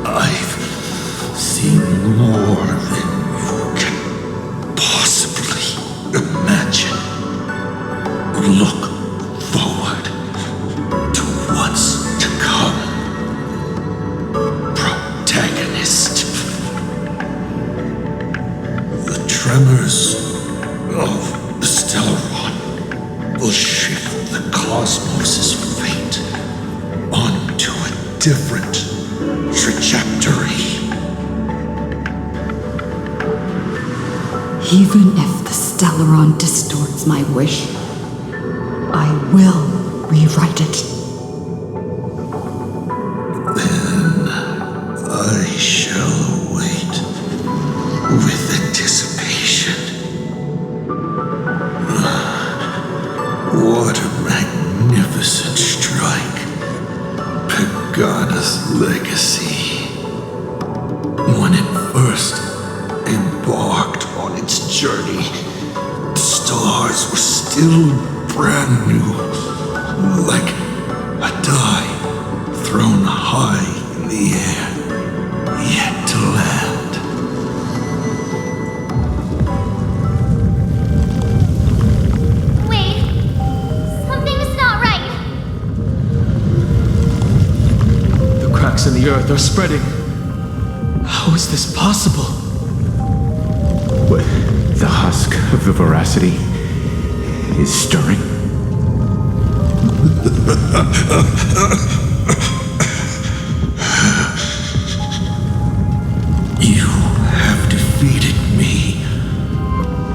I've seen more than you can possibly imagine. Look forward to what's to come. Protagonist. The tremors of the Stellaron will shift the cosmos' fate onto a different trajectory. Even if the Stellaron distorts my wish, I will rewrite it. Then I shall wait with anticipation. What a magnificent strike. Pagana's legacy. When it first embarked on its journey, the stars were still brand new, like a die thrown high in the air, yet to land. Wait. Something's not right. The cracks in the earth are spreading. How is this possible? What? The husk of the veracity is stirring? You have defeated me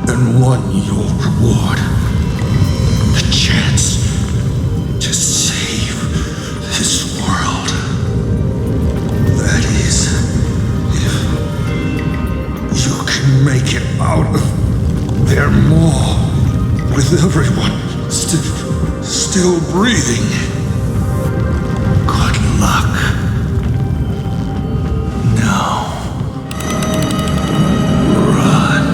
and won your reward. The chance to save this world. That is, if you can make it out of there more with everyone still breathing. Good luck. Now, run.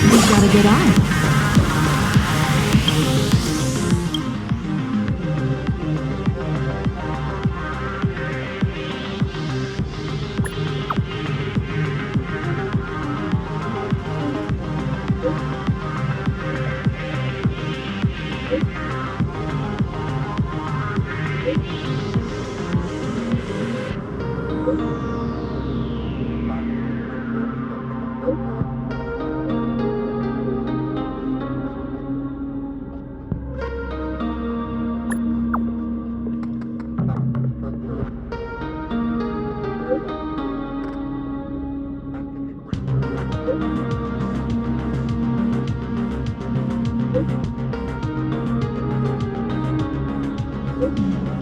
You've got a good eye. Thank you.